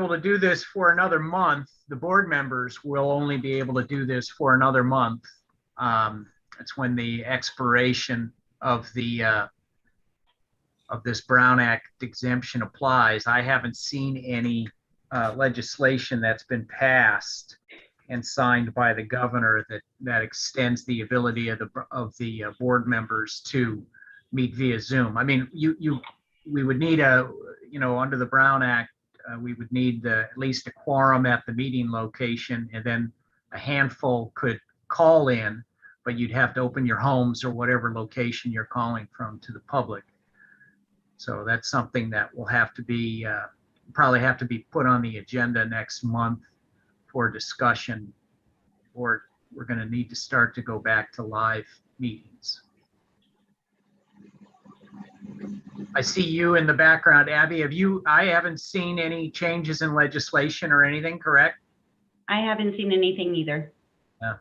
able to do this for another month. The board members will only be able to do this for another month. It's when the expiration of the of this Brown Act exemption applies. I haven't seen any legislation that's been passed and signed by the governor that extends the ability of the board members to meet via Zoom. I mean, we would need under the Brown Act, we would need at least a quorum at the meeting location, and then a handful could call in, but you'd have to open your homes or whatever location you're calling from to the public. So that's something that will have to be, probably have to be put on the agenda next month for discussion, or we're going to need to start to go back to live meetings. I see you in the background, Abby. I haven't seen any changes in legislation or anything, correct? I haven't seen anything either. Yeah.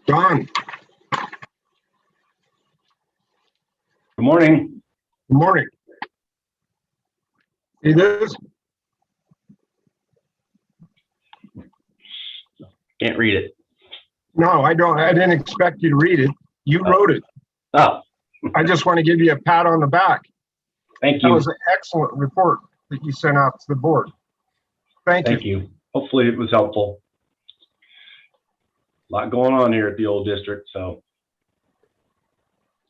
Don. Good morning. Good morning. See this? Can't read it. No, I don't. I didn't expect you to read it. You wrote it. Oh, I just want to give you a pat on the back. thank That you. was an excellent report that you sent out to the board. Thank you. Thank you. Hopefully it was helpful. A lot going on here at the old district, so.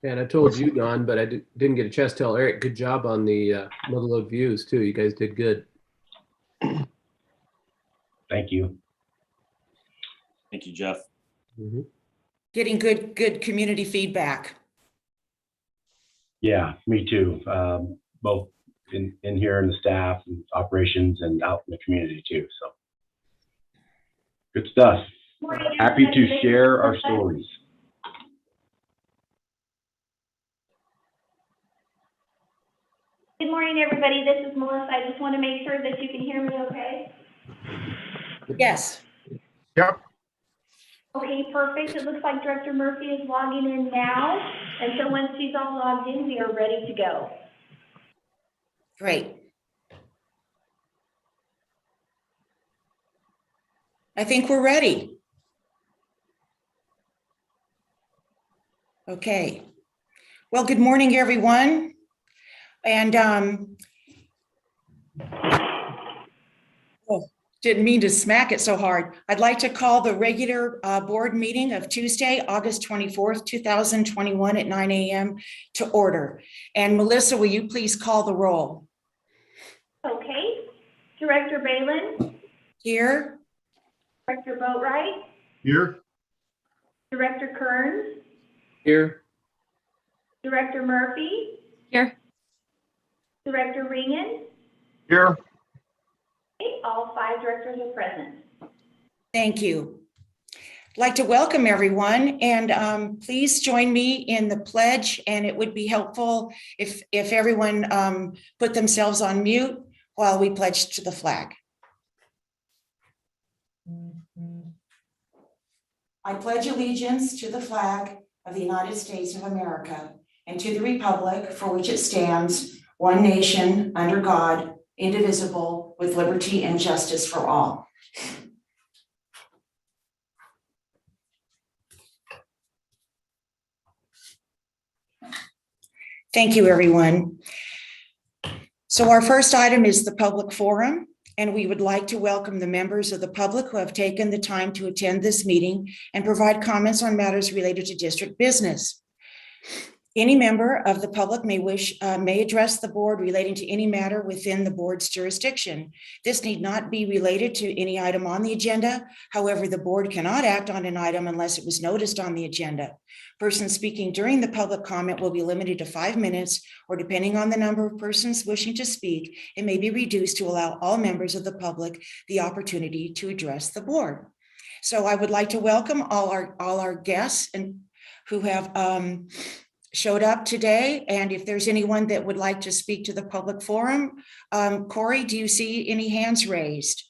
And I told you, Don, but I didn't get a chance to tell Eric, good job on the multi-load views too. You guys did good. Thank you. Thank you, Jeff. Mm-hmm. Getting good community feedback. Yeah, me too. Both in here in the staff and operations and out in the community too. So good stuff. Happy to share our stories. Good morning, everybody. This is Melissa. I just want to make sure that you can hear me okay. Yes. Yep. Okay, perfect. It looks like Director Murphy is logging in now. And so once she's all logged in, we are ready to go. Great. I think we're ready. Okay. Well, good morning, everyone. And didn't mean to smack it so hard. I'd like to call the regular board meeting of Tuesday, August 24th, 2021 at 9 a.m. to order. And Melissa, will you please call the roll? Okay. Director Balin? Here. Director Boatwright? Here. Director Kearns? Here. Director Murphy? Here. Director Ringen? Here. Okay, all 5 directors are present. Thank you. I'd like to welcome everyone, and please join me in the pledge, and it would be helpful if everyone put themselves on mute while we pledge to the flag. I pledge allegiance to the flag of the United States of America and to the republic for which it stands, one nation, under God, indivisible, with liberty and justice for all. Thank you, everyone. So our first item is the public forum, and we would like to welcome the members of the public who have taken the time to attend this meeting and provide comments on matters related to district business. Any member of the public may address the board relating to any matter within the board's jurisdiction. This need not be related to any item on the agenda. However, the board cannot act on an item unless it was noticed on the agenda. Persons speaking during the public comment will be limited to 5 minutes, or depending on the number of persons wishing to speak, it may be reduced to allow all members of the public the opportunity to address the board. So I would like to welcome all our guests and who have showed up today. And if there's anyone that would like to speak to the public forum, Corey, do you see any hands raised?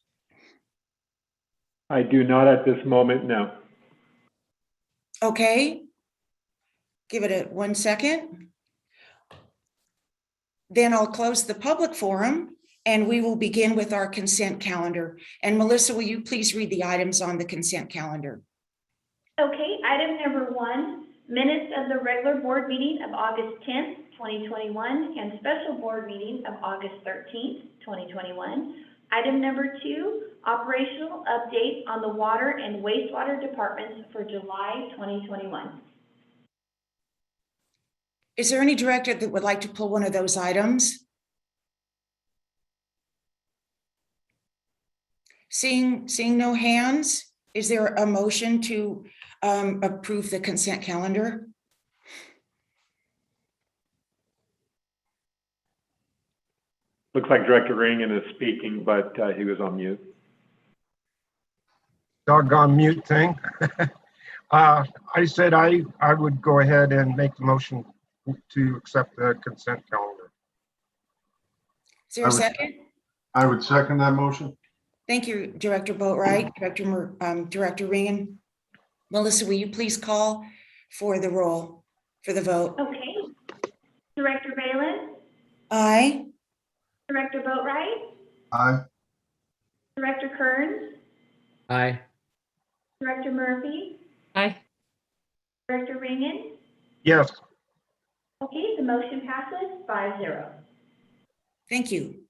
I do not at this moment, no. Okay. Give it 1 second. Then I'll close the public forum and we will begin with our consent calendar. And Melissa, will you please read the items on the consent calendar? Okay, item number 1, minutes of the regular board meeting of August 10th, 2021, and special board meeting of August 13th, 2021. Item number 2, operational update on the water and wastewater departments for July 2021. Is there any director that would like to pull one of those items? Seeing no hands, is there a motion to approve the consent calendar? Looks like Director Ringen is speaking, but he was on mute. Doggone mute thing. I said I would go ahead and make the motion to accept the consent calendar. Is there a second? I would second that motion. Thank you, Director Boatwright, Director Ringen. Melissa, will you please call for the roll, for the vote? Okay. Director Balin? Aye. Director Boatwright? Aye. Director Kearns? Aye. Director Murphy? Aye. Director Ringen? Yes. Okay, the motion passes 5-0. Thank you.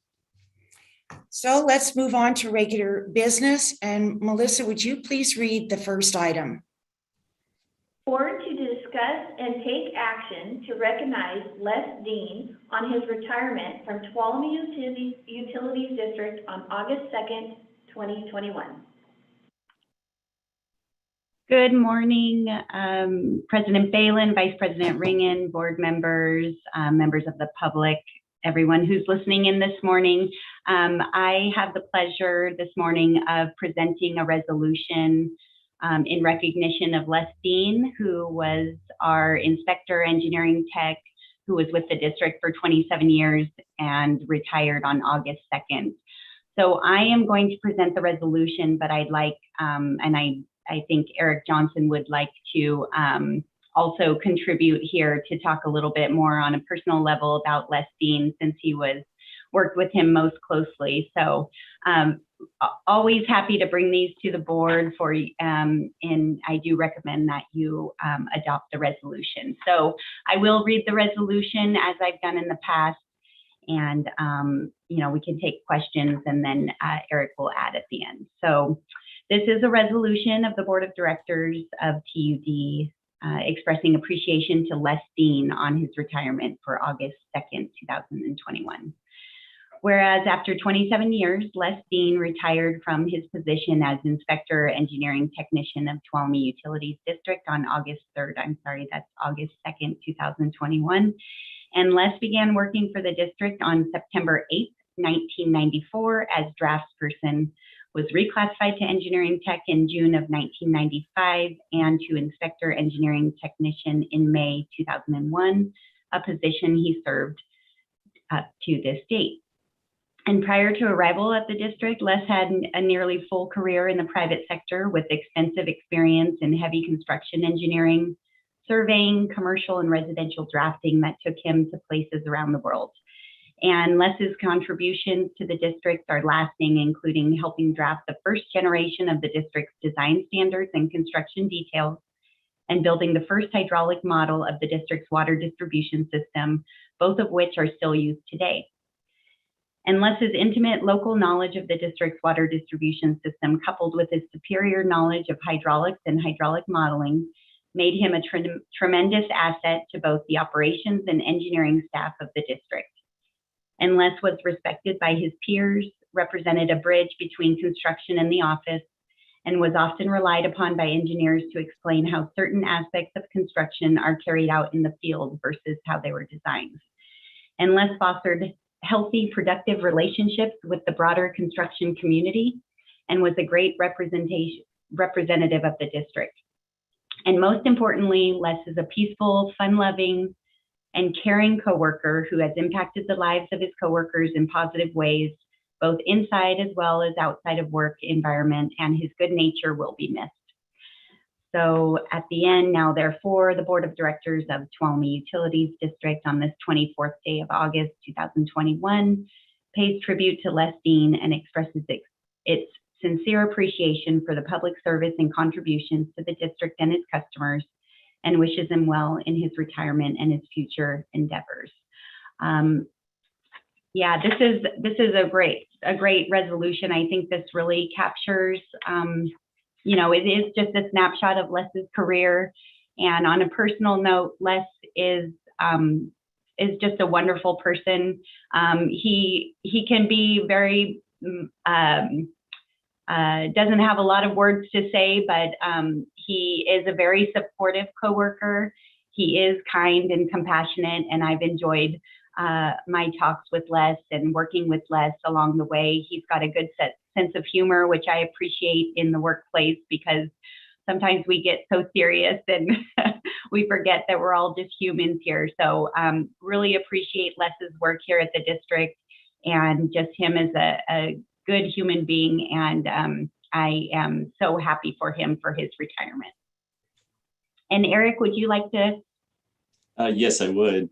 So let's move on to regular business. And Melissa, would you please read the first item? Board to discuss and take action to recognize Les Dean on his retirement from Tuolumne Utilities District on August 2nd, 2021. Good morning, President Balin, Vice President Ringen, board members, members of the public, everyone who's listening in this morning. I have the pleasure this morning of presenting a resolution in recognition of Les Dean, who was our inspector engineering tech, who was with the district for 27 years and retired on August 2nd. So I am going to present the resolution, but I'd like, and I think Eric Johnson would like to also contribute here to talk a little bit more on a personal level about Les Dean, since he worked with him most closely. So always happy to bring these to the board for, and I do recommend that you adopt the resolution. So I will read the resolution as I've done in the past, and we can take questions, and then Eric will add at the end. So this is a resolution of the Board of Directors of TUD expressing appreciation to Les Dean on his retirement for August 2nd, 2021. Whereas after 27 years, Les Dean retired from his position as Inspector Engineering Technician of Tuolumne Utilities District on August 3rd, that's August 2nd, 2021. And Les began working for the district on September 8th, 1994 as draftsperson, was reclassified to engineering tech in June of 1995 and to inspector engineering technician in May 2001, a position he served up to this date. And prior to arrival at the district, Les had a nearly full career in the private sector with extensive experience in heavy construction engineering, surveying, commercial and residential drafting that took him to places around the world. And Les's contributions to the district are lasting, including helping draft the first generation of the district's design standards and construction details, and building the first hydraulic model of the district's water distribution system, both of which are still used today. And Les's intimate local knowledge of the district's water distribution system, coupled with his superior knowledge of hydraulics and hydraulic modeling, made him a tremendous asset to both the operations and engineering staff of the district. And Les was respected by his peers, represented a bridge between construction and the office, and was often relied upon by engineers to explain how certain aspects of construction are carried out in the field versus how they were designed. And Les fostered healthy, productive relationships with the broader construction community and was a great representation representative of the district. And most importantly, Les is a peaceful, fun-loving, and caring coworker who has impacted the lives of his coworkers in positive ways, both inside as well as outside of work environment, and his good nature will be missed. So at the end, now therefore, the Board of Directors of Tuolumne Utilities District on this 24th day of August, 2021, pays tribute to Les Dean and expresses its sincere appreciation for the public service and contributions to the district and its customers, and wishes him well in his retirement and his future endeavors. Yeah, this is a great resolution. I think this really captures, you know, it is just a snapshot of Les's career. And on a personal note, Les is just a wonderful person. He can be very doesn't have a lot of words to say, but he is a very supportive coworker. He is kind and compassionate, and I've enjoyed my talks with Les and working with Les along the way. He's got a good sense of humor, which I appreciate in the workplace, because sometimes we get so serious and we forget that we're all just humans here. So really appreciate Les's work here at the district, and just him as a good human being. And I am so happy for him for his retirement. And Eric, would you like to? Yes, I would.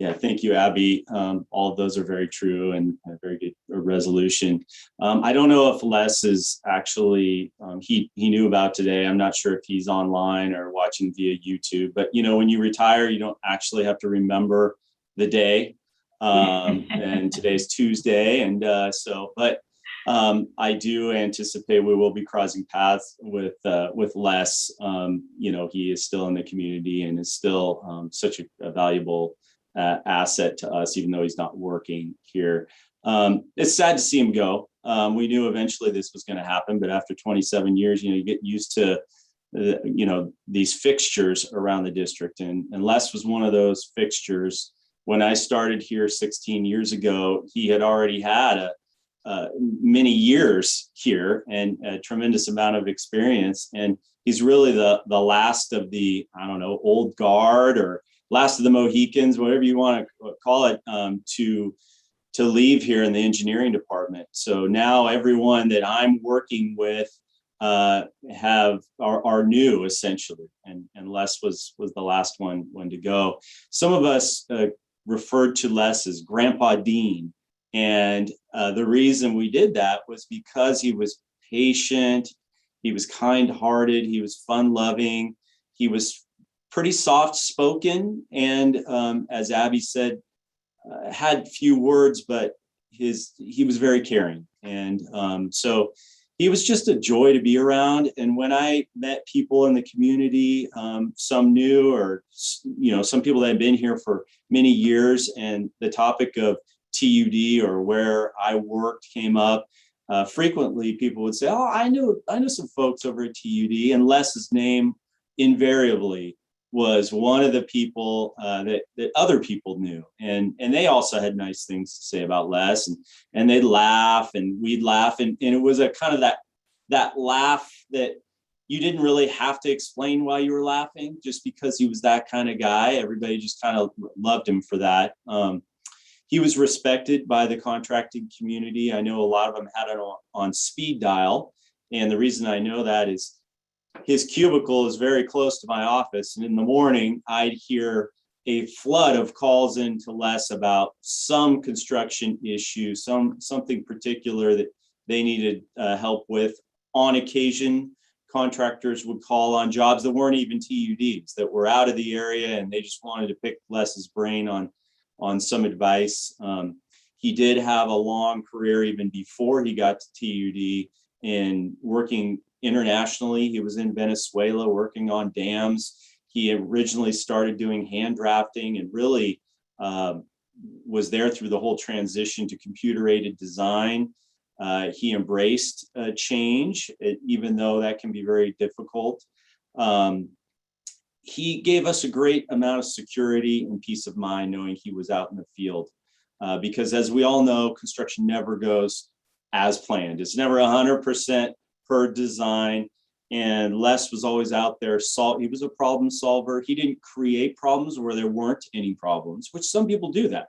Yeah, thank you, Abby. All of those are very true and a very good resolution. I don't know if Les is actually, he knew about today. I'm not sure if he's online or watching via YouTube, but you know, when you retire, you don't actually have to remember the day. And today's Tuesday. And but I do anticipate we will be crossing paths with Les. You know, he is still in the community and is still such a valuable asset to us, even though he's not working here. It's sad to see him go. We knew eventually this was going to happen, but after 27 years, you know, you get used to, you know, these fixtures around the district. And Les was one of those fixtures. When I started here 16 years ago, he had already had many years here and a tremendous amount of experience. And he's really the last of the, I don't know, old guard or last of the Mohicans, whatever you want to call it, to leave here in the engineering department. So now everyone that I'm working with are new essentially, and Les was the last one to go. Some of us referred to Les as Grandpa Dean, and the reason we did that was because he was patient, he was kind-hearted, he was fun-loving, he was pretty soft-spoken, and as Abby said, had few words, but he was very caring. And so he was just a joy to be around. And when I met people in the community, some new, or you know, some people that had been here for many years, and the topic of TUD or where I worked came up, frequently people would say, "Oh, I knew some folks over at TUD," and Les's name invariably was one of the people that other people knew, and they also had nice things to say about Les, and they'd laugh and we'd laugh, and it was a kind of that laugh that you didn't really have to explain why you were laughing, just because he was that kind of guy. Everybody just kind of loved him for that. He was respected by the contracting community. I know a lot of them had it on speed dial, and the reason I know that is his cubicle is very close to my office, and in the morning I'd hear a flood of calls into Les about some construction issue, something particular that they needed help with. On occasion, contractors would call on jobs that weren't even TUDs, that were out of the area, and they just wanted to pick Les's brain on some advice. He did have a long career even before he got to TUD in working internationally. He was in Venezuela working on dams. He originally started doing hand drafting and really was there through the whole transition to computer-aided design. He embraced change, even though that can be very difficult. He gave us a great amount of security and peace of mind knowing he was out in the field. Because as we all know, construction never goes as planned. It's never 100% per design. And Les was always out there. He was a problem solver. He didn't create problems where there weren't any problems, which some people do that.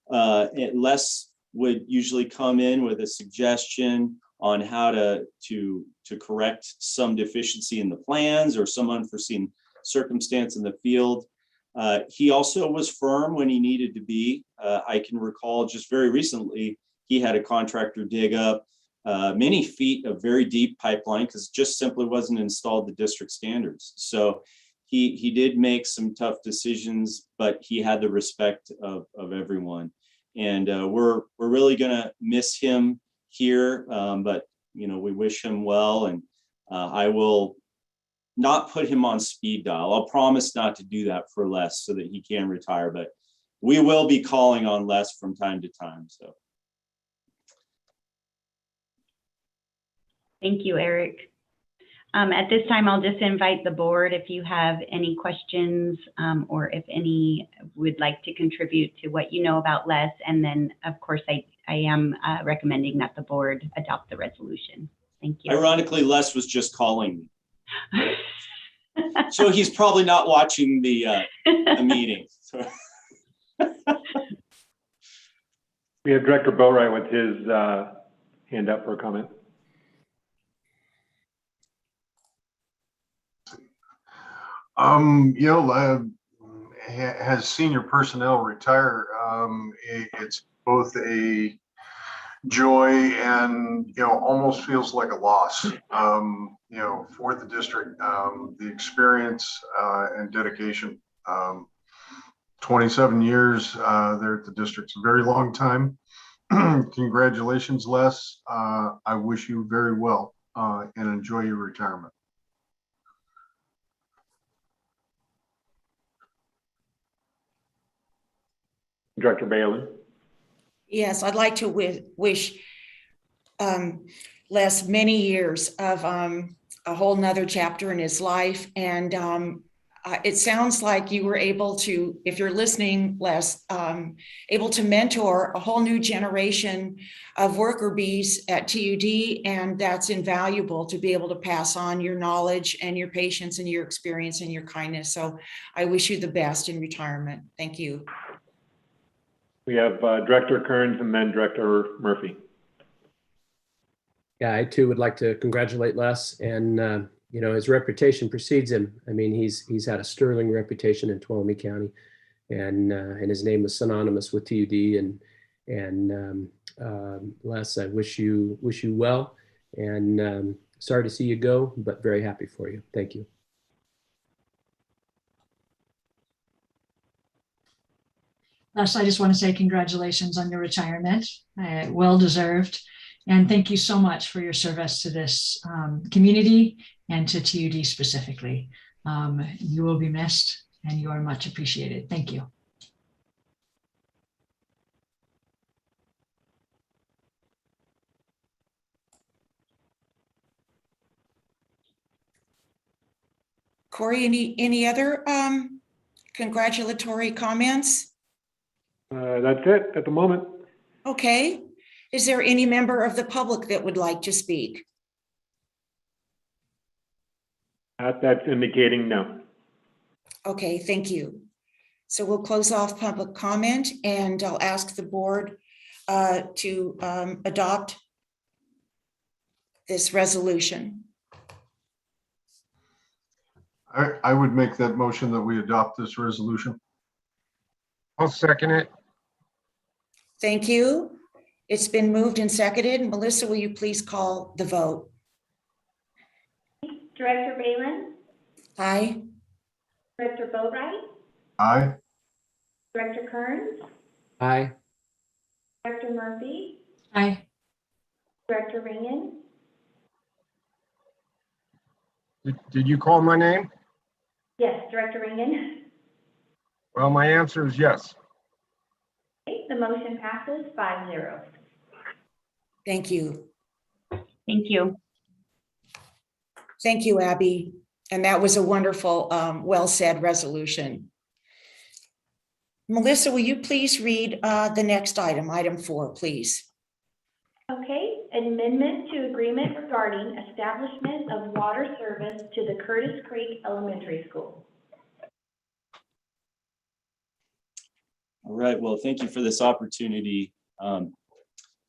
Les would usually come in with a suggestion on how to correct some deficiency in the plans or some unforeseen circumstance in the field. He also was firm when he needed to be. I can recall just very recently, he had a contractor dig up many feet of very deep pipeline because it just simply wasn't installed to district standards. So he did make some tough decisions, but he had the respect of everyone. And we're really gonna miss him here, but we wish him well, and I will not put him on speed dial. I'll promise not to do that for Les so that he can retire, but we will be calling on Les from time to time. So. Thank you, Eric. At this time, I'll just invite the board if you have any questions or if any would like to contribute to what you know about Les. And then, of course, I am recommending that the board adopt the resolution. Thank you. Ironically, Les was just calling me. So he's probably not watching the meeting. So. We have Director Boatwright with his hand up for a comment. Has senior personnel retire, it's both a joy and, almost feels like a loss, for the district, the experience and dedication. 27 years there at the district's a very long time. Congratulations, Les. I wish you very well and enjoy your retirement. Director Bailey. Yes, I'd like to wish Les many years of a whole nother chapter in his life. And it sounds like you were able to, if you're listening, Les, able to mentor a whole new generation of worker bees at TUD. And that's invaluable to be able to pass on your knowledge and your patience and your experience and your kindness. So I wish you the best in retirement. Thank you. We have Director Kearns and then Director Murphy. Yeah, I too would like to congratulate Les, and his reputation precedes him. I mean, he's had a sterling reputation in Tuolumne County, and his name is synonymous with TUD. And Les, I wish you well, and sorry to see you go, but very happy for you. Thank you. Les, I just want to say congratulations on your retirement. Well deserved. And thank you so much for your service to this community and to TUD specifically. You will be missed and you are much appreciated. Thank you. Corey, any other congratulatory comments? That's it at the moment. Okay. Is there any member of the public that would like to speak? That's indicating no. Okay, thank you. So we'll close off public comment and I'll ask the board to adopt this resolution. I would make that motion that we adopt this resolution. I'll second it. Thank you. It's been moved and seconded. Melissa, will you please call the vote? Director Balin? Aye. Director Boatwright? Aye. Director Kearns? Aye. Director Murphy? Aye. Director Ringen? Did you call my name? Yes, Director Ringen. Well, my answer is yes. Okay, the motion passes 5-0. Thank you. Thank you. Thank you, Abby. And that was a wonderful, well-said resolution. Melissa, will you please read the next item, item 4, please? Okay, amendment to agreement regarding establishment of water service to the Curtis Creek Elementary School. All right, well, thank you for this opportunity.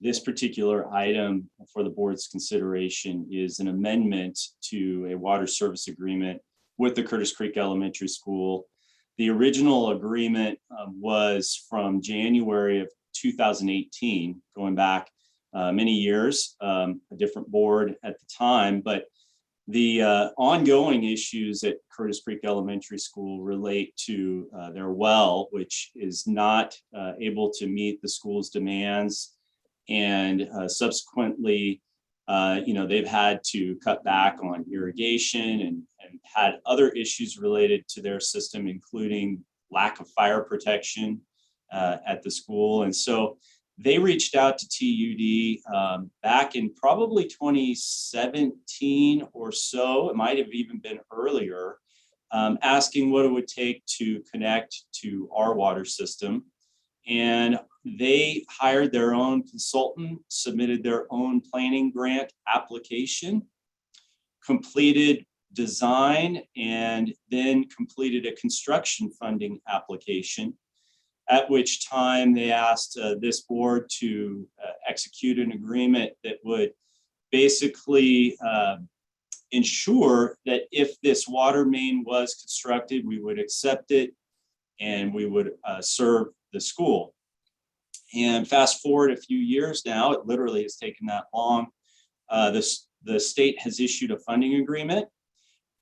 This particular item for the board's consideration is an amendment to a water service agreement with the Curtis Creek Elementary School. The original agreement was from January of 2018, going back many years, a different board at the time, but the ongoing issues at Curtis Creek Elementary School relate to their well, which is not able to meet the school's demands. And subsequently, they've had to cut back on irrigation and had other issues related to their system, including lack of fire protection at the school. And so they reached out to TUD back in probably 2017 or so. It might have even been earlier, asking what it would take to connect to our water system. And they hired their own consultant, submitted their own planning grant application, completed design, and then completed a construction funding application, at which time they asked this board to execute an agreement that would basically ensure that if this water main was constructed, we would accept it and we would serve the school. And fast forward a few years now, it literally has taken that long. The state has issued a funding agreement.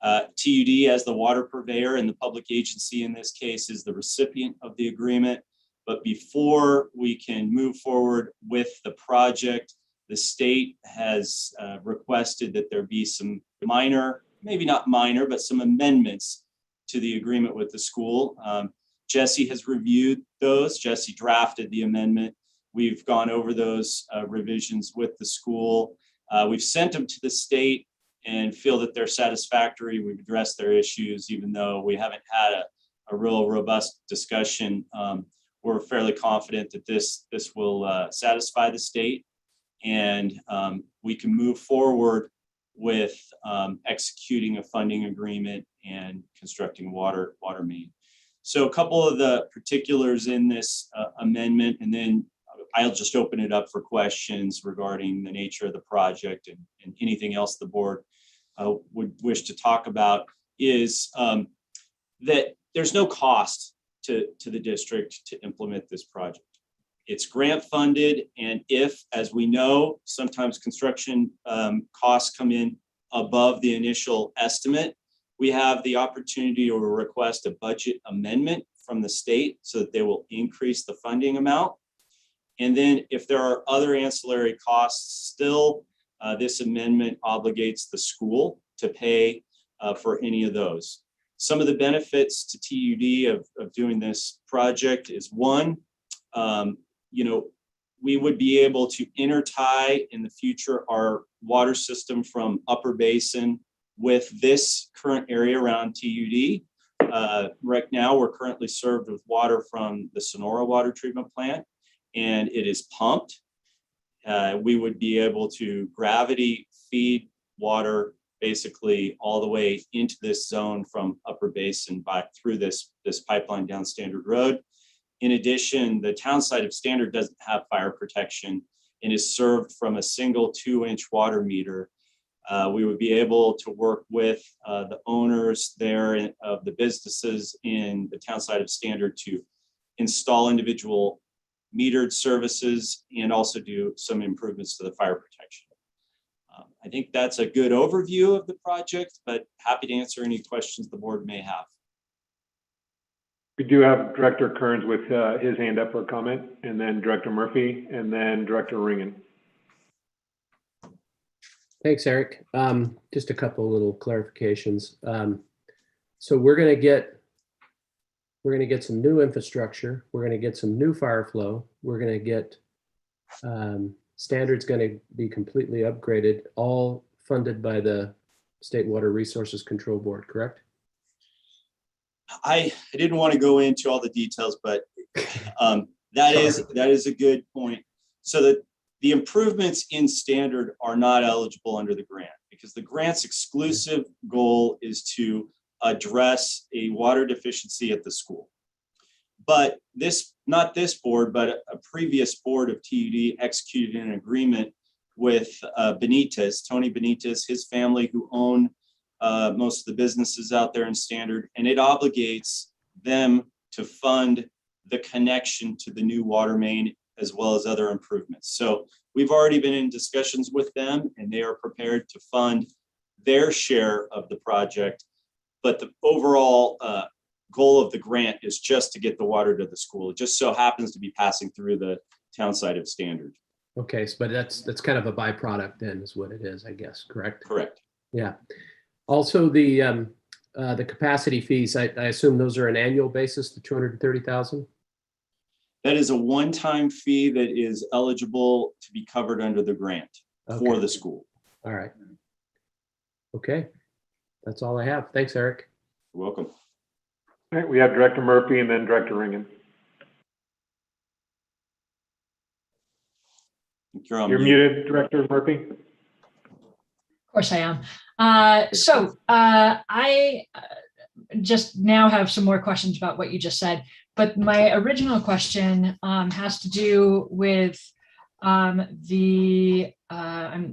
TUD, as the water purveyor and the public agency in this case, is the recipient of the agreement. But before we can move forward with the project, the state has requested that there be some minor, maybe not minor, but some amendments to the agreement with the school. Jesse has reviewed those. Jesse drafted the amendment. We've gone over those revisions with the school. We've sent them to the state and feel that they're satisfactory. We've addressed their issues, even though we haven't had a real robust discussion. We're fairly confident that this will satisfy the state, and we can move forward with executing a funding agreement and constructing water main. So a couple of the particulars in this amendment, and then I'll just open it up for questions regarding the nature of the project and anything else the board would wish to talk about, is that there's no cost to the district to implement this project. It's grant funded, and if, as we know, sometimes construction costs come in above the initial estimate, we have the opportunity to request a budget amendment from the state so that they will increase the funding amount. And then if there are other ancillary costs still, this amendment obligates the school to pay for any of those. Some of the benefits to TUD of doing this project is one, we would be able to intertie in the future our water system from Upper Basin with this current area around TUD. Right now, we're currently served with water from the Sonora water treatment plant, and it is pumped. We would be able to gravity feed water basically all the way into this zone from Upper Basin back through this pipeline down Standard Road. In addition, the town site of Standard doesn't have fire protection and is served from a single 2-inch water meter. We would be able to work with the owners there of the businesses in the town site of Standard to install individual metered services and also do some improvements to the fire protection. I think that's a good overview of the project, but happy to answer any questions the board may have. We do have Director Kearns with his hand up for a comment, and then Director Murphy, and then Director Ringen. Thanks, Eric. Just a couple little clarifications. So we're going to get some new infrastructure. We're going to get some new fire flow. We're going to get Standard's going to be completely upgraded, all funded by the State Water Resources Control Board, correct? I didn't want to go into all the details, but that is a good point. So that The improvements in standard are not eligible under the grant because the grant's exclusive goal is to address a water deficiency at the school. But not this board, but a previous board of TUD executed an agreement with Benitez, Tony Benitez, his family, who own most of the businesses out there in standard, and it obligates them to fund the connection to the new water main as well as other improvements. So we've already been in discussions with them and they are prepared to fund their share of the project. But the overall goal of the grant is just to get the water to the school. It just so happens to be passing through the town side of standard. Okay, but that's kind of a byproduct then is what it is, I guess, correct? Correct. Yeah. Also the capacity fees, I assume those are an annual basis, the 230,000? That is a one-time fee that is eligible to be covered under the grant for the school. All right. Okay. That's all I have. Thanks, Eric. You're welcome. All right, we have Director Murphy and then Director Ringen. You're muted, Director Murphy. Of course I am. I just now have some more questions about what you just said, but my original question has to do with I'm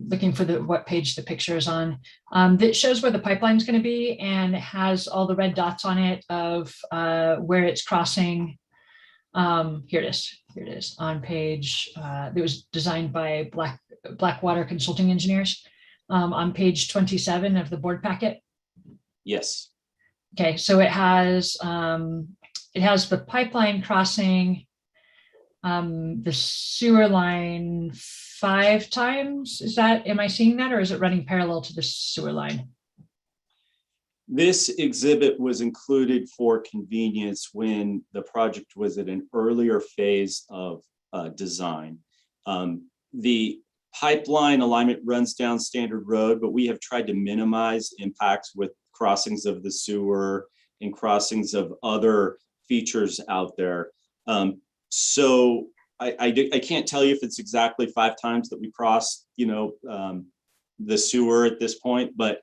looking for what page the picture is on, that shows where the pipeline is going to be, and it has all the red dots on it of where it's crossing. Here it is on page, it was designed by Blackwater Consulting Engineers, on page 27 of the board packet. Yes. Okay, so it has the pipeline crossing the sewer line 5 times. Am I seeing that, or is it running parallel to the sewer line? This exhibit was included for convenience when the project was at an earlier phase of design. The pipeline alignment runs down Standard Road, but we have tried to minimize impacts with crossings of the sewer and crossings of other features out there. So I can't tell you if it's exactly 5 times that we cross, the sewer at this point, but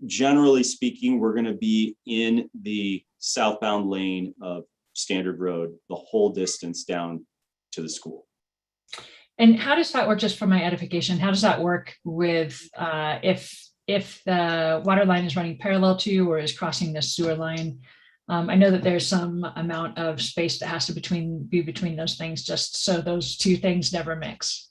generally speaking, we're going to be in the southbound lane of Standard Road the whole distance down to the school. And how does that work, just for my edification? How does that work with if the water line is running parallel to or is crossing the sewer line? I know that there's some amount of space that has to be between those things, just so those two things never mix.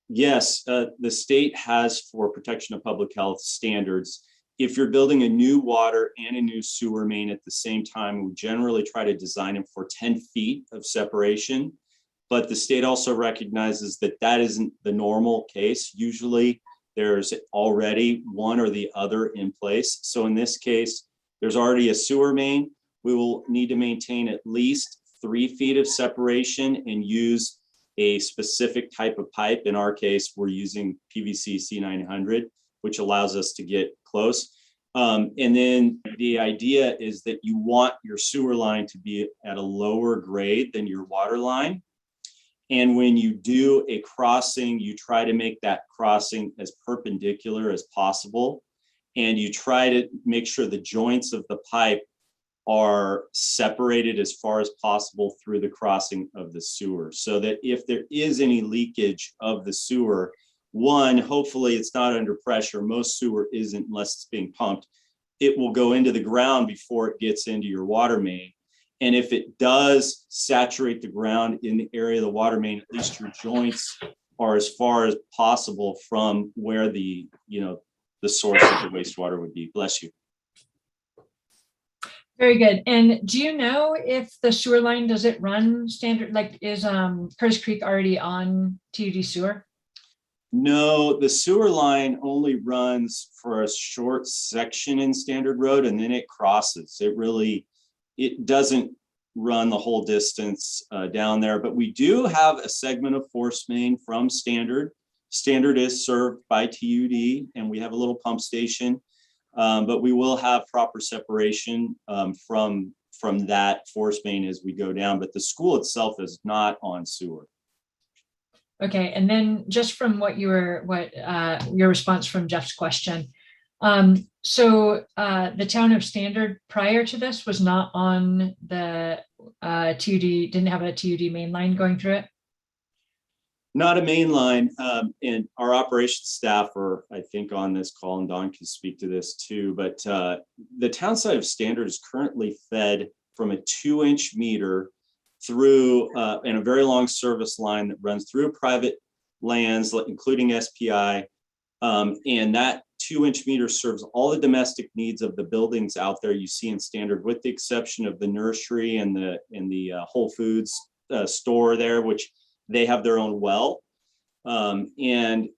Yes, the state has, for protection of public health standards, if you're building a new water and a new sewer main at the same time, we generally try to design them for 10 feet of separation. But the state also recognizes that that isn't the normal case. Usually there's already one or the other in place. So in this case, there's already a sewer main. We will need to maintain at least 3 feet of separation and use a specific type of pipe. In our case, we're using PVC C900, which allows us to get close. And then the idea is that you want your sewer line to be at a lower grade than your water line. And when you do a crossing, you try to make that crossing as perpendicular as possible. And you try to make sure the joints of the pipe are separated as far as possible through the crossing of the sewer, so that if there is any leakage of the sewer, one, hopefully it's not under pressure. Most sewer isn't unless it's being pumped. It will go into the ground before it gets into your water main. And if it does saturate the ground in the area of the water main, at least your joints are as far as possible from where the source of the wastewater would be. Bless you. Very good. And do you know if the sewer line, does it run standard, like is Curtis Creek already on TUD sewer? No, the sewer line only runs for a short section in Standard Road and then it crosses. It doesn't run the whole distance down there, but we do have a segment of force main from Standard. Standard is served by TUD and we have a little pump station. But we will have proper separation from that force main as we go down, but the school itself is not on sewer. Okay, and then just from your response from Jeff's question. So the town of Standard prior to this was not on the TUD, didn't have a TUD main line going through it? Not a main line, and our operations staff are, I think, on this call, and Don can speak to this too, but the town side of Standard is currently fed from a 2-inch meter through and a very long service line that runs through private lands, including SPI. And that 2-inch meter serves all the domestic needs of the buildings out there you see in Standard, with the exception of the nursery and the Whole Foods store there, which they have their own well. And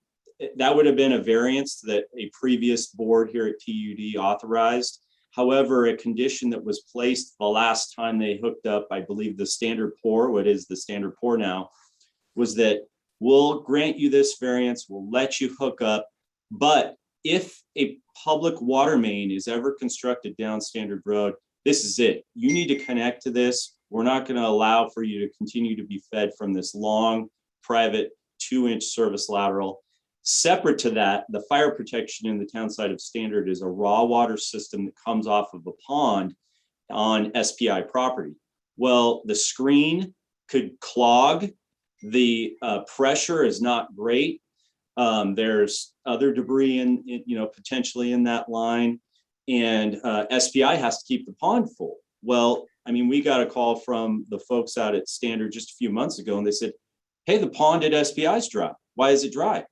that would have been a variance that a previous board here at TUD authorized. However, a condition that was placed the last time they hooked up, I believe the Standard Pour, what is the Standard Pour now, was that we'll grant you this variance, we'll let you hook up, but if a public water main is ever constructed down Standard Road, this is it. You need to connect to this. We're not going to allow for you to continue to be fed from this long, private 2-inch service lateral. Separate to that, the fire protection in the town side of Standard is a raw water system that comes off of a pond on SPI property. Well, the screen could clog. The pressure is not great. There's other debris potentially in that line, and SPI has to keep the pond full. Well, I mean, we got a call from the folks out at Standard just a few months ago, and they said, hey, the pond at SPI is dry. Why is it dry?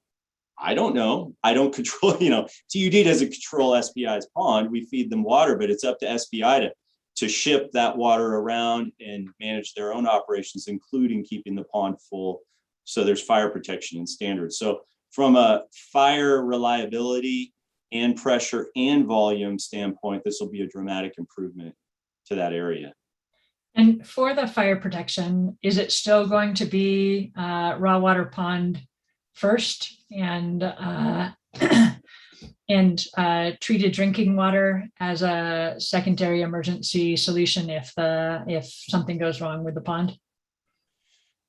I don't know. I don't control, TUD doesn't control SPI's pond. We feed them water, but it's up to SPI to ship that water around and manage their own operations, including keeping the pond full. So there's fire protection in Standard. So from a fire reliability and pressure and volume standpoint, this will be a dramatic improvement to that area. And for the fire protection, is it still going to be raw water pond first and treated drinking water as a secondary emergency solution if something goes wrong with the pond?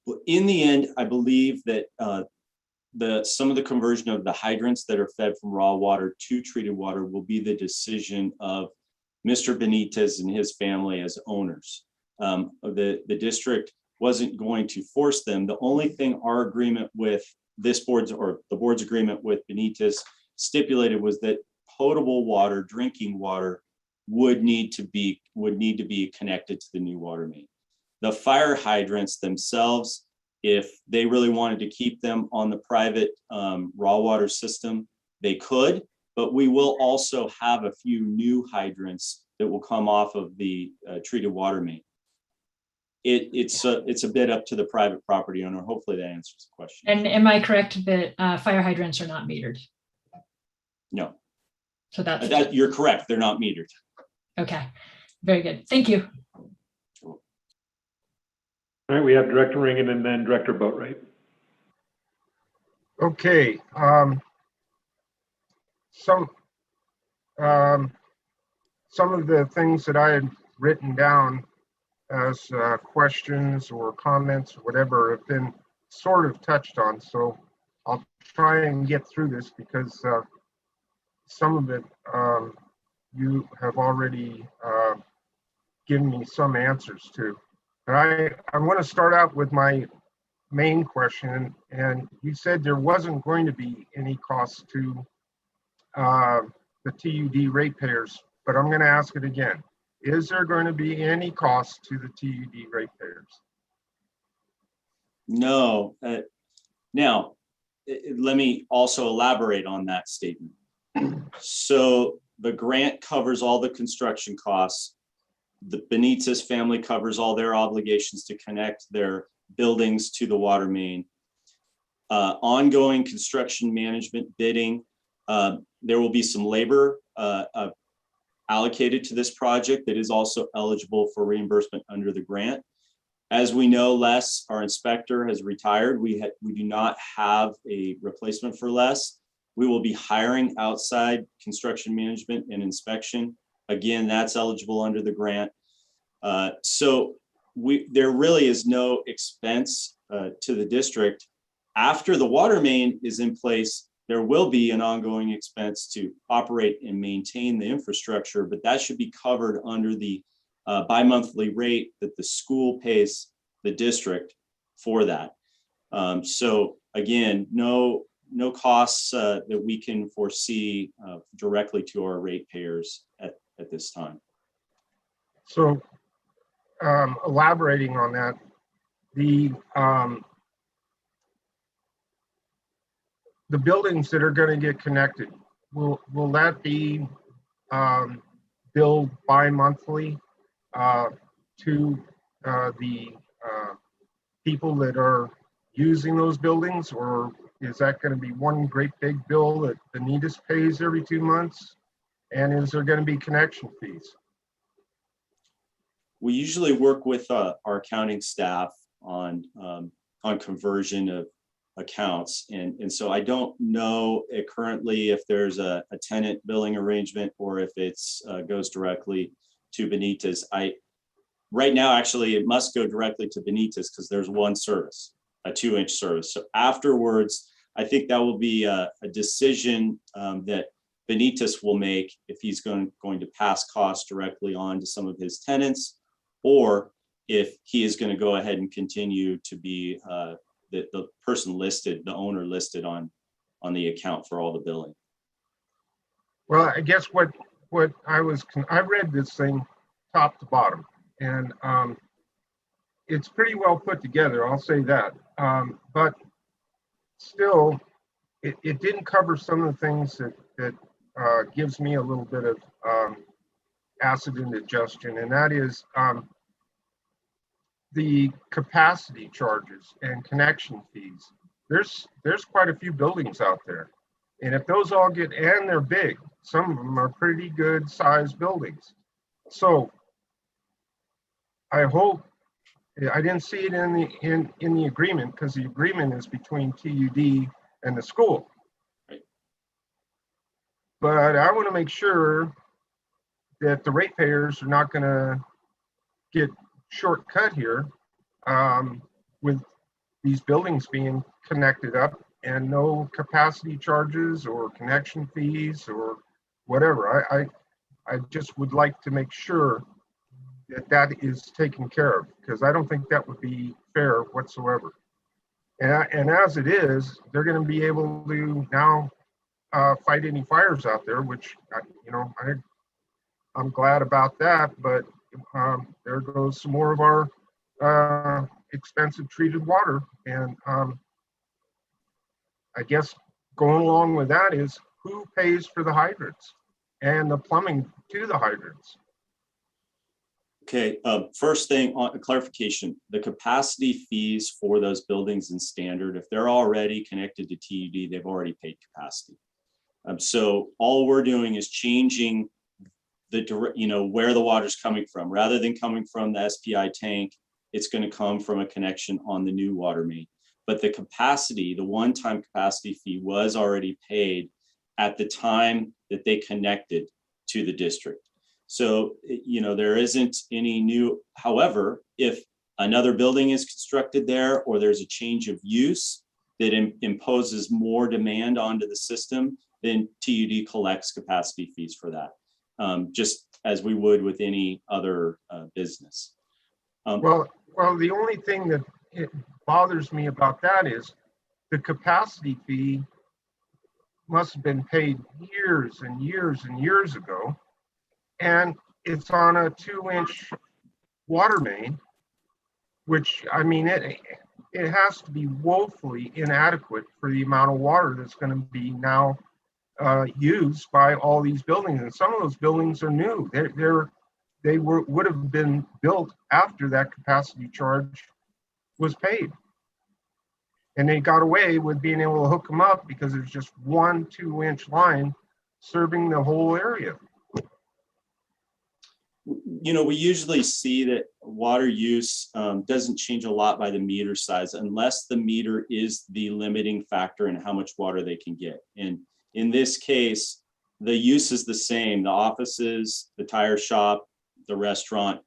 Well, in the end, I believe that some of the conversion of the hydrants that are fed from raw water to treated water will be the decision of Mr. Benitez and his family as owners. The district wasn't going to force them. The only thing our agreement with this board's or the board's agreement with Benitez stipulated was that potable water, drinking water, would need to be connected to the new water main. The fire hydrants themselves, if they really wanted to keep them on the private raw water system, they could, but we will also have a few new hydrants that will come off of the treated water main. It's a bit up to the private property owner. Hopefully that answers the question. And am I correct that fire hydrants are not metered? No. So that's you're correct. They're not metered. Okay. Very good. Thank you. All right, we have Director Ringen and then Director Boatwright. Okay. Some of the things that I had written down as questions or comments or whatever have been sort of touched on. So I'll try and get through this because some of it you have already given me some answers to. I want to start out with my main question, and you said there wasn't going to be any cost to the TUD ratepayers, but I'm going to ask it again. Is there going to be any cost to the TUD ratepayers? No. Now, let me also elaborate on that statement. So the grant covers all the construction costs. The Benitez family covers all their obligations to connect their buildings to the water main. Ongoing construction management bidding. There will be some labor allocated to this project that is also eligible for reimbursement under the grant. As we know, Les, our inspector, has retired. We do not have a replacement for Les. We will be hiring outside construction management and inspection. Again, that's eligible under the grant. So there really is no expense to the district After the water main is in place, there will be an ongoing expense to operate and maintain the infrastructure, but that should be covered under the bi-monthly rate that the school pays the district for that. So again, no costs that we can foresee directly to our ratepayers at this time. So elaborating on that, the buildings that are going to get connected, will that be billed bi-monthly to the people that are using those buildings, or is that going to be one great big bill that Benitez pays every 2 months? And is there going to be connection fees? We usually work with our accounting staff on conversion of accounts. And so I don't know currently if there's a tenant billing arrangement or if it's goes directly to Benitez. Right now, actually, it must go directly to Benitez because there's one service, a 2-inch service. So afterwards, I think that will be a decision that Benitez will make if he's going to pass costs directly on to some of his tenants, or if he is going to go ahead and continue to be the person listed, the owner listed on the account for all the billing. Well, I guess what I read this thing top to bottom, and it's pretty well put together, I'll say that. But still, it didn't cover some of the things that gives me a little bit of acid indigestion, and that is the capacity charges and connection fees. There's quite a few buildings out there, and if those all get, and they're big, some of them are pretty good sized buildings. So I hope, I didn't see it in the agreement, because the agreement is between TUD and the school. But I want to make sure that the ratepayers are not going to get shortcut here with these buildings being connected up and no capacity charges or connection fees or whatever. I just would like to make sure that is taken care of, because I don't think that would be fair whatsoever. And as it is, they're going to be able to now fight any fires out there, which, I'm glad about that, but there goes some more of our expensive treated water. And I guess going along with that is, who pays for the hydrants and the plumbing to the hydrants? Okay, first thing on clarification, the capacity fees for those buildings in standard, if they're already connected to TUD, they've already paid capacity. So all we're doing is changing where the water's coming from. Rather than coming from the SPI tank, it's going to come from a connection on the new water main. But the capacity, the one-time capacity fee, was already paid at the time that they connected to the district. So, there isn't any new. However, if another building is constructed there, or there's a change of use that imposes more demand onto the system, then TUD collects capacity fees for that, just as we would with any other business. Well, the only thing that it bothers me about that is the capacity fee must have been paid years and years and years ago, and it's on a 2-inch water main, which, I mean, it has to be woefully inadequate for the amount of water that's going to be now used by all these buildings. And some of those buildings are new. They would have been built after that capacity charge was paid. And they got away with being able to hook them up because there's just one 2-inch line serving the whole area. We usually see that water use doesn't change a lot by the meter size, unless the meter is the limiting factor in how much water they can get. And in this case, the use is the same. The offices, the tire shop, the restaurant,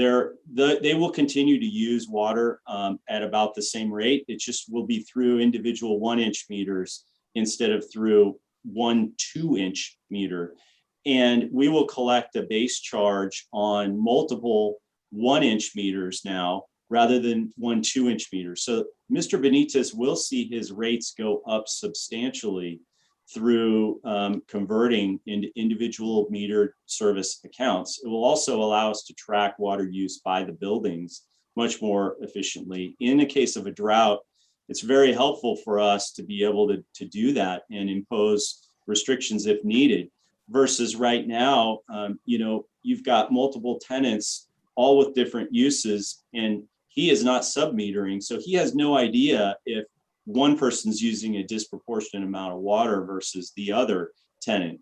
they will continue to use water at about the same rate. It just will be through individual 1-inch meters instead of through 1 2-inch meter. And we will collect a base charge on multiple 1-inch meters now, rather than 1 2-inch meter. So Mr. Benitez will see his rates go up substantially through converting into individual meter service accounts. It will also allow us to track water use by the buildings much more efficiently. In the case of a drought, it's very helpful for us to be able to do that and impose restrictions if needed, versus right now, you've got multiple tenants all with different uses, and he is not sub-metering. So he has no idea if one person's using a disproportionate amount of water versus the other tenant.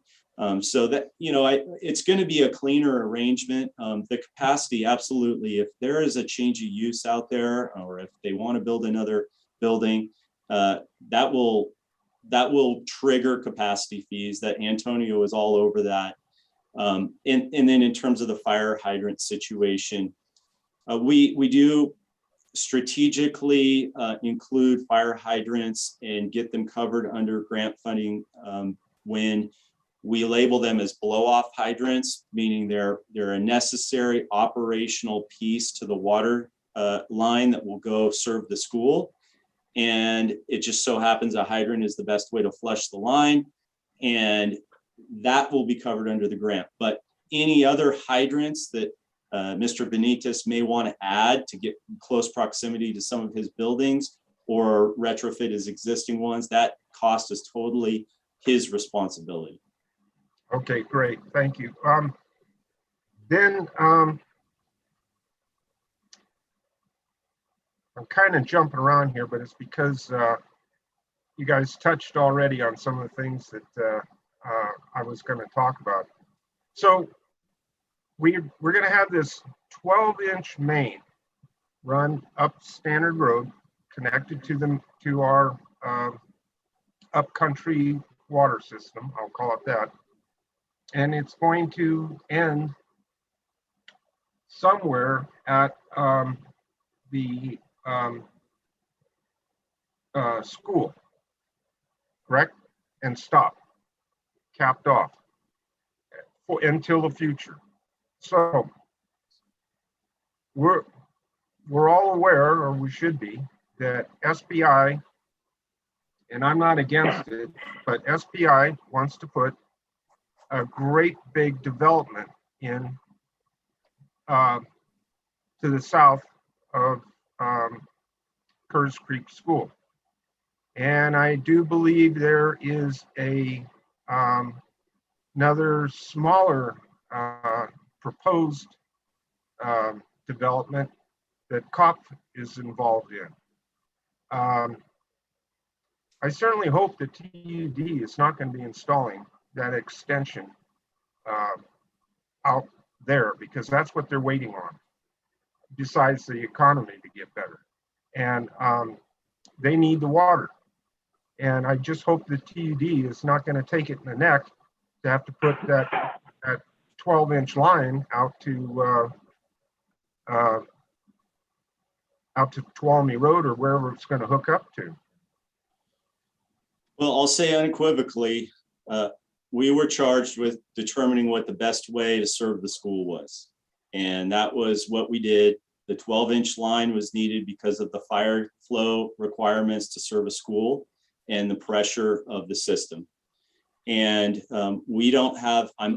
So that, it's going to be a cleaner arrangement. The capacity, absolutely. If there is a change of use out there, or if they want to build another building, that will trigger capacity fees. That Antonio is all over that. And then in terms of the fire hydrant situation, we do strategically include fire hydrants and get them covered under grant funding when we label them as blow-off hydrants, meaning they're a necessary operational piece to the water line that will go serve the school. And it just so happens a hydrant is the best way to flush the line, and that will be covered under the grant. But any other hydrants that Mr. Benitez may want to add to get close proximity to some of his buildings or retrofit his existing ones, that cost is totally his responsibility. Okay, great. Thank you. I'm kind of jumping around here, but it's because you guys touched already on some of the things that I was going to talk about. So we're going to have this 12-inch main run up Standard Road, connected to our upcountry water system. I'll call it that, and it's going to end somewhere at the school, correct? And stop, capped off until the future. So we're all aware, or we should be, that SBI, and I'm not against it, but SBI wants to put a great big development in to the south of Curtis Creek School. And I do believe there is another smaller proposed development that COP is involved in. I certainly hope that TUD is not going to be installing that extension out there, because that's what they're waiting on, besides the economy to get better. And they need the water. And I just hope that TUD is not going to take it in the neck to have to put that 12-inch line out to Tuolumne Road or wherever it's going to hook up to. Well, I'll say unequivocally, we were charged with determining what the best way to serve the school was. And that was what we did. The 12-inch line was needed because of the fire flow requirements to serve a school and the pressure of the system. And I'm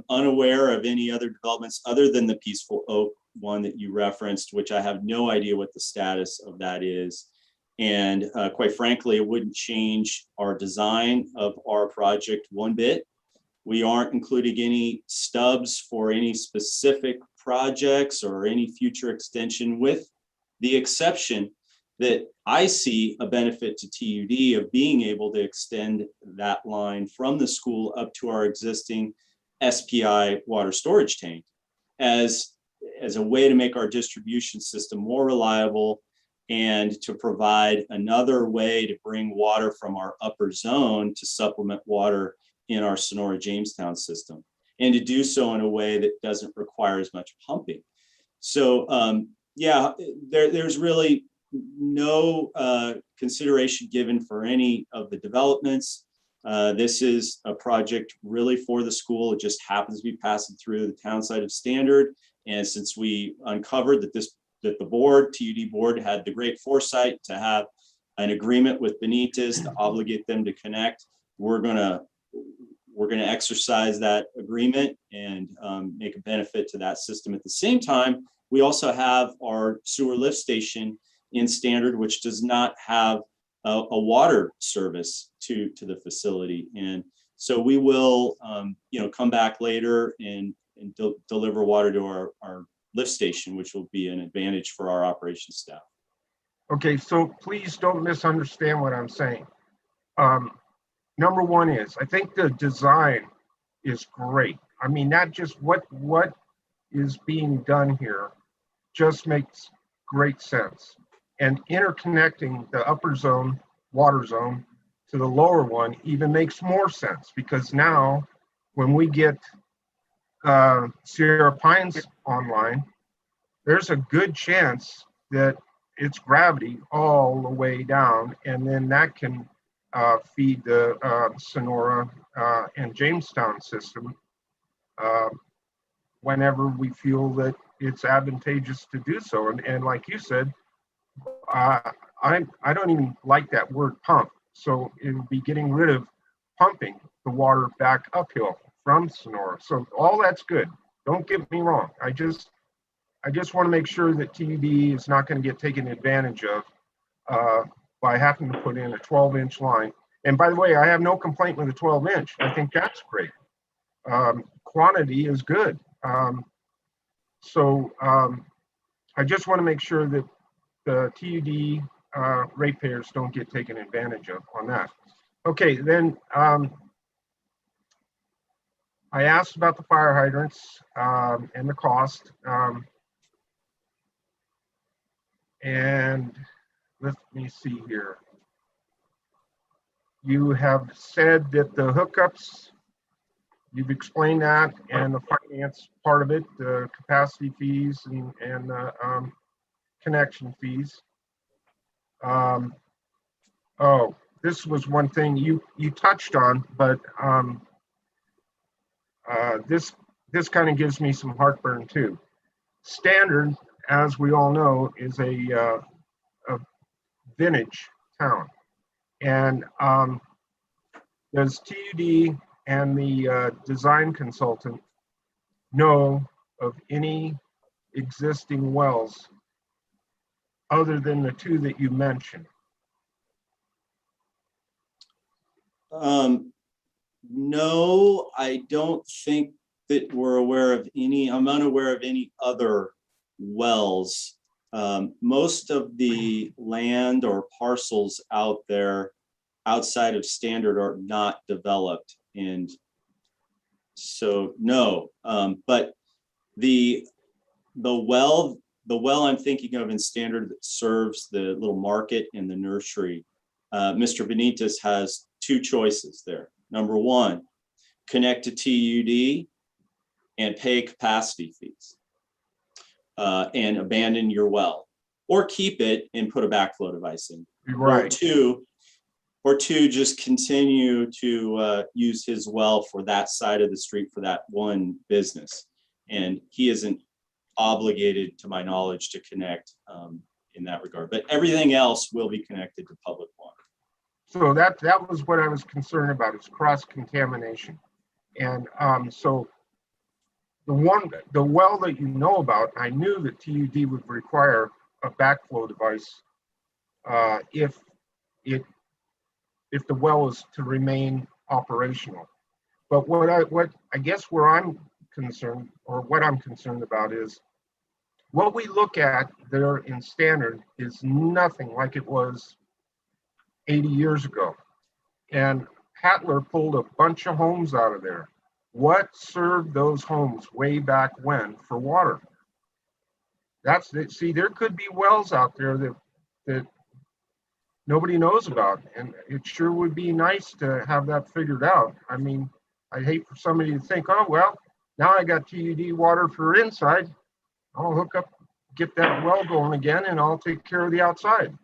unaware of any other developments other than the Peaceful Oak one that you referenced, which I have no idea what the status of that is. And quite frankly, it wouldn't change our design of our project one bit. We aren't including any stubs for any specific projects or any future extension, with the exception that I see a benefit to TUD of being able to extend that line from the school up to our existing SPI water storage tank as a way to make our distribution system more reliable and to provide another way to bring water from our upper zone to supplement water in our Sonora Jamestown system, and to do so in a way that doesn't require as much pumping. So yeah, there's really no consideration given for any of the developments. This is a project really for the school. It just happens to be passing through the town side of Standard. And since we uncovered that that the board, TUD board, had the great foresight to have an agreement with Benitez to obligate them to connect, we're gonna exercise that agreement and make a benefit to that system. At the same time, we also have our sewer lift station in Standard, which does not have a water service to the facility. And so we will, come back later and deliver water to our lift station, which will be an advantage for our operations staff. Okay, so please don't misunderstand what I'm saying. Number one is, I think the design is great. I mean, not just what is being done here just makes great sense. And interconnecting the upper zone, water zone, to the lower one even makes more sense, because now when we get Sierra Pines online, there's a good chance that it's gravity all the way down, and then that can feed the Sonora and Jamestown system whenever we feel that it's advantageous to do so. And like you said, I don't even like that word pump. So it would be getting rid of pumping the water back uphill from Sonora. So all that's good. Don't get me wrong. I just want to make sure that TUD is not going to get taken advantage of by having to put in a 12-inch line. And by the way, I have no complaint with a 12-inch. I think that's great. Quantity is good. So I just want to make sure that the TUD ratepayers don't get taken advantage of on that. Okay, then I asked about the fire hydrants and the cost. And let me see here. You have said that the hookups, you've explained that, and the finance part of it, the capacity fees and the connection fees. Oh, this was one thing you touched on, but this kind of gives me some heartburn too. Standard, as we all know, is a vintage town, and does TUD and the design consultant know of any existing wells other than the two that you mentioned? No, I don't think that we're aware of any. I'm unaware of any other wells. Most of the land or parcels out there outside of Standard are not developed, and so no. But the well I'm thinking of in Standard that serves the little market and the nursery, Mr. Benitez has two choices there. Number one, connect to TUD and pay capacity fees and abandon your well, or keep it and put a backflow device in. Right. Or two, just continue to use his well for that side of the street for that one business. And he isn't obligated, to my knowledge, to connect in that regard. But everything else will be connected to public water. So that was what I was concerned about, is cross-contamination. And so the well that you know about, I knew that TUD would require a backflow device if the well is to remain operational. But what I guess where I'm concerned, or what I'm concerned about, is what we look at there in Standard is nothing like it was 80 years ago. And Hattler pulled a bunch of homes out of there. What served those homes way back when for water? See, there could be wells out there that nobody knows about, and it sure would be nice to have that figured out. I mean, I'd hate for somebody to think, oh, well, now I got TUD water for inside. I'll hook up, get that well going again, and I'll take care of the outside.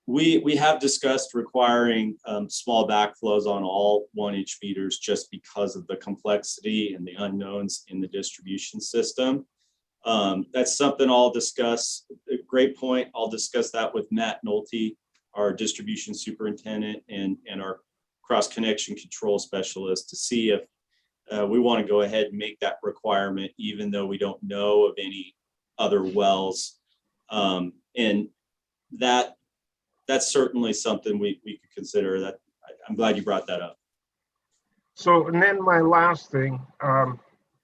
We have discussed requiring small backflows on all 1-inch meters just because of the complexity and the unknowns in the distribution system. That's something I'll discuss. A great point. I'll discuss that with Matt Nolte, our distribution superintendent, and our cross connection control specialist, to see if we want to go ahead and make that requirement, even though we don't know of any other wells. And that's certainly something we could consider. That I'm glad you brought that up. So, and then my last thing,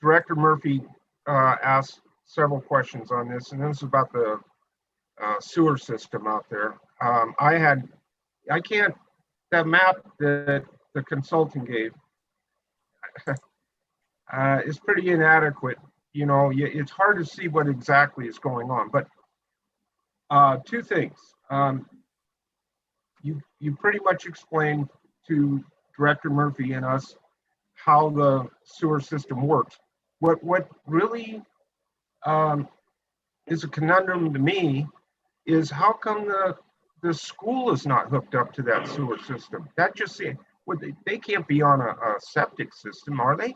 Director Murphy asked several questions on this, and this is about the sewer system out there. That map that the consultant gave is pretty inadequate. You know, it's hard to see what exactly is going on, but two things. You pretty much explained to Director Murphy and us how the sewer system works. What really is a conundrum to me is how come the school is not hooked up to that sewer system? That just they can't be on a septic system, are they?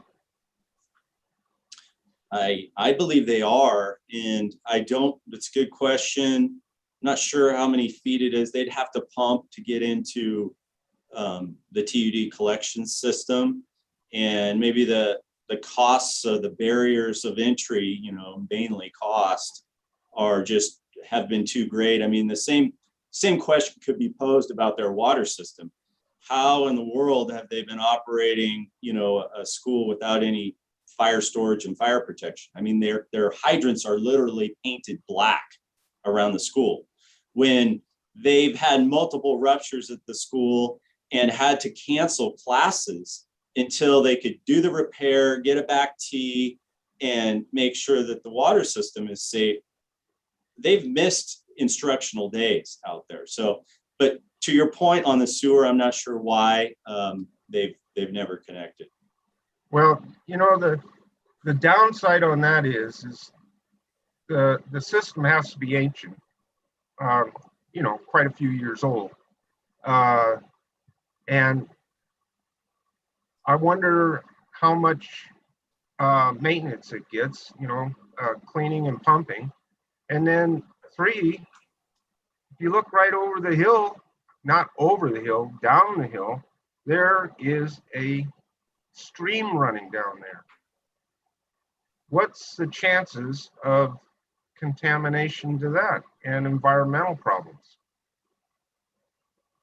I believe they are, and it's a good question. I'm not sure how many feet it is. They'd have to pump to get into the TUD collection system, and maybe the costs of the barriers of entry, mainly cost, have been too great. I mean, the same question could be posed about their water system. How in the world have they been operating, a school without any fire storage and fire protection? I mean, their hydrants are literally painted black around the school, when they've had multiple ruptures at the school and had to cancel classes until they could do the repair, get a back tee, and make sure that the water system is safe. They've missed instructional days out there. So, but to your point on the sewer, I'm not sure why they've never connected. Well, the downside on that is the system has to be ancient, quite a few years old. And I wonder how much maintenance it gets, cleaning and pumping. And then 3, if you look right over the hill, not over the hill, down the hill, there is a stream running down there. What's the chances of contamination to that and environmental problems?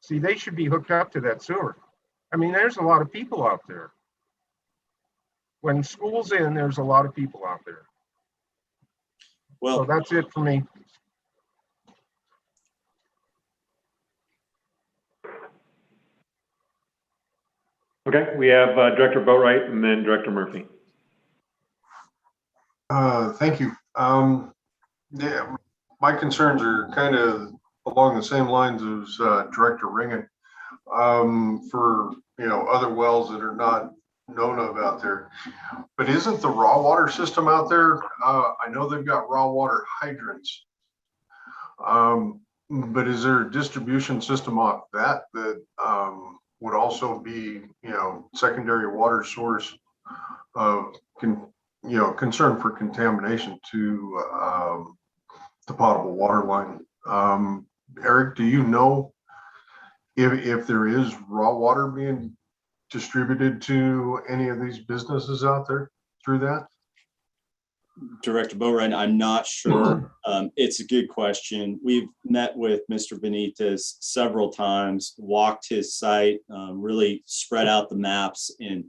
See, they should be hooked up to that sewer. I mean, there's a lot of people out there. When school's in, there's a lot of people out there. Well, so that's it for me. Okay, we have Director Boatwright and then Director Murphy. Thank you. Yeah, my concerns are kind of along the same lines as Director Ringen, for other wells that are not known of out there. But isn't the raw water system out there? I know they've got raw water hydrants, but is there a distribution system off that would also be secondary water source of concern for contamination to the potable water line? Eric, do you know if there is raw water being distributed to any of these businesses out there through that? Director Boatwright, I'm not sure. It's a good question. We've met with Mr. Benitez several times, walked his site, really spread out the maps, and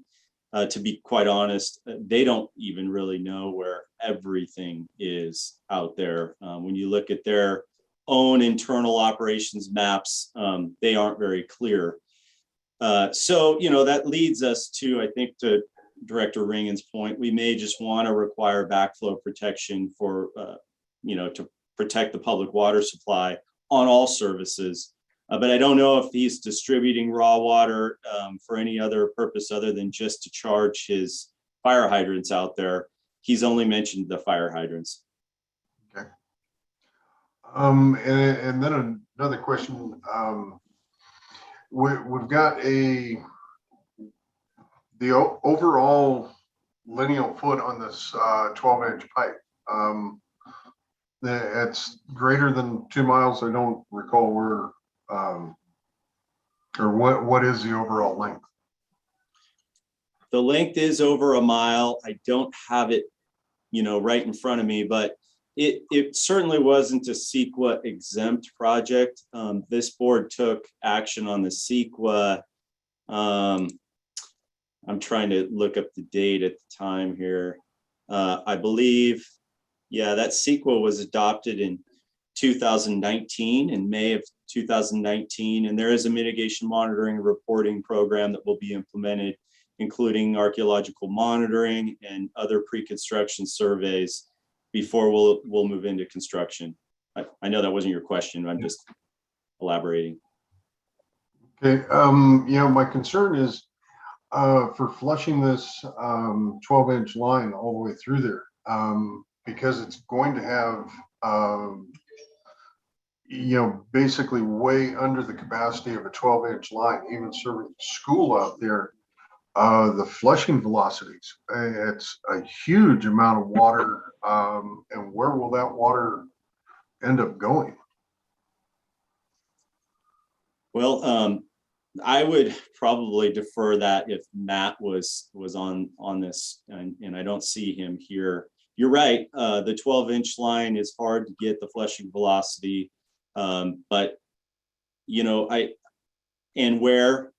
to be quite honest, they don't even really know where everything is out there. When you look at their own internal operations maps, they aren't very clear. So, that leads us to, I think, to Director Ringen's point, we may just want to require backflow protection for, to protect the public water supply on all services. But I don't know if he's distributing raw water for any other purpose other than just to charge his fire hydrants out there. he's only mentioned the fire hydrants. Okay. And then another question. We've got the overall lineal foot on this 12-inch pipe. It's greater than 2 miles. I don't recall where, or what is the overall length? The length is over a mile. I don't have it, right in front of me, but it certainly wasn't a CEQA exempt project. This board took action on the CEQA. I'm trying to look up the date at the time here. I believe, that CEQA was adopted in 2019, in May of 2019, and there is a mitigation monitoring and reporting program that will be implemented, including archaeological monitoring and other pre-construction surveys before we'll move into construction. I know that wasn't your question. I'm just elaborating. Okay. My concern is for flushing this 12-inch line all the way through there, because it's going to have, basically way under the capacity of a 12-inch line, even serving school out there. The flushing velocities, it's a huge amount of water, and where will that water end up going? Well, I would probably defer that if Matt was on this, and I don't see him here. You're right. The 12-inch line is hard to get the flushing velocity, but where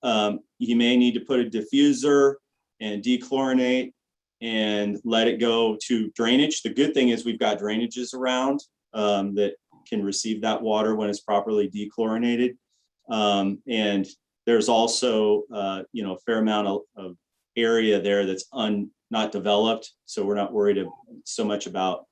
you may need to put a diffuser and dechlorinate and let it go to drainage. The good thing is we've got drainages around that can receive that water when it's properly dechlorinated. And there's also, a fair amount of area there that's not developed. So we're not worried so much about,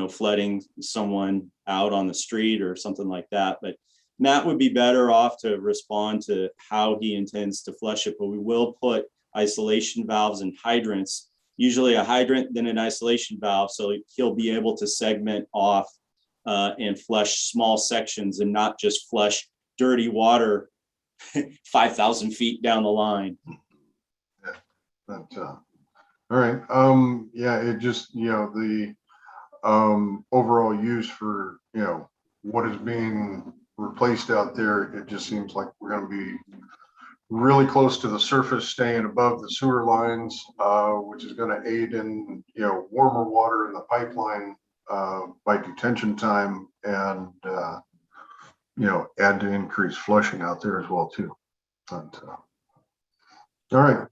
flooding someone out on the street or something like that. But Matt would be better off to respond to how he intends to flush it, but we will put isolation valves and hydrants, usually a hydrant, then an isolation valve. So he'll be able to segment off and flush small sections and not just flush dirty water 5,000 feet down the line. Yeah, all right. It just, the overall use for, what is being replaced out there, it just seems like we're going to be really close to the surface, staying above the sewer lines, which is going to aid in, warmer water in the pipeline by detention time, and add to increase flushing out there as well too. But, all right,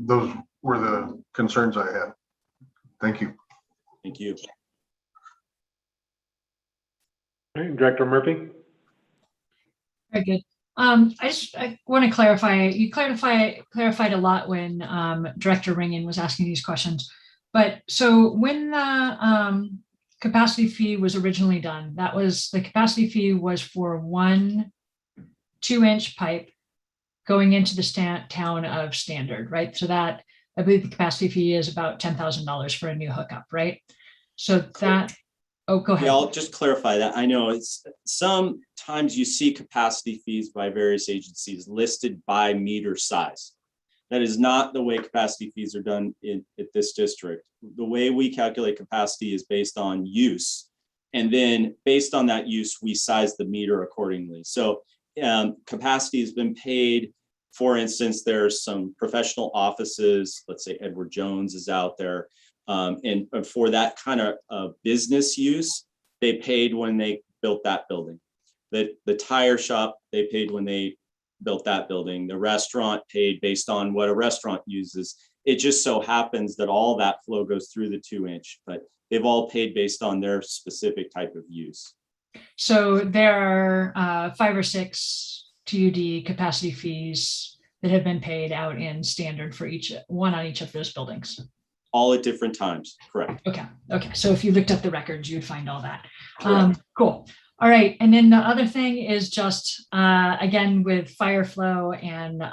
those were the concerns I had. Thank you. Thank you. All right, Director Murphy. Very good. I want to clarify. You clarified a lot when Director Ringen was asking these questions. But so when the capacity fee was originally done, the capacity fee was for 1 2-inch pipe going into the town of Standard, right? So that, I believe the capacity fee is about $10,000 for a new hookup, right? So that. Oh, go ahead. Yeah, I'll just clarify that. I know it's sometimes you see capacity fees by various agencies listed by meter size. That is not the way capacity fees are done at this district. The way we calculate capacity is based on use. And then based on that use, we size the meter accordingly. So capacity has been paid. For instance, there's some professional offices, let's say Edward Jones is out there. And for that kind of business use, they paid when they built that building. The tire shop, they paid when they built that building. The restaurant paid based on what a restaurant uses. It just so happens that all that flow goes through the 2-inch, but they've all paid based on their specific type of use. So there are 5 or 6 TUD capacity fees that have been paid out in Standard for one on each of those buildings. All at different times, correct. Okay. So if you looked up the records, you'd find all that. Cool. All right. And then the other thing is just, again, with fire flow and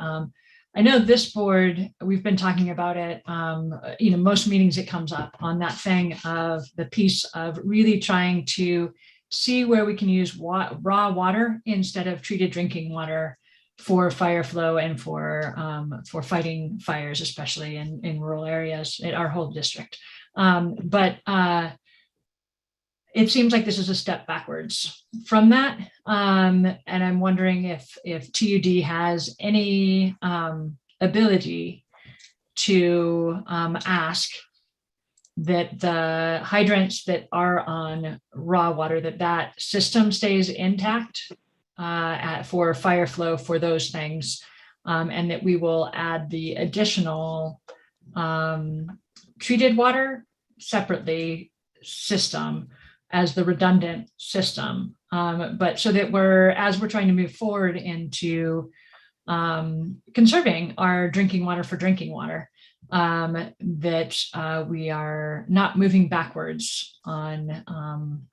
I know this board, we've been talking about it, most meetings it comes up on that thing of the piece of really trying to see where we can use raw water instead of treated drinking water for fire flow and for fighting fires, especially in rural areas in our whole district. But it seems like this is a step backwards from that. And I'm wondering if TUD has any ability to ask that the hydrants that are on raw water, that system stays intact for fire flow for those things, and that we will add the additional treated water separately system as the redundant system, but so that as we're trying to move forward into conserving our drinking water for drinking water, that we are not moving backwards on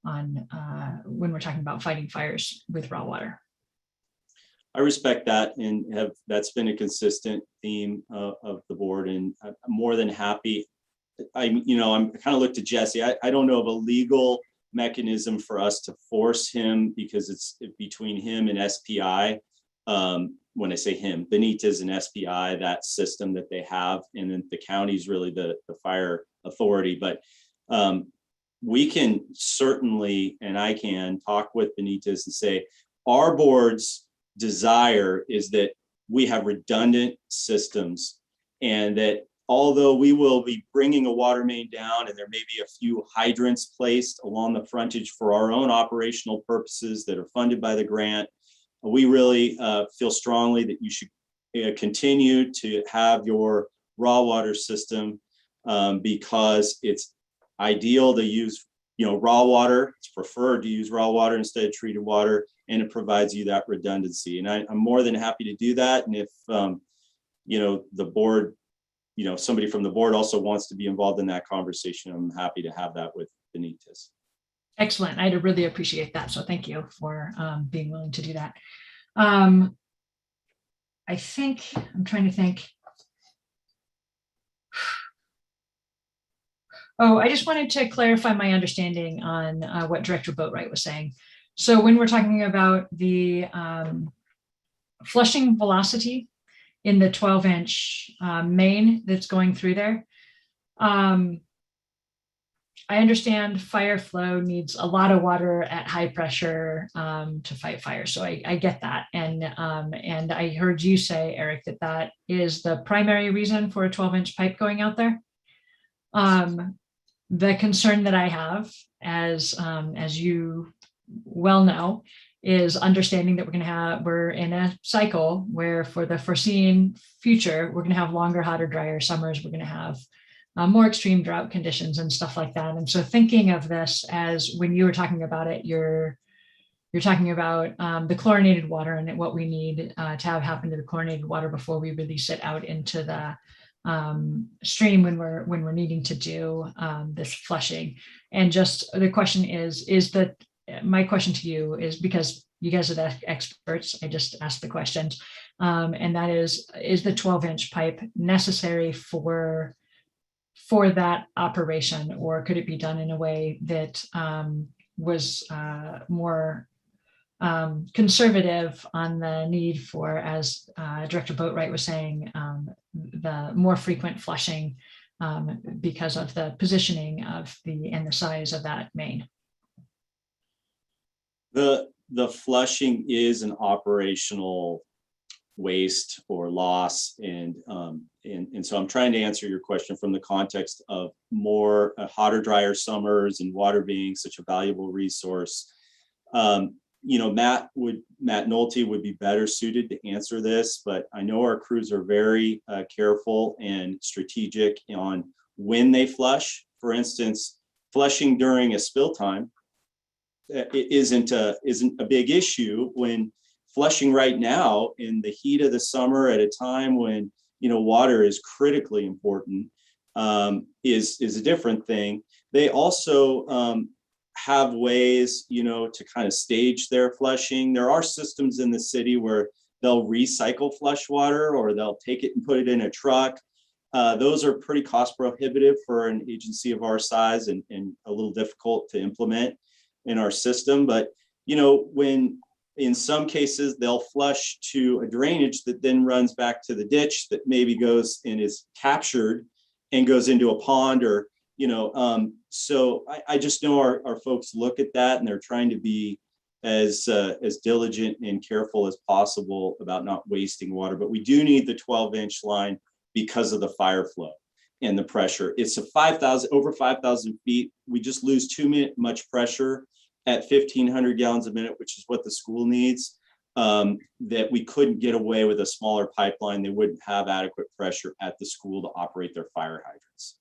when we're talking about fighting fires with raw water. I respect that, and that's been a consistent theme of the board, and I'm more than happy. I'm kind of look to Jesse. I don't know of a legal mechanism for us to force him, because it's between him and SPI. When I say him, Benitez and SPI, that system that they have, and then the county's really the fire authority. But we can certainly, and I can talk with Benitez and say, our board's desire is that we have redundant systems, and that although we will be bringing a water main down and there may be a few hydrants placed along the frontage for our own operational purposes that are funded by the grant, we really feel strongly that you should continue to have your raw water system, because it's ideal to use raw water. It's preferred to use raw water instead of treated water, and it provides you that redundancy. And I'm more than happy to do that. And if the board, somebody from the board also wants to be involved in that conversation, I'm happy to have that with Benitez. Excellent. I really appreciate that. So thank you for being willing to do that. I'm trying to think. Oh, I just wanted to clarify my understanding on what Director Boatwright was saying. So when we're talking about the flushing velocity in the 12-inch main that's going through there, I understand fire flow needs a lot of water at high pressure to fight fire. So I get that. And I heard you say, Eric, that is the primary reason for a 12-inch pipe going out there. The concern that I have, as you well know, is understanding that we're in a cycle where for the foreseen future, we're going to have longer, hotter, drier summers. We're going to have more extreme drought conditions and stuff like that. And so thinking of this as when you were talking about it, you're talking about the chlorinated water and what we need to have happen to the chlorinated water before we release it out into the stream when we're needing to do this flushing. And just the question my question to you is, because you guys are the experts, I just asked the questions, and that is the 12-inch pipe necessary for that operation, or could it be done in a way that was more conservative on the need for, as Director Boatwright was saying, the more frequent flushing because of the positioning of and the size of that main? The flushing is an operational waste or loss, and so I'm trying to answer your question from the context of more hotter, drier summers and water being such a valuable resource. Matt Nolte would be better suited to answer this, but I know our crews are very careful and strategic on when they flush. For instance, flushing during a spill time isn't a big issue. When flushing right now in the heat of the summer at a time when water is critically important is a different thing. They also have ways to kind of stage their flushing. There are systems in the city where they'll recycle flush water or they'll take it and put it in a truck. Those are pretty cost prohibitive for an agency of our size and a little difficult to implement in our system. But, when in some cases they'll flush to a drainage that then runs back to the ditch that maybe goes and is captured and goes into a pond or, so I just know our folks look at that and they're trying to be as diligent and careful as possible about not wasting water. But we do need the 12-inch line because of the fire flow and the pressure. It's over 5,000 feet. We just lose too much pressure at 1,500 gallons a minute, which is what the school needs, that we couldn't get away with a smaller pipeline. They wouldn't have adequate pressure at the school to operate their fire hydrants.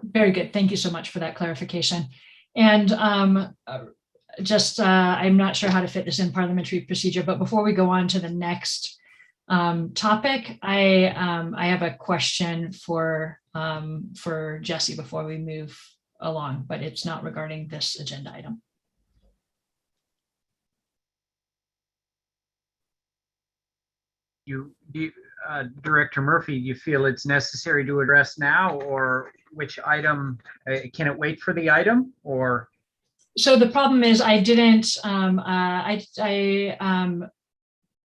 Very good. Thank you so much for that clarification. And I'm not sure how to fit this in parliamentary procedure, but before we go on to the next topic, I have a question for Jesse before we move along, but it's not regarding this agenda item. Director Murphy, do you feel it's necessary to address now, or which item? Can it wait for the item, or? So the problem is I didn't, I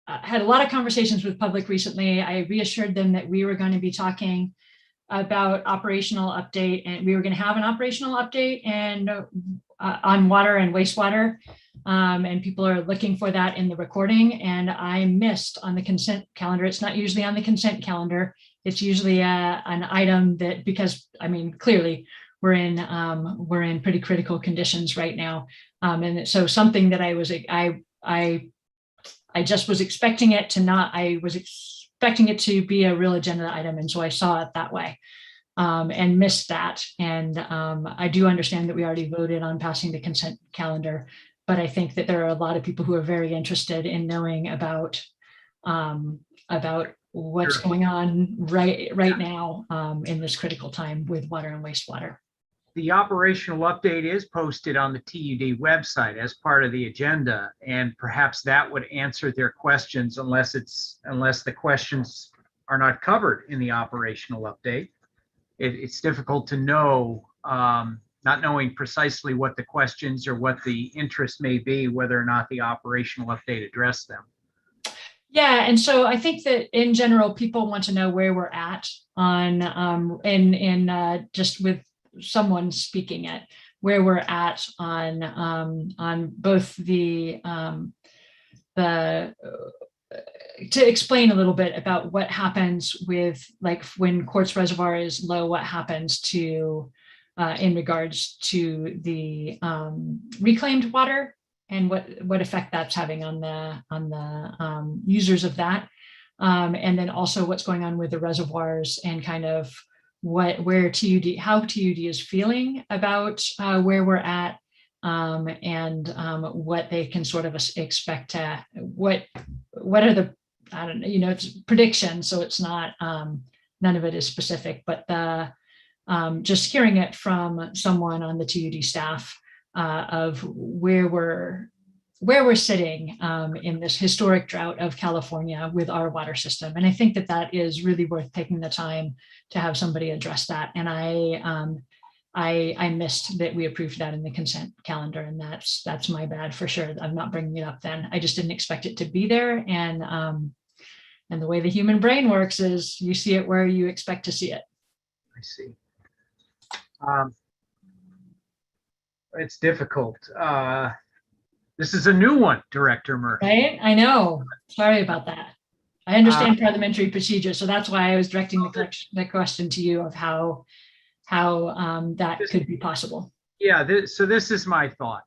had a lot of conversations with public recently. I reassured them that we were going to be talking about operational update, and we were going to have an operational update and on water and wastewater. And people are looking for that in the recording, and I missed on the consent calendar. It's not usually on the consent calendar. It's usually an item that, because clearly we're in pretty critical conditions right now. And so something that I just was expecting it to not, I was expecting it to be a real agenda item. And so I saw it that way and missed that. And I do understand that we already voted on passing the consent calendar, but I think that there are a lot of people who are very interested in knowing about what's going on right now in this critical time with water and wastewater. The operational update is posted on the TUD website as part of the agenda, and perhaps that would answer their questions unless the questions are not covered in the operational update. It's difficult to know, not knowing precisely what the questions or what the interest may be, whether or not the operational update addressed them. Yeah, and so I think that in general, people want to know where we're at on just with someone speaking it, where we're at on both the to explain a little bit about what happens with, like, when Quartz Reservoir is low, what happens to in regards to the reclaimed water and what effect that's having on the users of that, and then also what's going on with the reservoirs and kind of how TUD is feeling about where we're at, and what they can sort of expect to, what are the, I don't know, it's predictions, so it's not, none of it is specific, but just hearing it from someone on the TUD staff of where we're sitting in this historic drought of California with our water system. And I think that is really worth taking the time to have somebody address that. And I missed that we approved that in the consent calendar, and that's my bad for sure. I'm not bringing it up then. I just didn't expect it to be there. And the way the human brain works is you see it where you expect to see it. I see. It's difficult. This is a new one, Director Murphy. Right? I know. Sorry about that. I understand parliamentary procedure, so that's why I was directing the question to you of how that could be possible. Yeah, so this is my thought.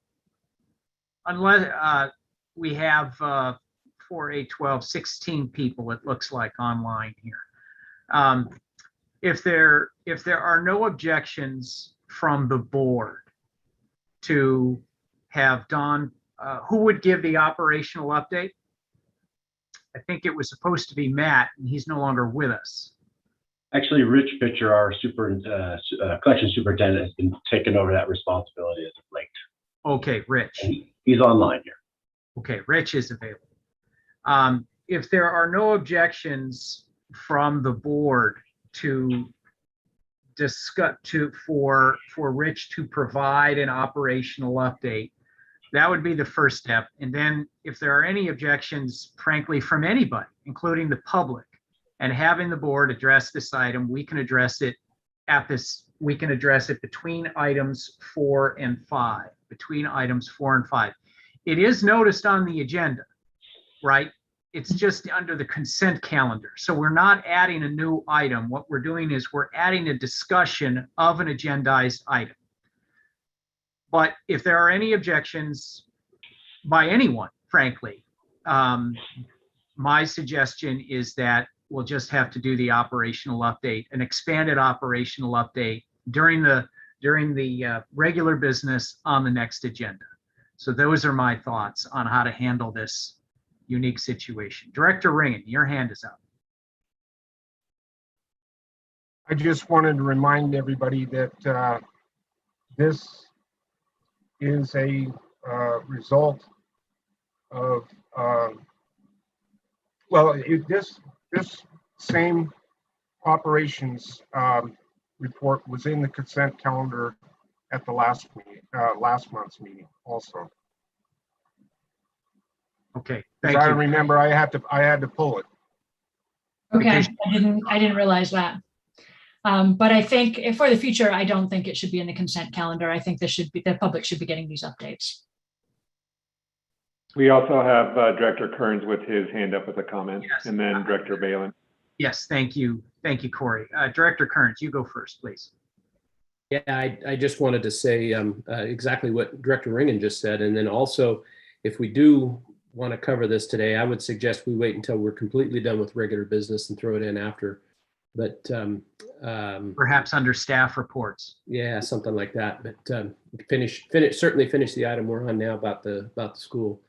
Unless we have 4, 8, 12, 16 people, it looks like, online here. If there are no objections from the board to have Don, who would give the operational update? I think it was supposed to be Matt, and he's no longer with us. Actually, Rich Pitcher, our collection superintendent, has been taking over that responsibility as of late. Okay, Rich. And he's online here. Okay, Rich is available. if there are no objections from the board to discuss, for Rich to provide an operational update, that would be the first step. And then if there are any objections, frankly, from anybody, including the public, and having the board address this item, we can address it between items 4 and 5, between items 4 and 5. It is noticed on the agenda, right? It's just under the consent calendar. So we're not adding a new item. What we're doing is we're adding a discussion of an agendized item. But if there are any objections by anyone, frankly, my suggestion is that we'll just have to do the operational update, an expanded operational update during the regular business on the next agenda. So those are my thoughts on how to handle this unique situation. Director Ringen, your hand is up. I just wanted to remind everybody that this is a result of, this same operations report was in the consent calendar at the last month's meeting also. Okay, As thank I you. remember, I had to pull it. Okay, I didn't realize that. But I think for the future, I don't think it should be in the consent calendar. I think the public should be getting these updates. We also have Director Kearns with his hand up with a comment, Yes. and then Director Balin. Yes, thank you. Thank you, Corey. Director Kearns, you go first, please. Yeah, I just wanted to say exactly what Director Ringen just said. And then also, if we do want to cover this today, I would suggest we wait until we're completely done with regular business and throw it in after. But Perhaps under staff reports. yeah, something like that. But certainly finish the item we're on now about the school.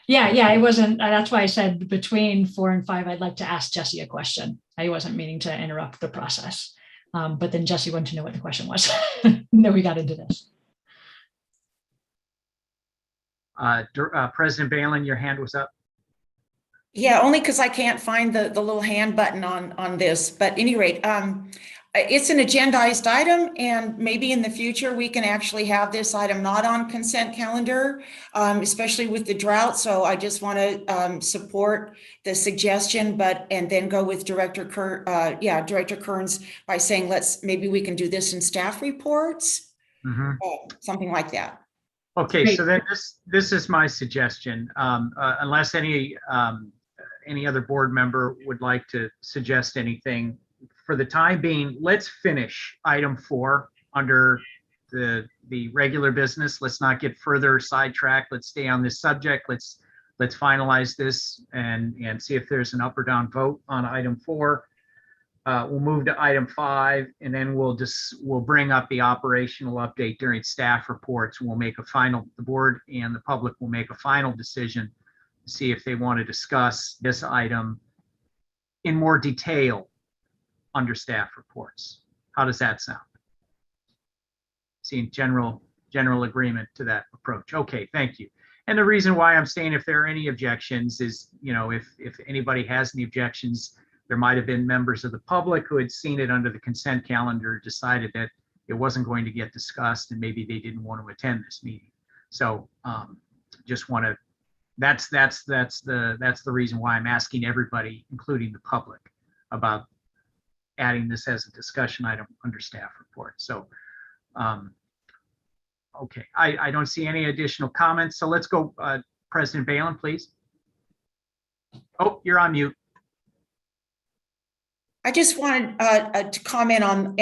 Yeah, I wasn't, that's why I said between 4 and 5, I'd like to ask Jesse a question. I wasn't meaning to interrupt the process. But then Jesse wanted to know what the question was. Then we got into this. President Balin, your hand was up. Yeah, only because I can't find the little hand button on this. But at any rate, it's an agendized item, and maybe in the future we can actually have this item not on consent calendar, especially with the drought. So I just want to support the suggestion, and then go with Director Kearns by saying maybe we can do this in staff reports, something like that. Okay, Great. so then this is my suggestion. Unless any other board member would like to suggest anything, for the time being, let's finish item 4 under the regular business. Let's not get further sidetracked. Let's stay on this subject. Let's finalize this and see if there's an up or down vote on item 4. We'll move to item 5, and then we'll bring up the operational update during staff reports. We'll make the board and the public will make a final decision to see if they want to discuss this item in more detail under staff reports. How does that sound? Seeing general agreement to that approach. Okay, thank you. And the reason why I'm saying if there are any objections is, if anybody has any objections, there might have been members of the public who had seen it under the consent calendar, decided that it wasn't going to get discussed, and maybe they didn't want to attend this meeting. So just want to, that's the reason why I'm asking everybody, including the public, about adding this as a discussion item under staff report. So, okay, I don't see any additional comments. So let's go, President Balin, please. Oh, you're on mute. I just wanted to comment on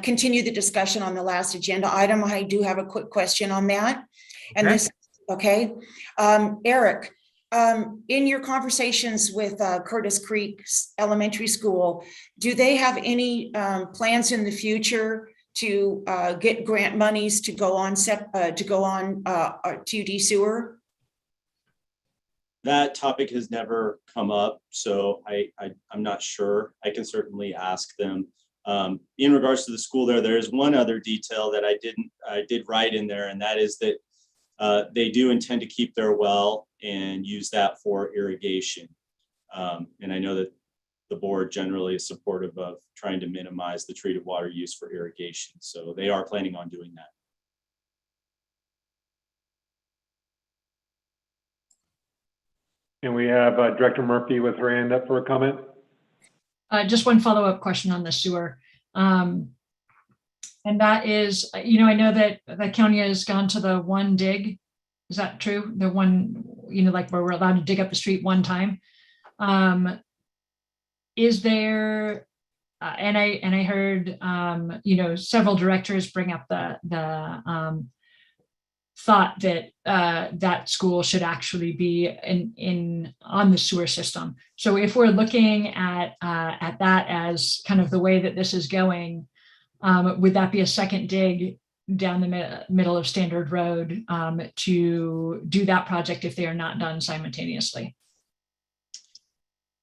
continue the discussion on the last agenda item. I do have a quick question on that. And this, okay. Eric, in your conversations with Curtis Creek Elementary School, do they have any plans in the future to get grant monies to go on TUD sewer? That topic has never come up, so I'm not sure. I can certainly ask them. In regards to the school there is one other detail that I did write in there, and that is that They do intend to keep their well and use that for irrigation. And I know that the board generally is supportive of trying to minimize the treated water use for irrigation. So they are planning on doing that. And we have Director Murphy with her hand up for a comment. Just one follow-up question on the sewer. And that is, I know that the county has gone to the one dig. Is that true? The one, like where we're allowed to dig up the street one time. Is there, and I heard, several directors bring up the thought that that school should actually be on the sewer system. So if we're looking at that as kind of the way that this is going, would that be a second dig down the middle of Standard Road to do that project if they are not done simultaneously?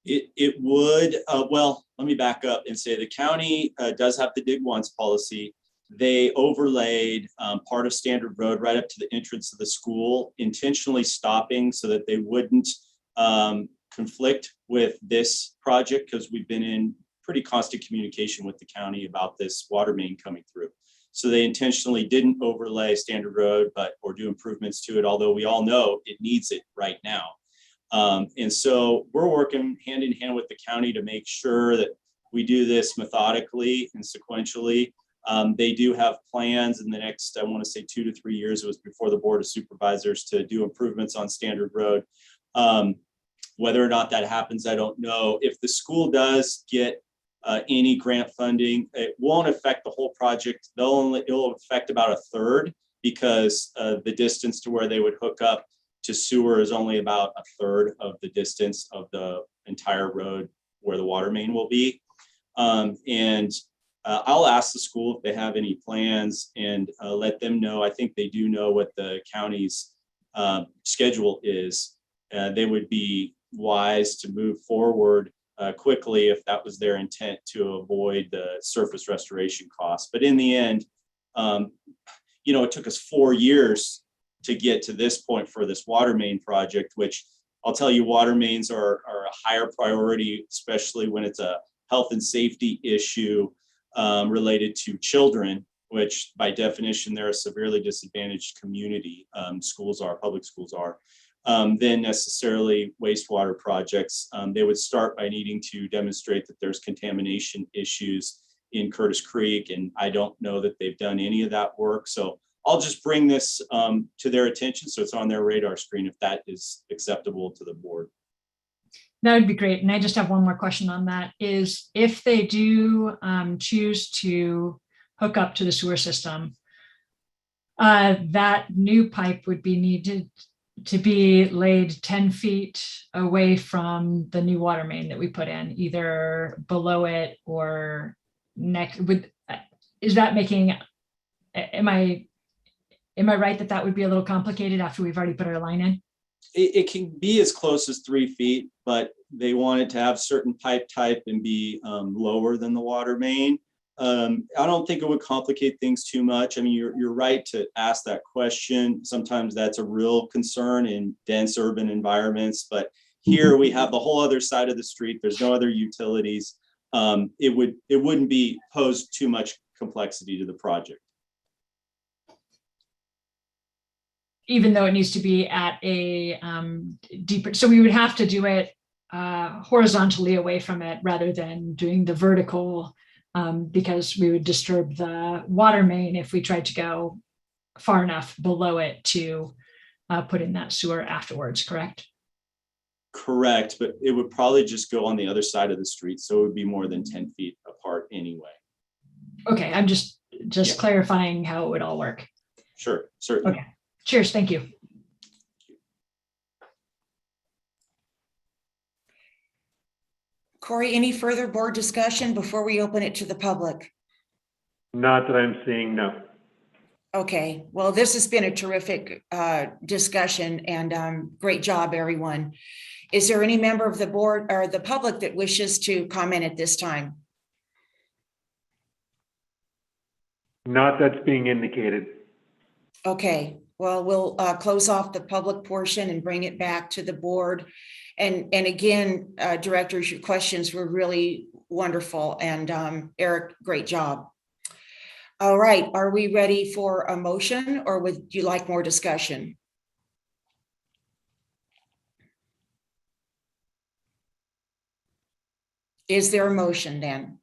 It would, well, let me back up and say the county does have the dig once policy. They overlaid part of Standard Road right up to the entrance of the school, intentionally stopping so that they wouldn't conflict with this project, because we've been in pretty constant communication with the county about this water main coming through. So they intentionally didn't overlay Standard Road, or do improvements to it, although we all know it needs it right now. And so we're working hand in hand with the county to make sure that we do this methodically and sequentially. They do have plans in the next, I want to say 2 to 3 years, it was before the Board of Supervisors, to do improvements on Standard Road. Whether or not that happens, I don't know. If the school does get any grant funding, it won't affect the whole project. It'll affect about a third, because the distance to where they would hook up to sewer is only about a third of the distance of the entire road where the water main will be. I'll ask the school if they have any plans and let them know. I think they do know what the county's schedule is. They would be wise to move forward quickly if that was their intent, to avoid the surface restoration costs. But in the end, it took us 4 years to get to this point for this water main project, which I'll tell you, water mains are a higher priority, especially when it's a health and safety issue related to children, which by definition, they're a severely disadvantaged community. Public schools are, than necessarily wastewater projects. They would start by needing to demonstrate that there's contamination issues in Curtis Creek, and I don't know that they've done any of that work. So I'll just bring this to their attention so it's on their radar screen if that is acceptable to the board. That would be great. And I just have one more question on that, is if they do choose to hook up to the sewer system, that new pipe would be needed to be laid 10 feet away from the new water main that we put in, either below it or next. Is that making, am I right that would be a little complicated after we've already put our line in? It can be as close as 3 feet, but they want it to have certain pipe type and be lower than the water main. I don't think it would complicate things too much. I mean, you're right to ask that question. Sometimes that's a real concern in dense urban environments, but here we have the whole other side of the street. There's no other utilities. It wouldn't be posed too much complexity to the project. Even though it needs to be at a deeper, so we would have to do it horizontally away from it rather than doing the vertical, because we would disturb the water main if we tried to go far enough below it to put in that sewer afterwards, correct? Correct, but it would probably just go on the other side of the street, so it would be more than 10 feet apart anyway. Okay, I'm just clarifying how it would all work. Sure, certainly. Okay. Cheers, thank you. Corey, any further board discussion before we open it to the public? Not that I'm seeing, no. Okay, well, this has been a terrific discussion, and great job, everyone. Is there any member of the board or the public that wishes to comment at this time? Not that's being indicated. Okay, Well, we'll close off the public portion and bring it back to the board. And again, directors, your questions were really wonderful. And Eric, great job. All right, are we ready for a motion, or would you like more discussion? Is there a motion then?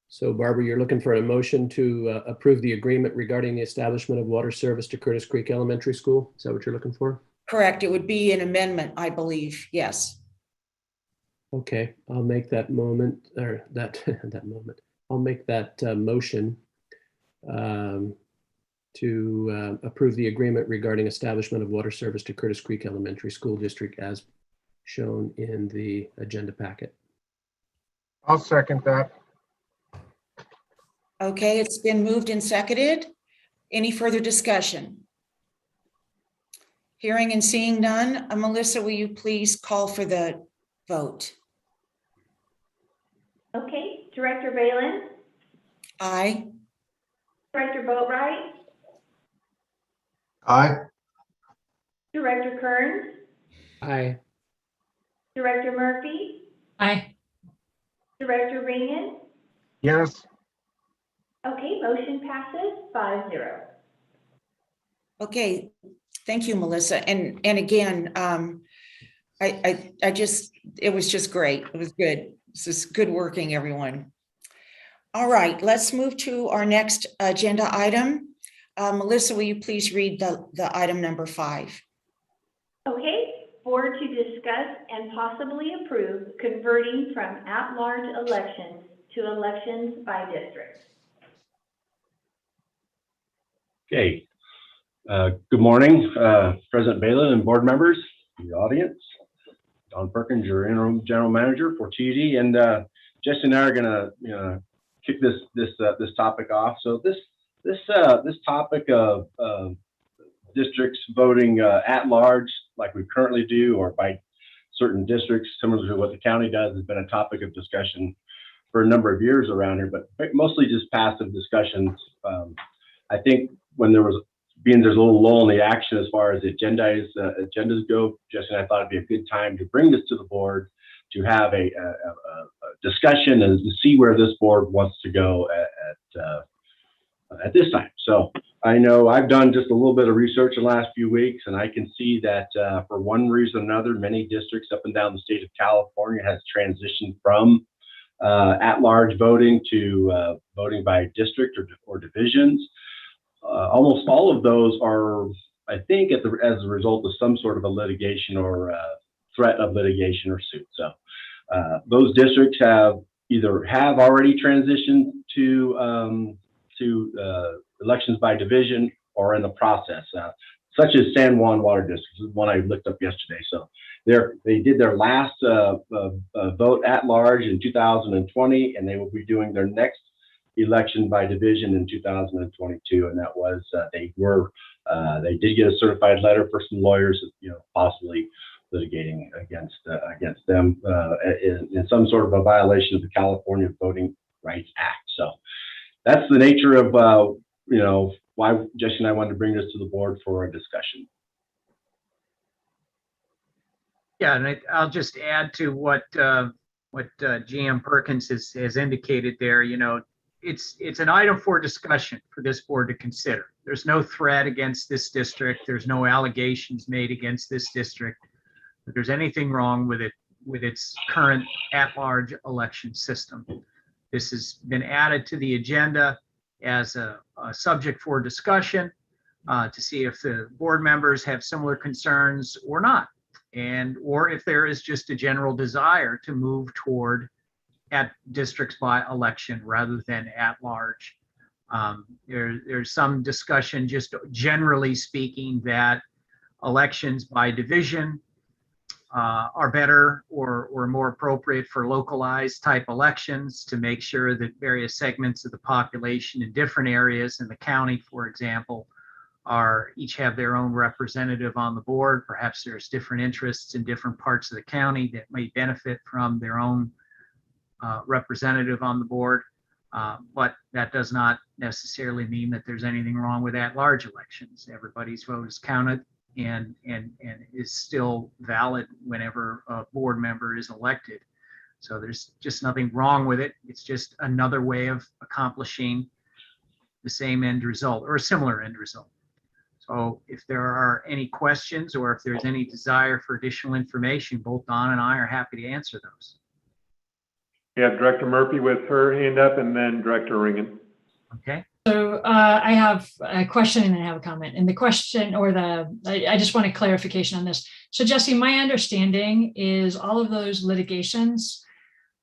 So Barbara, you're looking for a motion to approve the agreement regarding the establishment of water service to Curtis Creek Elementary School. Is that what you're looking for? Correct. It would be an amendment, I believe. Yes. Okay, I'll make that moment, or that that moment. I'll make that motion to approve the agreement regarding establishment of water service to Curtis Creek Elementary School District as shown in the agenda packet. I'll second that. Okay, it's been moved and seconded. Any further discussion? Hearing and seeing none. Melissa, will you please call for the vote? Okay, Director Balin, Aye. Director Boatright, Aye. Director Kearns, Aye. Director Murphy, Aye. Director Ringen. Yes. Okay, motion passes 5-0. Okay, thank you, Melissa. And again, I just, it was just great. It was good. This is good working, everyone. All right, let's move to our next agenda item. Melissa, will you please read the item number 5? Okay, board to discuss and possibly approve converting from at-large elections to elections by district. Okay. Good morning, President Balin and board members, the audience. Don Perkins, your interim general manager for TUD, and Jesse and I are gonna kick this topic off. So this topic of districts voting at large, like we currently do, or by certain districts, similar to what the county does, has been a topic of discussion for a number of years around here, but mostly just passive discussions. I think when there's a little lull in the action as far as agendas go, Jesse and I thought it'd be a good time to bring this to the board to have a discussion and to see where this board wants to go at this time. So I know I've done just a little bit of research in the last few weeks, and I can see that for one reason or another, many districts up and down the state of California has transitioned from at-large voting to voting by district or divisions. Almost all of those are, I think, as a result of some sort of a litigation or threat of litigation or suit. So those districts have already transitioned to elections by division or in the process, such as San Juan Water District. This is one I looked up yesterday. So they did their last vote at large in 2020, and they will be doing their next election by division in 2022, and that was they did get a certified letter for some lawyers, possibly litigating against them in some sort of a violation of the California Voting Rights Act. So that's the nature of why Jesse and I wanted to bring this to the board for a discussion. Yeah, and I'll just add to what GM Perkins has indicated there. It's an item for discussion for this board to consider. There's no threat against this district. There's no allegations made against this district that there's anything wrong with its current at-large election system. This has been added to the agenda as a subject for discussion to see if the board members have similar concerns or not, or if there is just a general desire to move toward at districts by election rather than at large. There's some discussion, just generally speaking, that elections by division are better or more appropriate for localized type elections to make sure that various segments of the population in different areas in the county, for example, each have their own representative on the board. Perhaps there's different interests in different parts of the county that may benefit from their own representative on the board. But that does not necessarily mean that there's anything wrong with at-large elections. Everybody's vote is counted and is still valid whenever a board member is elected. So there's just nothing wrong with it. It's just another way of accomplishing the same end result or a similar end result. So if there are any questions or if there's any desire for additional information, both Don and I are happy to answer those. We have Director Murphy with her hand up and then Director Ringen. Okay. So I have a question and I have a comment. And the question I just want a clarification on this. So Jesse, my understanding is all of those litigations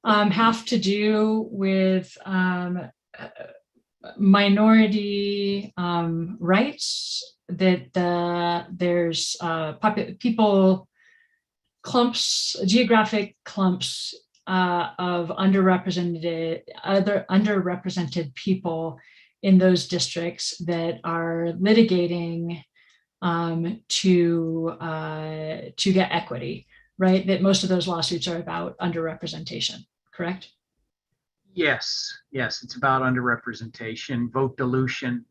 have to do with minority rights, that there's people clumps, geographic clumps of underrepresented people in those districts that are litigating to get equity, right? That most of those lawsuits are about underrepresentation, correct? Yes, it's about underrepresentation, vote dilution.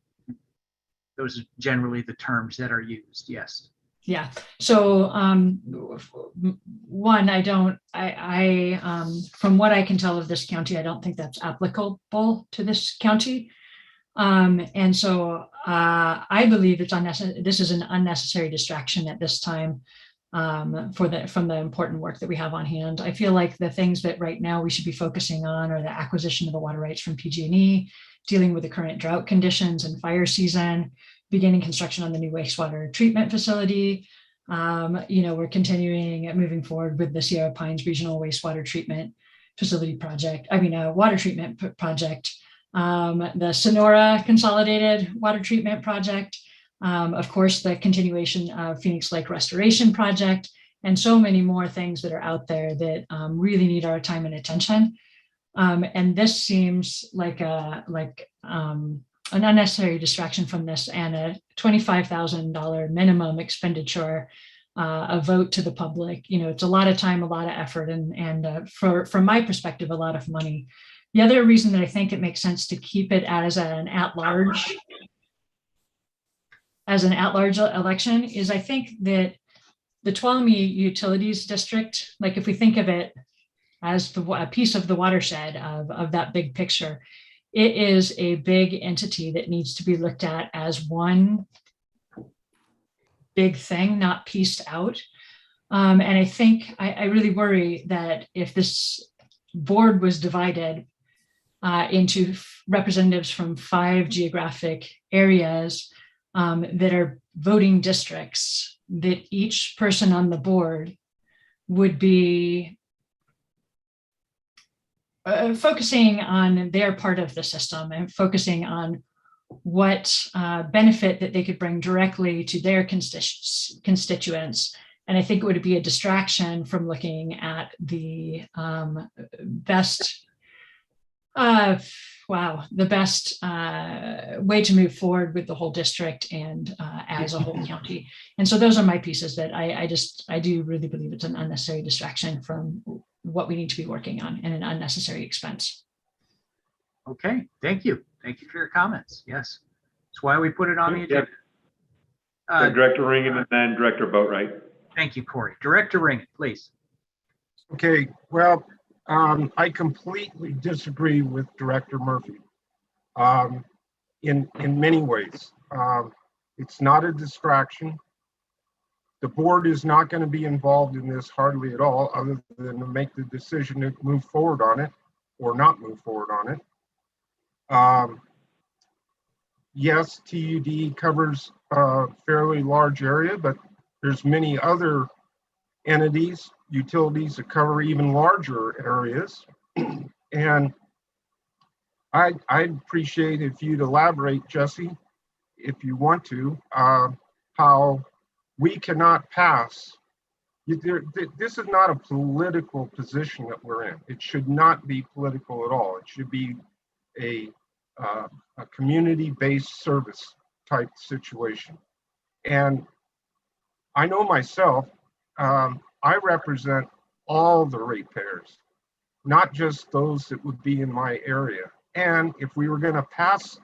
Those are generally the terms that are used, yes. Yeah, so one, from what I can tell of this county, I don't think that's applicable to this county. And so I believe it's unnecessary. This is an unnecessary distraction at this time from the important work that we have on hand. I feel like the things that right now we should be focusing on are the acquisition of the water rights from PG&E, dealing with the current drought conditions and fire season, beginning construction on the new wastewater treatment facility. We're moving forward with the Sierra Pines Regional Wastewater Treatment Facility project. Water treatment project. The Sonora Consolidated Water Treatment Project. Of course, the continuation of Phoenix Lake Restoration Project, and so many more things that are out there that really need our time and attention. And this seems like an unnecessary distraction from this, and a $25,000 minimum expenditure, a vote to the public. It's a lot of time, a lot of effort, and from my perspective, a lot of money. The other reason that I think it makes sense to keep it as an at-large election is I think that the Tuolumne Utilities District, like if we think of it as a piece of the watershed of that big picture, it is a big entity that needs to be looked at as one big thing, not pieced out. And I think I really worry that if this board was divided into representatives from 5 geographic areas that are voting districts, that each person on the board would be focusing on their part of the system and focusing on what benefit that they could bring directly to their constituents. And I think it would be a distraction from looking at the best way to move forward with the whole district and as a whole county. And so those are my pieces that I do really believe it's an unnecessary distraction from what we need to be working on and an unnecessary expense. Okay, thank you. Thank you for your comments. Yes, that's why we put it on the agenda. Director Ringen and then Director Boatwright. Thank you, Corey. Director Ringen, please. Okay, well, I completely disagree with Director Murphy in many ways. It's not a distraction. The board is not going to be involved in this hardly at all, other than to make the decision to move forward on it or not move forward on it. Yes, TUD covers a fairly large area, but there's many other entities, utilities that cover even larger areas. And I'd appreciate if you'd elaborate, Jesse, if you want to, how we cannot pass. This is not a political position that we're in. It should not be political at all. It should be a community-based service type situation. And I know myself, I represent all the ratepayers, not just those that would be in my area. And if we were going to pass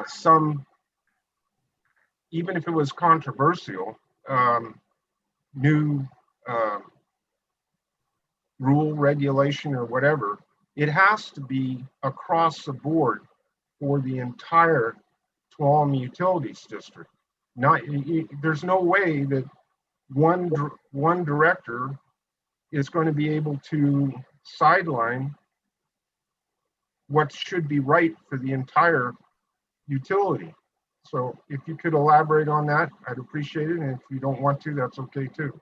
some, even if it was controversial, new rule, regulation, or whatever, it has to be across the board for the entire Tuolumne Utilities District. There's no way that one director is going to be able to sideline what should be right for the entire utility. So if you could elaborate on that, I'd appreciate it. And if you don't want to, that's okay too.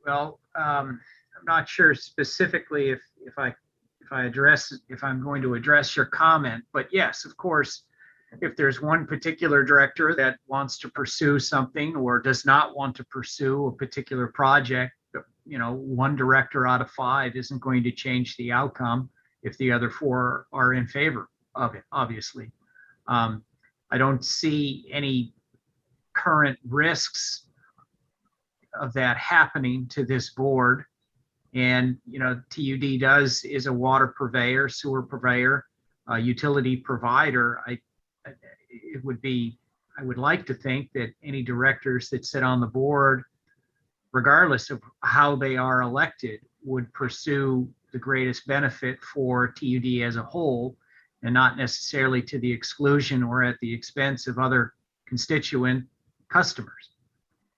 Well, I'm not sure specifically if I'm going to address your comment, but yes, of course, if there's one particular director that wants to pursue something or does not want to pursue a particular project, one director out of 5 isn't going to change the outcome if the other 4 are in favor of it, obviously. I don't see any current risks of that happening to this board. And, TUD is a water purveyor, sewer purveyor, utility provider. I would like to think that any directors that sit on the board, regardless of how they are elected, would pursue the greatest benefit for TUD as a whole, and not necessarily to the exclusion or at the expense of other constituent customers.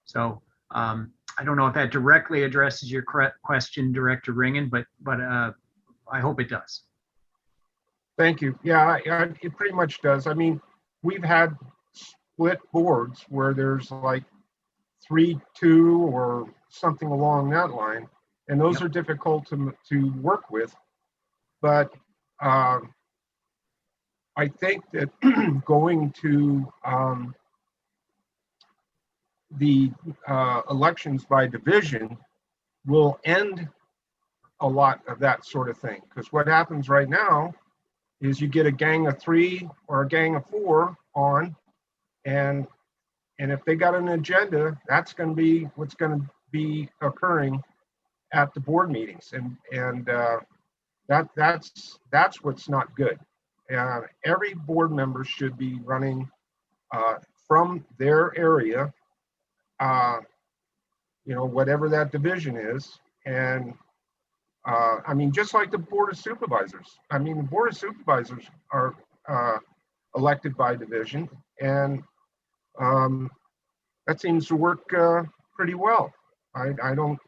So I don't know if that directly addresses your question, Director Ringen, but I hope it does. Thank you. Yeah, it pretty much does. I mean, we've had split boards where there's like 3-2 or something along that line, and those are difficult to work with. But I think that going to the elections by division will end a lot of that sort of thing. Because what happens right now is you get a gang of 3 or a gang of 4 on, and if they got an agenda, that's going to be what's going to be occurring at the board meetings, and that's what's not good. Every board member should be running from their area, whatever that division is. And I mean, just like the Board of Supervisors. I mean, the Board of Supervisors are elected by division, and that seems to work pretty well. I don't,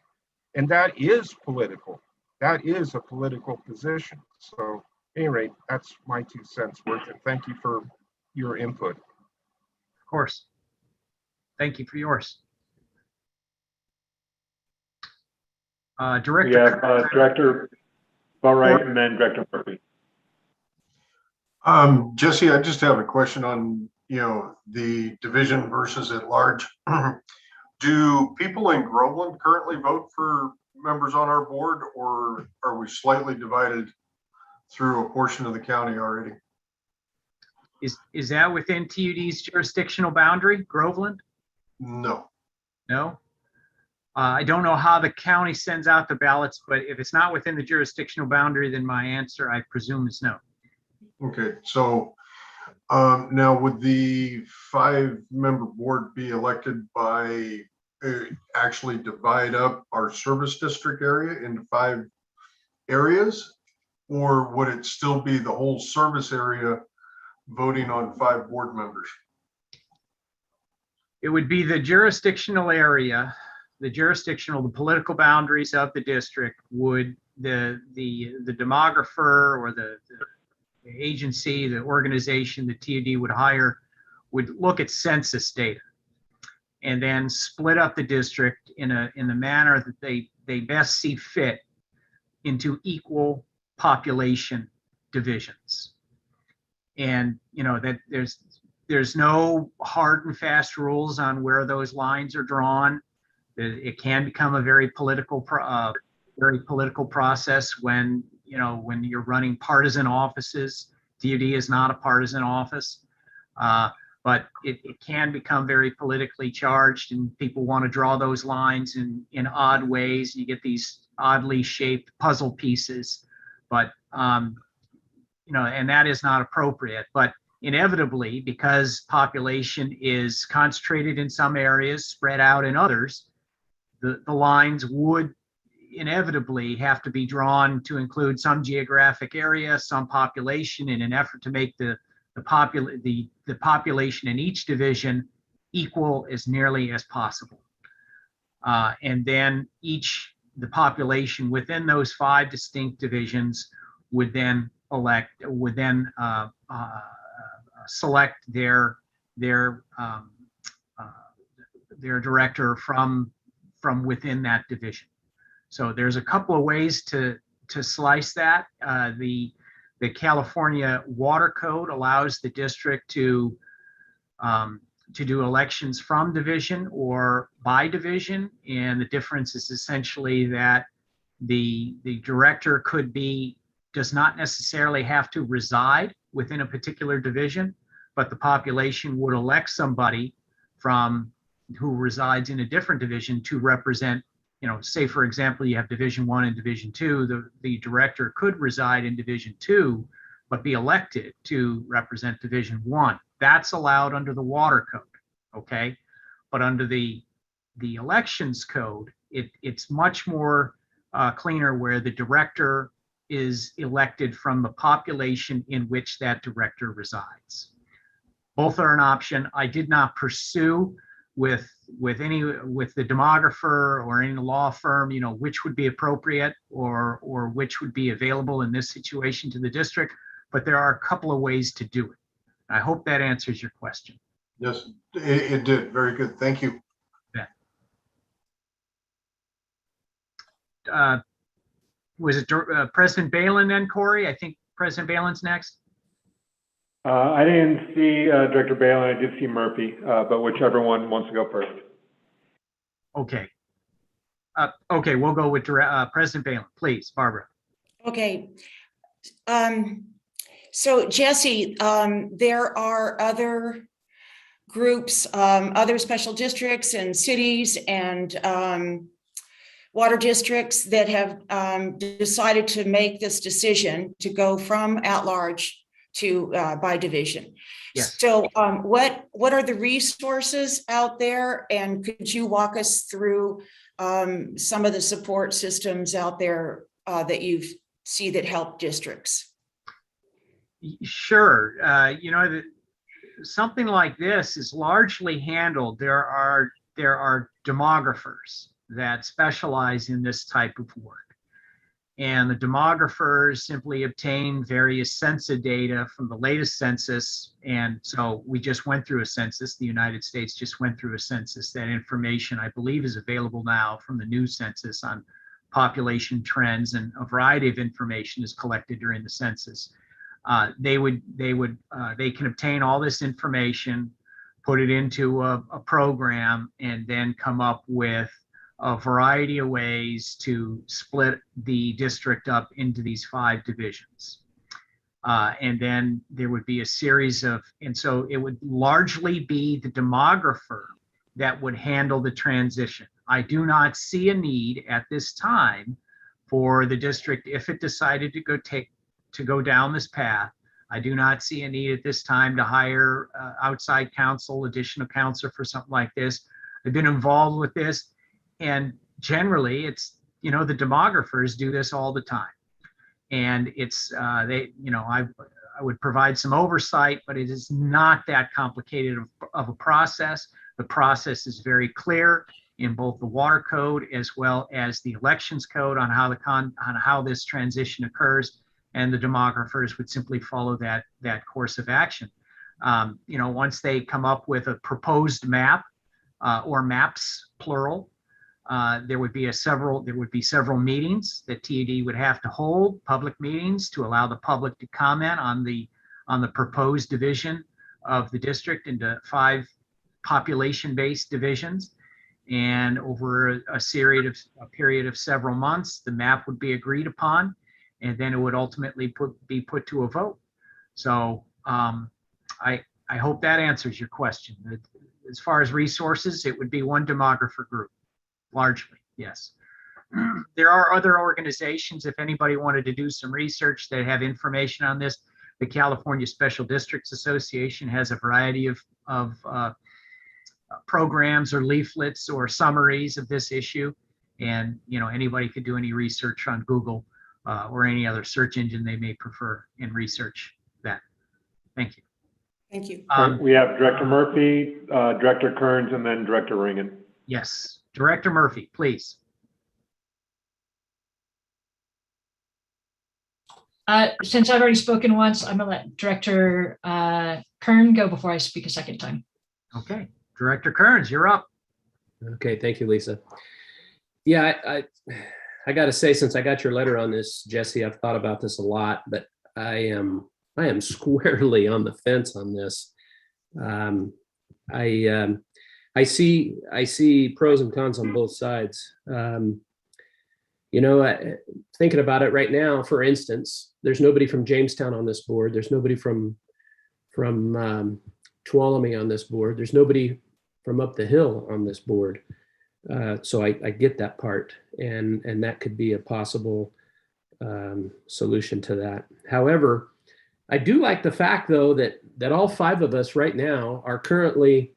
and that is political. That is a political position. So at any rate, that's my 2 cents worth, and thank you for your input. Of course. Thank you for yours. Director. Yeah, Director Boatwright and then Director Murphy. Jesse, I just have a question on, the division versus at large. Do people in Groveland currently vote for members on our board, or are we slightly divided through a portion of the county already? Is that within TUD's jurisdictional boundary, Groveland? No. No? I don't know how the county sends out the ballots, but if it's not within the jurisdictional boundary, then my answer, I presume, is no. Okay, so now would the 5-member board be elected by actually divide up our service district area into 5 areas, or would it still be the whole service area voting on 5 board members? It would be the jurisdictional area, the political boundaries of the district. Would the demographer or the agency, the organization the TUD would hire, would look at census data and then split up the district in the manner that they best see fit into equal population divisions. And that there's no hard and fast rules on where those lines are drawn. It can become a very political process when you're running partisan offices. TUD is not a partisan office, but it can become very politically charged, and people want to draw those lines in odd ways. You get these oddly shaped puzzle pieces But, and that is not appropriate. But inevitably, because population is concentrated in some areas, spread out in others, the lines would inevitably have to be drawn to include some geographic area, some population, in an effort to make the population in each division equal as nearly as possible. And then the population within those 5 distinct divisions would then select their director from within that division. So there's a couple of ways to slice that. The California Water Code allows the district to do elections from division or by division, and the difference is essentially that the director does not necessarily have to reside within a particular division, but the population would elect somebody who resides in a different division to represent. Say for example, you have Division 1 and Division 2, the director could reside in Division 2, but be elected to represent Division 1. That's allowed under the Water Code, okay? But under the Elections Code, it's much more cleaner, where the director is elected from the population in which that director resides. Both are an option. I did not pursue with the demographer or any law firm, which would be appropriate or which would be available in this situation to the district, but there are a couple of ways to do it. I hope that answers your question. Yes, it did. Very good. Thank you. Was it President Balin then, Corey? I think President Balin's next. I didn't see Director Balin. I did see Murphy, but whichever one wants to go first. Okay. Okay, we'll go with President Balin, please, Barbara. Okay. So Jesse, there are other groups, other special districts and cities and water districts that have decided to make this decision to go from at-large to by division. Yes. So what are the resources out there, and could you walk us through some of the support systems out there that you see that help districts? Sure. Something like this is largely handled. There are demographers that specialize in this type of work. And the demographers simply obtain various census data from the latest census. And so we just went through a census. The United States just went through a census. That information, I believe, is available now from the new census on population trends, and a variety of information is collected during the census. They can obtain all this information, put it into a program, and then come up with a variety of ways to split the district up into these 5 divisions. And then there would be a series of, and so it would largely be the demographer that would handle the transition. I do not see a need at this time for the district, if it decided to go down this path. I do not see a need at this time to hire outside counsel, additional counsel for something like this. I've been involved with this, and generally it's, the demographers do this all the time. And it's, I would provide some oversight, but it is not that complicated of a process. The process is very clear in both the Water Code as well as the Elections Code on how this transition occurs, and the demographers would simply follow that course of action. Once they come up with a proposed map or maps, plural, there would be several meetings that TUD would have to hold, public meetings, to allow the public to comment on the proposed division of the district into 5 population-based divisions. And over a period of several months, the map would be agreed upon, and then it would ultimately be put to a vote. So I hope that answers your question. As far as resources, it would be one demographer group, largely, yes. There are other organizations, if anybody wanted to do some research, that have information on this. The California Special Districts Association has a variety of programs or leaflets or summaries of this issue. And, you know, anybody could do any research on Google or any other search engine they may prefer and research that. Thank you. Thank you. We have Director Murphy, Director Kearns, and then Director Ringen. Yes, Director Murphy, please. Since I've already spoken once, I'm gonna let Director Kern go before I speak a second time. Okay, Director Kearns, you're up. Okay, thank you, Lisa. Yeah, I got to say, since I got your letter on this, Jesse, I've thought about this a lot, but I am squarely on the fence on this. I see pros and cons on both sides. You know, thinking about it right now, for instance, there's nobody from Jamestown on this board. There's nobody from Tuolumne on this board. There's nobody from up the hill on this board. So I get that part, and that could be a possible solution to that. However, I do like the fact, though, that all 5 of us right now are currently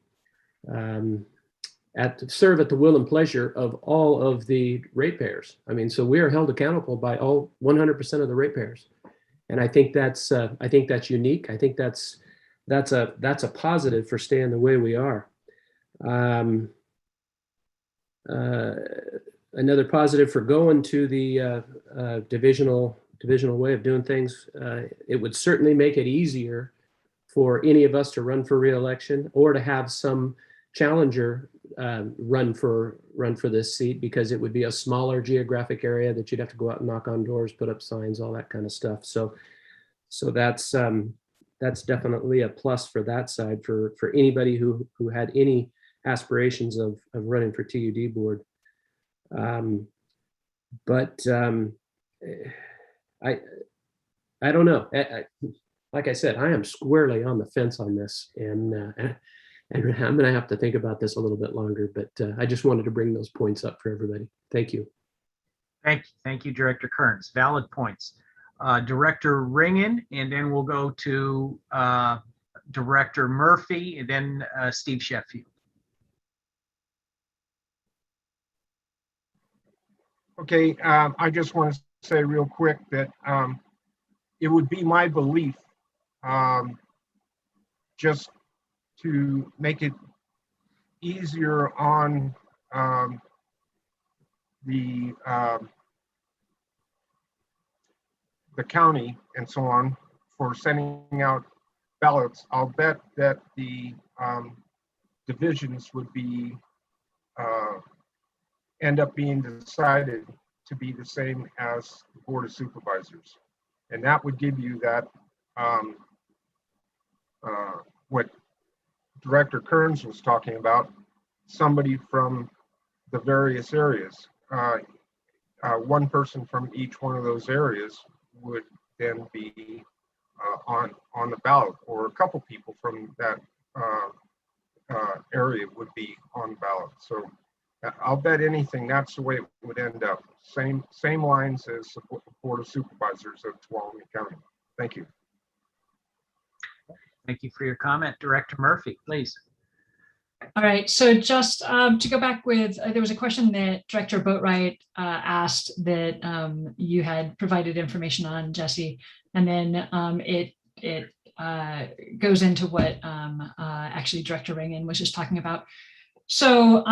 serve at the will and pleasure of all of the ratepayers. I mean, so we are held accountable by all 100% of the ratepayers, and I think that's unique. I think that's a positive for staying the way we are. Another positive for going to the divisional way of doing things, it would certainly make it easier for any of us to run for re-election or to have some challenger run for this seat, because it would be a smaller geographic area that you'd have to go out and knock on doors, put up signs, all that kind of stuff. So that's definitely a plus for that side for anybody who had any aspirations of running for TUD board. But I don't know. Like I said, I am squarely on the fence on this, and I'm going to have to think about this a little bit longer. But I just wanted to bring those points up for everybody. Thank you. Thank you, Director Kearns. Valid points. Director Ringen, and then we'll go to Director Murphy, and then Steve Sheffield. Okay, I just want to say real quick that it would be my belief, just to make it easier on the county and so on for sending out ballots. I'll bet that the divisions would be end up being decided to be the same as the Board of Supervisors. And that would give you that, what Director Kearns was talking about, somebody from the various areas. One person from each one of those areas would then be on the ballot, or a couple people from that area would be on the ballot. So I'll bet anything that's the way it would end up. Same lines as the Board of Supervisors of Tuolumne County. Thank you. Thank you for your comment. Director Murphy, please. All right, so just to go back with, there was a question that Director Boatwright asked that you had provided information on, Jesse, and then it goes into what actually Director Ringen was just talking about. So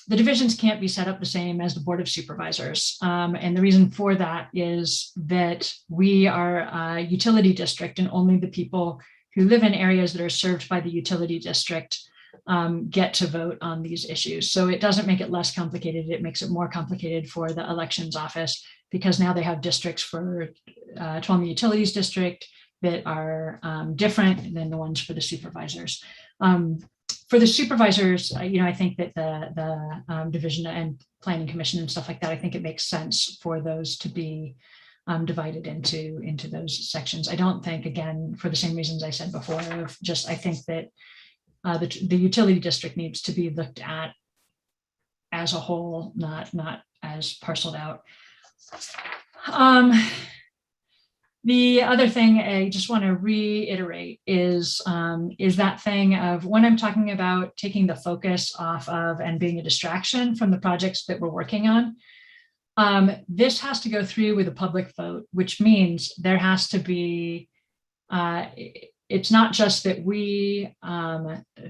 the divisions can't be set up the same as the Board of Supervisors. And the reason for that is that we are a utility district, and only the people who live in areas that are served by the utility district get to vote on these issues. So it doesn't make it less complicated. It makes it more complicated for the elections office, because now they have districts for Tuolumne Utilities District that are different than the ones for the supervisors. For the supervisors, I think that the division and planning commission and stuff like that, I think it makes sense for those to be divided into those sections. I don't think, again, for the same reasons I said before, of just, I think that the utility district needs to be looked at as a whole, not as parceled out. The other thing I just want to reiterate is that thing of when I'm talking about taking the focus off of and being a distraction from the projects that we're working on. This has to go through with a public vote, which means there has to be, it's not just that we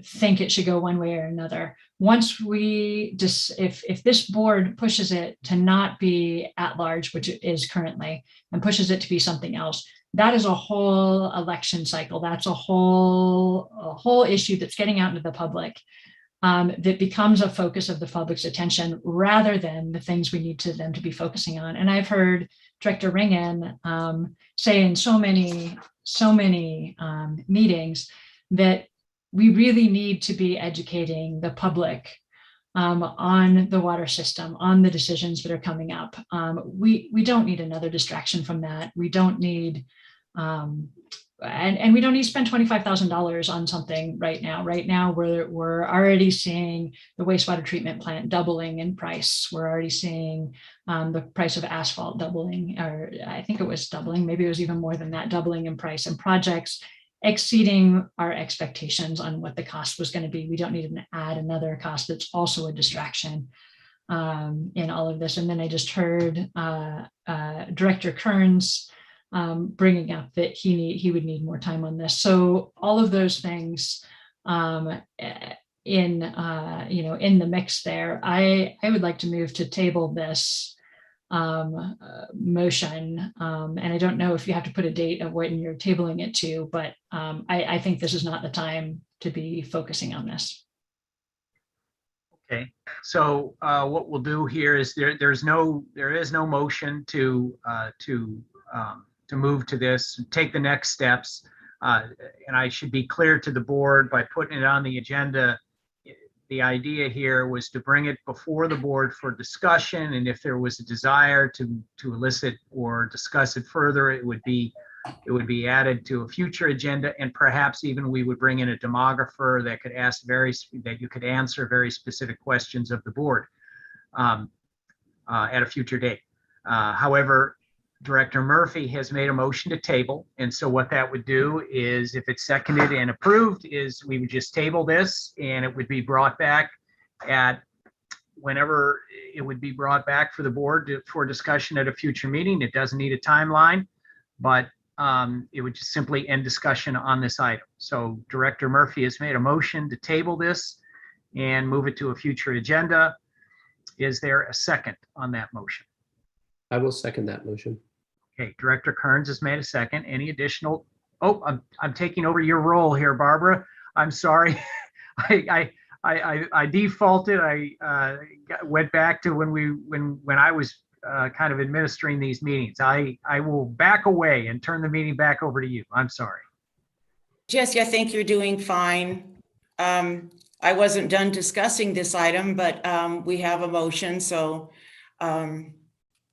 think it should go one way or another. Once we just, if this board pushes it to not be at large, which it is currently, and pushes it to be something else, that is a whole election cycle. That's a whole issue that's getting out into the public. That becomes a focus of the public's attention rather than the things we need them to be focusing on. And I've heard Director Ringen say in so many meetings that we really need to be educating the public on the water system, on the decisions that are coming up. We don't need another distraction from that. We don't need, and we don't need to spend $25,000 on something right now. Right now, we're already seeing the wastewater treatment plant doubling in price. We're already seeing the price of asphalt doubling, or I think it was doubling, maybe it was even more than that, doubling in price, and projects exceeding our expectations on what the cost was going to be. We don't need to add another cost that's also a distraction in all of this. And then I just heard Director Kearns bringing up that he would need more time on this. So all of those things in the mix there, I would like to move to table this motion. And I don't know if you have to put a date of when you're tabling it to, but I think this is not the time to be focusing on this. Okay, so what we'll do here is there is no motion to move to this, take the next steps. And I should be clear to the board by putting it on the agenda. The idea here was to bring it before the board for discussion, and if there was a desire to elicit or discuss it further, it would be added to a future agenda, and perhaps even we would bring in a demographer that could that you could answer very specific questions of the board at a future date. However, Director Murphy has made a motion to table, and so what that would do is, if it's seconded and approved, is we would just table this, and it would be brought back at whenever it would be brought back for the board for discussion at a future meeting. It doesn't need a timeline, but it would just simply end discussion on this item. So Director Murphy has made a motion to table this and move it to a future agenda. Is there a second on that motion? I will second that motion. Okay, Director Kearns has made a second. Any additional? Oh, I'm taking over your role here, Barbara. I'm sorry. I defaulted. I went back to when I was kind of administering these meetings. I will back away and turn the meeting back over to you. I'm sorry. Jesse, I think you're doing fine. I wasn't done discussing this item, but we have a motion, so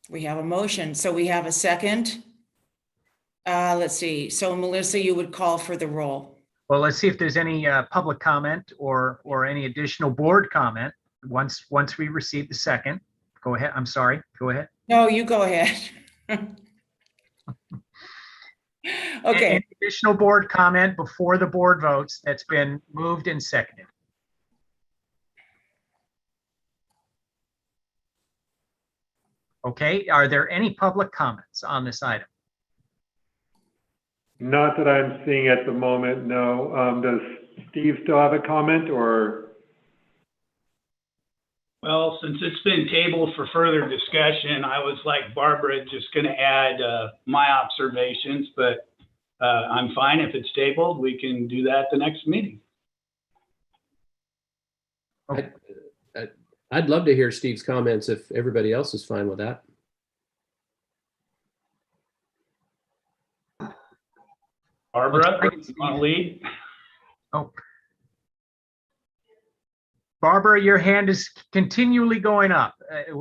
we have a motion. So we have a second. Let's see. So Melissa, you would call for the roll. Well, let's see if there's any public comment or any additional board comment once we receive the second. Go ahead. I'm sorry. Go ahead. No, you go ahead. Okay. Any additional board comment before the board votes that's been moved and seconded? Okay, are there any public comments on this item? Not that I'm seeing at the moment, no. Does Steve still have a comment, or? Well, since it's been tabled for further discussion, I was like Barbara, just going to add my observations, but I'm fine if it's tabled. We can do that at the next meeting. Okay. I'd love to hear Steve's comments if everybody else is fine with that. Barbara, you want to lead? Oh. Barbara, your hand is continually going up.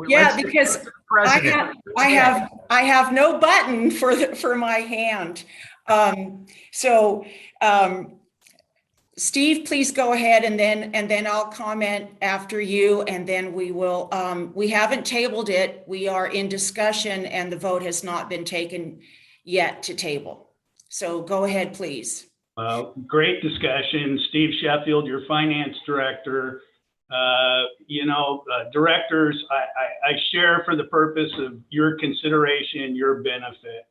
Yeah, because I have no button for my hand. Steve, please go ahead, and then I'll comment after you, and then we will, we haven't tabled it. We are in discussion and the vote has not been taken yet to table. So go ahead, please. Great discussion. Steve Sheffield, your finance director. Directors, I share for the purpose of your consideration, your benefit.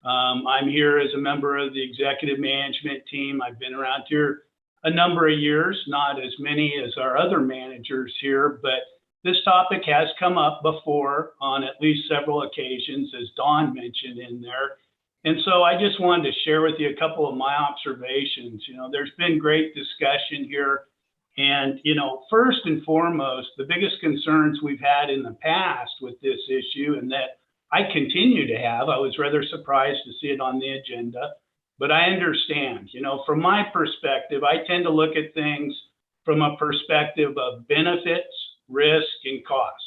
I'm here as a member of the executive management team. I've been around here a number of years, not as many as our other managers here, but this topic has come up before on at least several occasions, as Dawn mentioned in there. And so I just wanted to share with you a couple of my observations. There's been great discussion here. And, first and foremost, the biggest concerns we've had in the past with this issue, and that I continue to have, I was rather surprised to see it on the agenda, but I understand, from my perspective, I tend to look at things from a perspective of benefits, risk, and cost.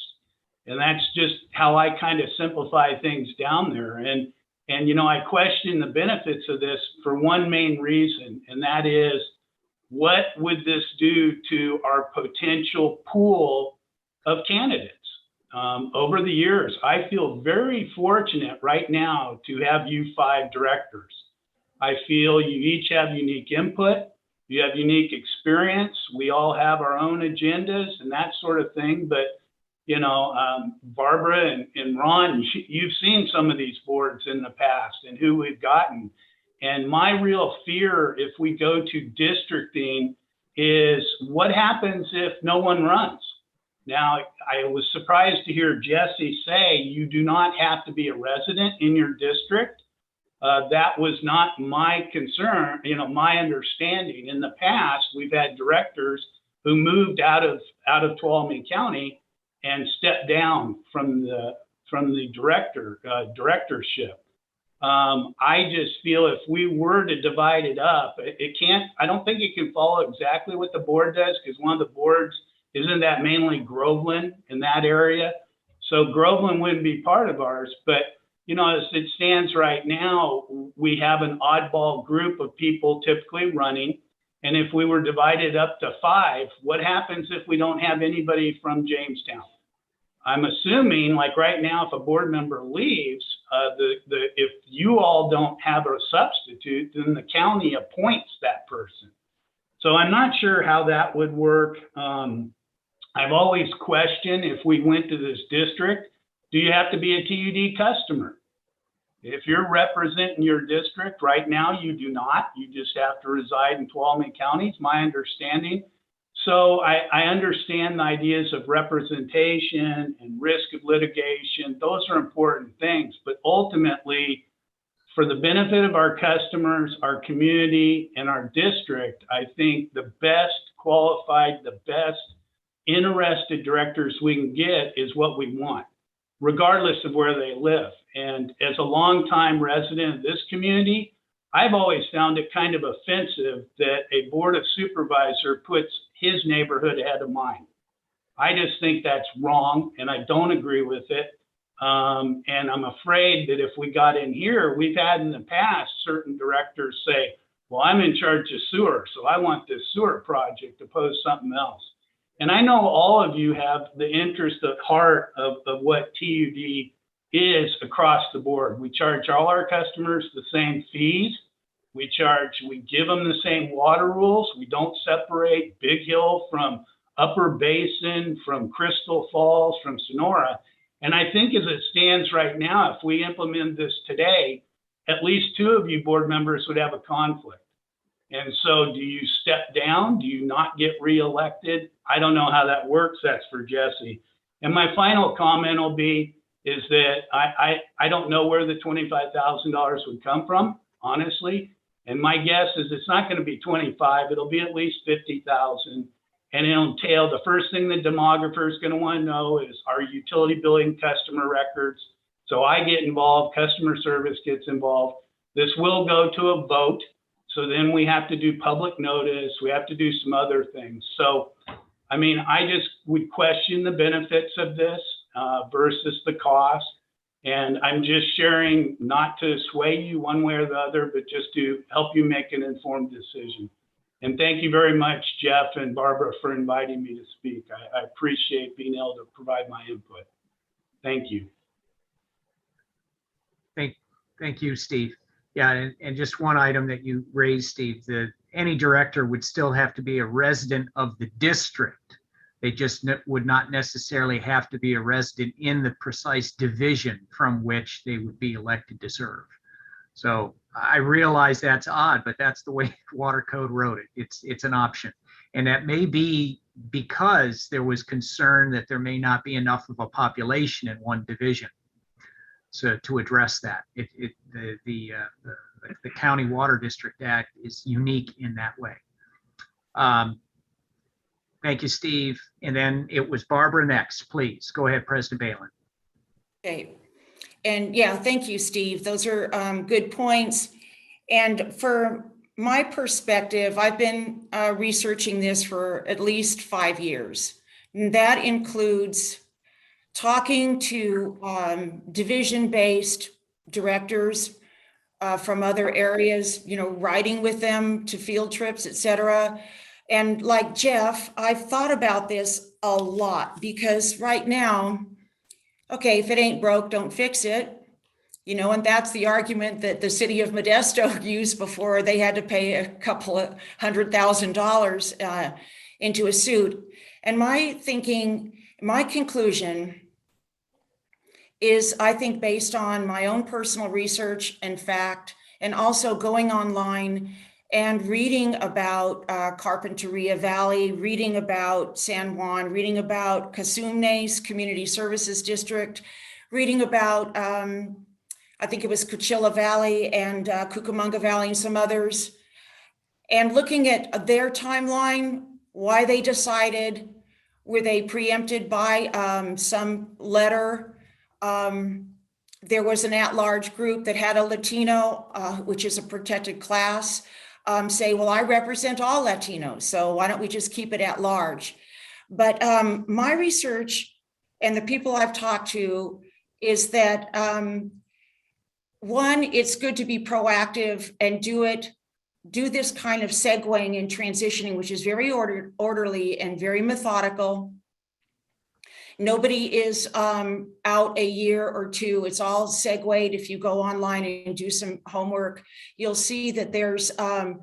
And that's just how I kind of simplify things down there. And I question the benefits of this for one main reason, and that is, what would this do to our potential pool of candidates? Over the years, I feel very fortunate right now to have you 5 directors. I feel you each have unique input, you have unique experience, we all have our own agendas and that sort of thing, but Barbara and Ron, you've seen some of these boards in the past and who we've gotten. And my real fear if we go to districting is what happens if no one runs? Now, I was surprised to hear Jesse say you do not have to be a resident in your district. That was not my concern, my understanding. In the past, we've had directors who moved out of Tuolumne County and stepped down from the directorship. I just feel if we were to divide it up, I don't think it can follow exactly what the board does, because one of the boards, isn't that mainly Groveland in that area? So Groveland wouldn't be part of ours, but as it stands right now, we have an oddball group of people typically running. And if we were divided up to 5, what happens if we don't have anybody from Jamestown? I'm assuming, like right now, if a board member leaves, if you all don't have a substitute, then the county appoints that person. So I'm not sure how that would work. I've always questioned, if we went to this district, do you have to be a TUD customer? If you're representing your district right now, you do not. You just have to reside in Tuolumne County, it's my understanding. So I understand the ideas of representation and risk of litigation. Those are important things, but ultimately, for the benefit of our customers, our community, and our district, I think the best qualified, the best interested directors we can get is what we want, regardless of where they live. And as a longtime resident of this community, I've always found it kind of offensive that a board of supervisor puts his neighborhood ahead of mine. I just think that's wrong, and I don't agree with it. And I'm afraid that if we got in here, we've had in the past certain directors say, well, I'm in charge of sewer, so I want this sewer project opposed to something else. And I know all of you have the interest at heart of what TUD is across the board. We charge all our customers the same fees. We give them the same water rules. We don't separate Big Hill from Upper Basin, from Crystal Falls, from Sonora. And I think as it stands right now, if we implement this today, at least 2 of you board members would have a conflict. And so do you step down? Do you not get reelected? I don't know how that works. That's for Jesse. And my final comment will be is that I don't know where the $25,000 would come from, honestly. And my guess is it's not going to be 25. It'll be at least 50,000. And it'll entail, the first thing the demographer is going to want to know is our utility billing customer records. So I get involved, customer service gets involved. This will go to a vote. So then we have to do public notice. We have to do some other things. So, I mean, I just would question the benefits of this versus the cost. And I'm just sharing, not to sway you one way or the other, but just to help you make an informed decision. And thank you very much, Jeff and Barbara, for inviting me to speak. I appreciate being able to provide my input. Thank you. Thank you, Steve. Yeah, and just one item that you raised, Steve, that any director would still have to be a resident of the district. They just would not necessarily have to be a resident in the precise division from which they would be elected to serve. So I realize that's odd, but that's the way Water Code wrote it. It's an option. And that may be because there was concern that there may not be enough of a population in one division. So to address that, the County Water District Act is unique in that way. Thank you, Steve. And then it was Barbara next. Please go ahead, President Balin. Okay. And yeah, thank you, Steve. Those are good points. And for my perspective, I've been researching this for at least 5 years. And that includes talking to division-based directors from other areas, riding with them to field trips, et cetera. And like Jeff, I've thought about this a lot because right now, okay, if it ain't broke, don't fix it. And that's the argument that the city of Modesto used before they had to pay a couple of $100,000 into a suit. And my conclusion is, I think, based on my own personal research and fact, and also going online and reading about Carpinteria Valley, reading about San Juan, reading about Casume's Community Services District, reading about, I think it was Coachella Valley and Cucamonga Valley and some others, and looking at their timeline, why they decided, were they preempted by some letter? There was an at-large group that had a Latino, which is a protected class, say, well, I represent all Latinos, so why don't we just keep it at large? But my research and the people I've talked to is that, one, it's good to be proactive and do this kind of segueing and transitioning, which is very orderly and very methodical. Nobody is out a year or two. It's all segued. If you go online and do some homework, you'll see that there's an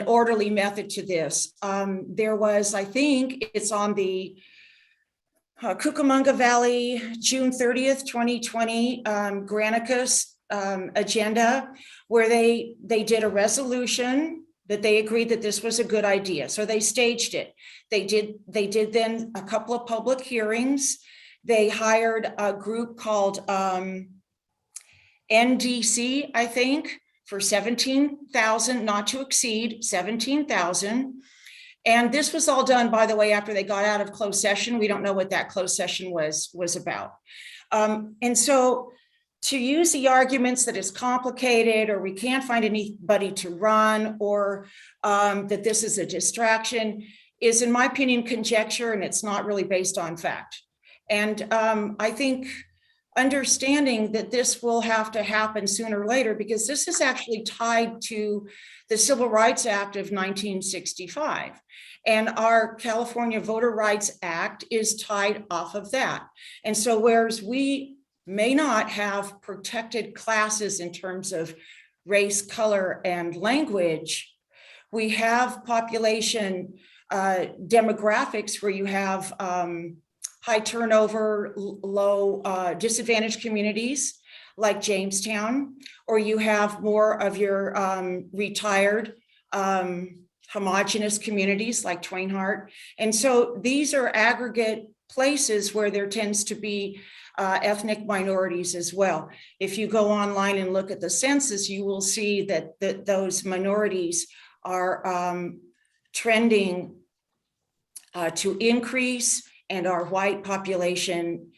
orderly method to this. There was, I think it's on the Cucamonga Valley, June 30th, 2020, Granicus agenda, where they did a resolution that they agreed that this was a good idea. So they staged it. They did then a couple of public hearings. They hired a group called NDC, I think, for $17,000, not to exceed $17,000. And this was all done, by the way, after they got out of closed session. We don't know what that closed session was about. And so to use the arguments that it's complicated, or we can't find anybody to run, or that this is a distraction, is, in my opinion, conjecture, and it's not really based on fact. And I think understanding that this will have to happen sooner or later, because this is actually tied to the Civil Rights Act of 1965. And our California Voter Rights Act is tied off of that. And so whereas we may not have protected classes in terms of race, color, and language, we have population demographics where you have high turnover, low disadvantaged communities like Jamestown, or you have more of your retired homogenous communities like Twain Harte. And so these are aggregate places where there tends to be ethnic minorities as well. If you go online and look at the census, you will see that those minorities are trending to increase, and our white population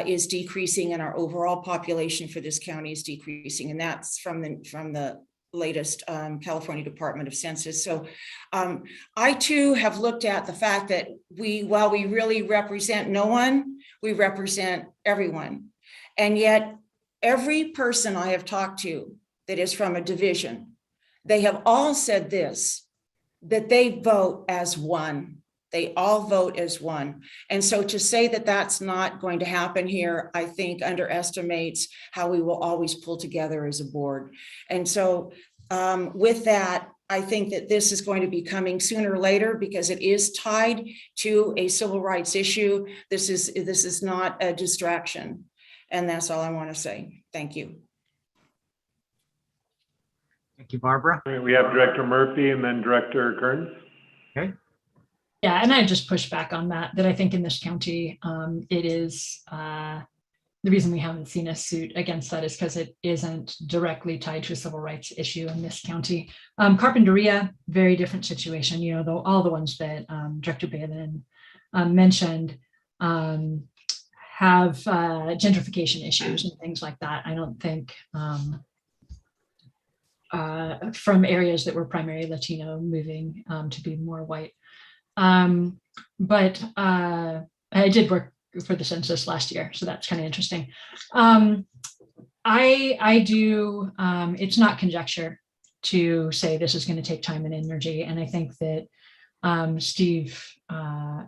is decreasing, and our overall population for this county is decreasing. And that's from the latest California Department of Census. So I too have looked at the fact that while we really represent no one, we represent everyone. And yet every person I have talked to that is from a division, they have all said this: that they vote as one. They all vote as one. And so to say that that's not going to happen here, I think underestimates how we will always pull together as a board. And so with that, I think that this is going to be coming sooner or later because it is tied to a civil rights issue. This is not a distraction. And that's all I want to say. Thank you. Thank you, Barbara. All right, we have Director Murphy and then Director Kearns. Okay. Yeah, and I just push back on that I think in this county, it is, the reason we haven't seen a suit against that is because it isn't directly tied to a civil rights issue in this county. Carpinteria, very different situation, you know, though all the ones that Director Balin mentioned have gentrification issues and things like that. I don't think from areas that were primarily Latino moving to be more white. But I did work for the census last year, so that's kind of interesting. I do, it's not conjecture to say this is going to take time and energy. And I think that Steve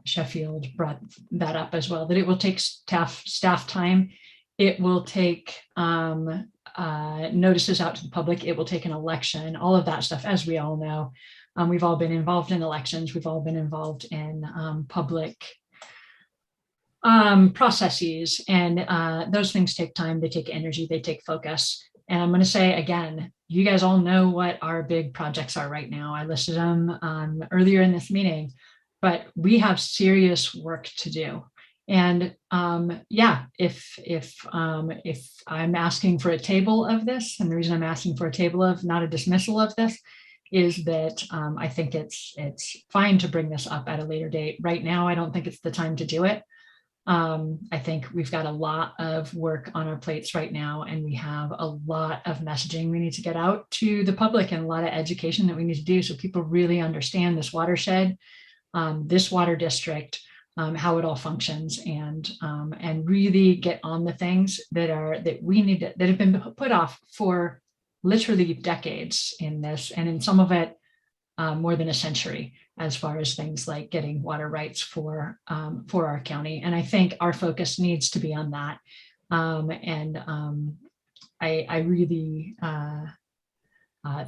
Sheffield brought that up as well, that it will take staff time. It will take notices out to the public. It will take an election, all of that stuff, as we all know. We've all been involved in elections. We've all been involved in public processes, and those things take time. They take energy. They take focus. And I'm going to say again, you guys all know what our big projects are right now. I listed them earlier in this meeting, but we have serious work to do. And yeah, if I'm asking for a table of this, and the reason I'm asking for a table of, not a dismissal of this, is that I think it's fine to bring this up at a later date. Right now, I don't think it's the time to do it. I think we've got a lot of work on our plates right now, and we have a lot of messaging we need to get out to the public and a lot of education that we need to do so people really understand this watershed, this water district, how it all functions, and really get on the things that we need that have been put off for literally decades in this, and in some of it more than a century, as far as things like getting water rights for our county. And I think our focus needs to be on that. I really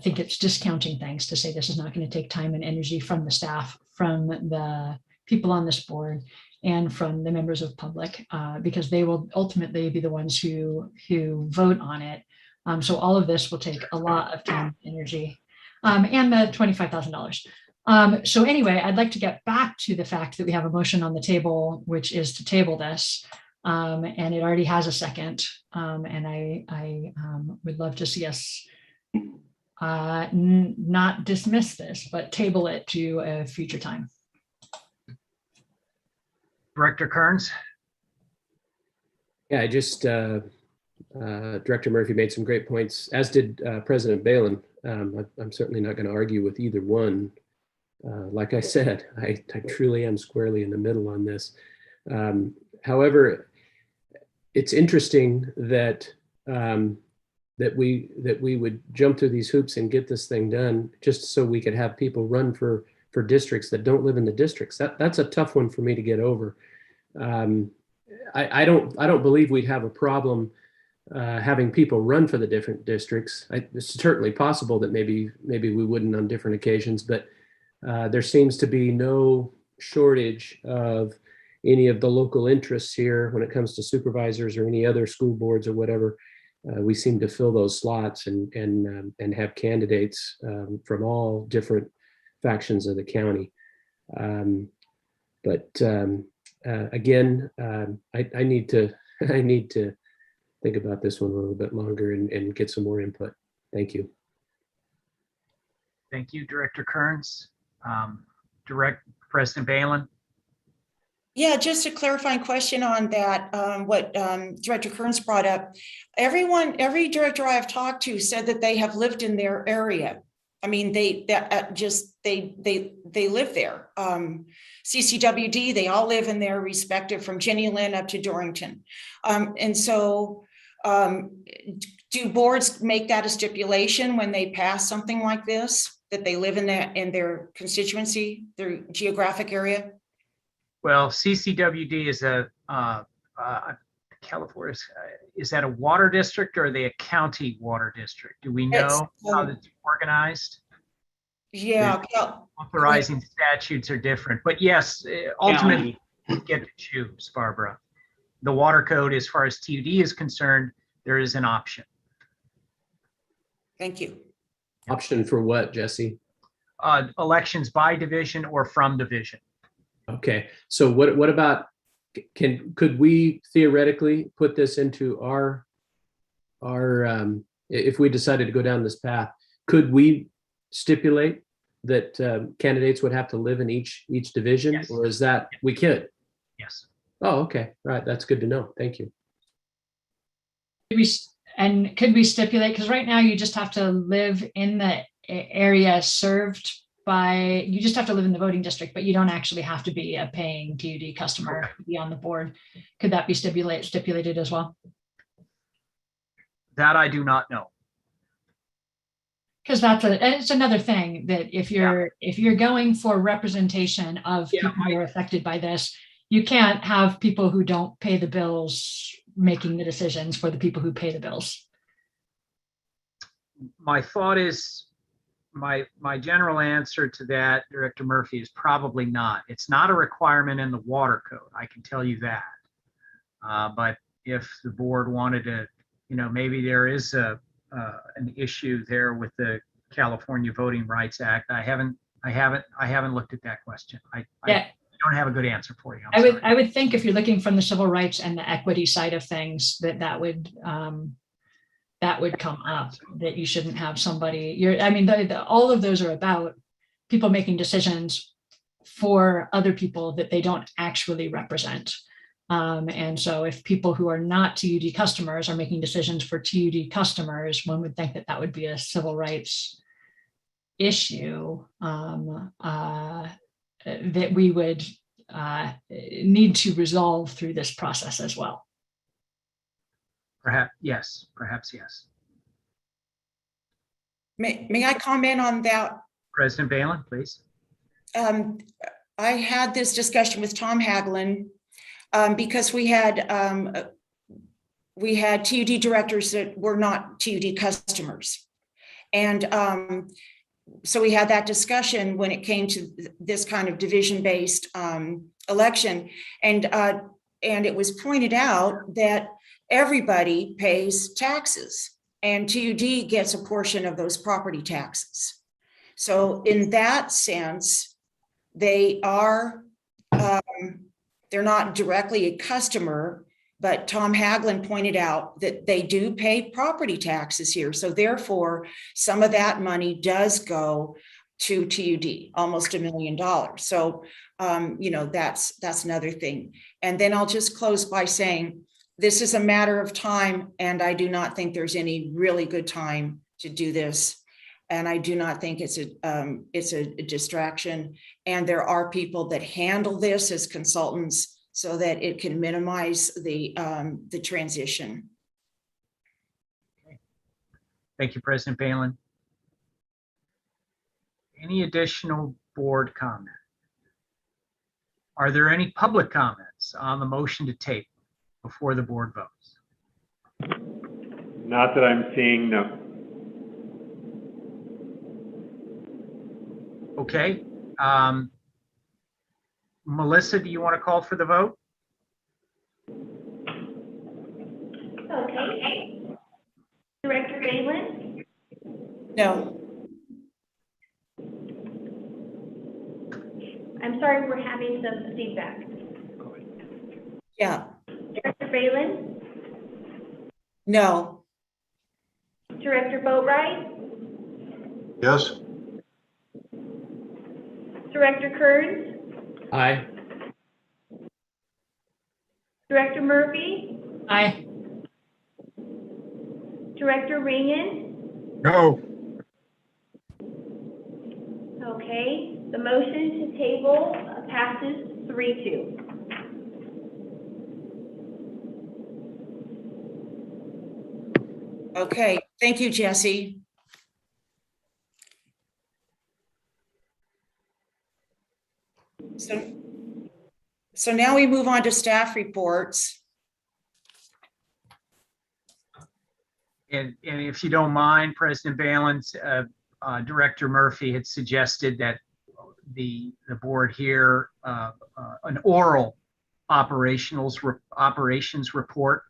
think it's discounting things to say this is not going to take time and energy from the staff, from the people on this board, and from the members of public, because they will ultimately be the ones who vote on it. So all of this will take a lot of time and energy, and the $25,000. So anyway, I'd like to get back to the fact that we have a motion on the table, which is to table this, and it already has a second. And I would love to see us not dismiss this, but table it to a future time. Director Kearns. Yeah, I just, Director Murphy made some great points, as did President Balin. I'm certainly not going to argue with either one. Like I said, I truly am squarely in the middle on this. However, it's interesting that that we would jump through these hoops and get this thing done just so we could have people run for districts that don't live in the districts. That's a tough one for me to get over. I don't believe we'd have a problem having people run for the different districts. It's certainly possible that maybe we wouldn't on different occasions, but there seems to be no shortage of any of the local interests here when it comes to supervisors or any other school boards or whatever. We seem to fill those slots and have candidates from all different factions of the county. Again, I need to think about this one a little bit longer and get some more input. Thank you. Thank you, Director Kearns. President Balin. Yeah, just a clarifying question on that, what Director Kearns brought up. Every director I've talked to said that they have lived in their area. I mean, they live there. CCWD, they all live in their respective, from Jenny Lynn up to Dorrington. And so do boards make that a stipulation when they pass something like this? that they live in their constituency, their geographic area? Well, CCWD is a California. Is that a water district or are they a county water district? Do we know how it's organized? Yeah. Authorizing statutes are different, but yes, ultimately you get to choose, Barbara. The water code, as far as TUD is concerned, there is an option. Thank you. Option for what, Jesse? Elections by division or from division. Okay, so what about, could we theoretically put this into our if we decided to go down this path, could we stipulate that candidates would have to live in each division? Yes. Or is that, we could? Yes. Oh, okay, right, that's good to know, thank you. Could we stipulate, because right now you just have to live in the area served by, you just have to live in the voting district, but you don't actually have to be a paying TUD customer to be on the board. Could that be stipulated as well? That I do not know. Because it's another thing that if you're going for representation of people who are affected by this, you can't have people who don't pay the bills making the decisions for the people who pay the bills. My thought is, my general answer to that, Director Murphy, is probably not. It's not a requirement in the water code, I can tell you that. But if the board wanted to, maybe there is an issue there with the California Voting Rights Act. I haven't looked at that question. I don't have a good answer for you. I would think if you're looking from the civil rights and the equity side of things, that would come up, that you shouldn't have somebody. All of those are about people making decisions for other people that they don't actually represent. And so if people who are not TUD customers are making decisions for TUD customers, one would think that would be a civil rights issue that we would need to resolve through this process as well. Perhaps yes. May I comment on that? President Balin, please. I had this discussion with Tom Hagelin because we had TUD directors that were not TUD customers. And so we had that discussion when it came to this kind of division-based election. And it was pointed out that everybody pays taxes and TUD gets a portion of those property taxes. So in that sense, they are, they're not directly a customer, but Tom Hagelin pointed out that they do pay property taxes here. So therefore, some of that money does go to TUD, almost $1 million. So, that's another thing. And then I'll just close by saying, this is a matter of time, and I do not think there's any really good time to do this. And I do not think it's a distraction. And there are people that handle this as consultants so that it can minimize the transition. Okay. Thank you, President Balin. Any additional board comment? Are there any public comments on the motion to table before the board votes? Not that I'm seeing, no. Okay. Melissa, do you want to call for the vote? Okay. Director Balin? No. I'm sorry, we're having some feedback. Yeah. Director Balin? No. Director Boatright? Yes. Director Kearns? Aye. Director Murphy? Aye. Director Ringen? No. Okay, the motion to table passes 3-2. Okay, thank you, Jesse. So now we move on to staff reports. And if you don't mind, President Balin, Director Murphy had suggested that the board hear an oral operations report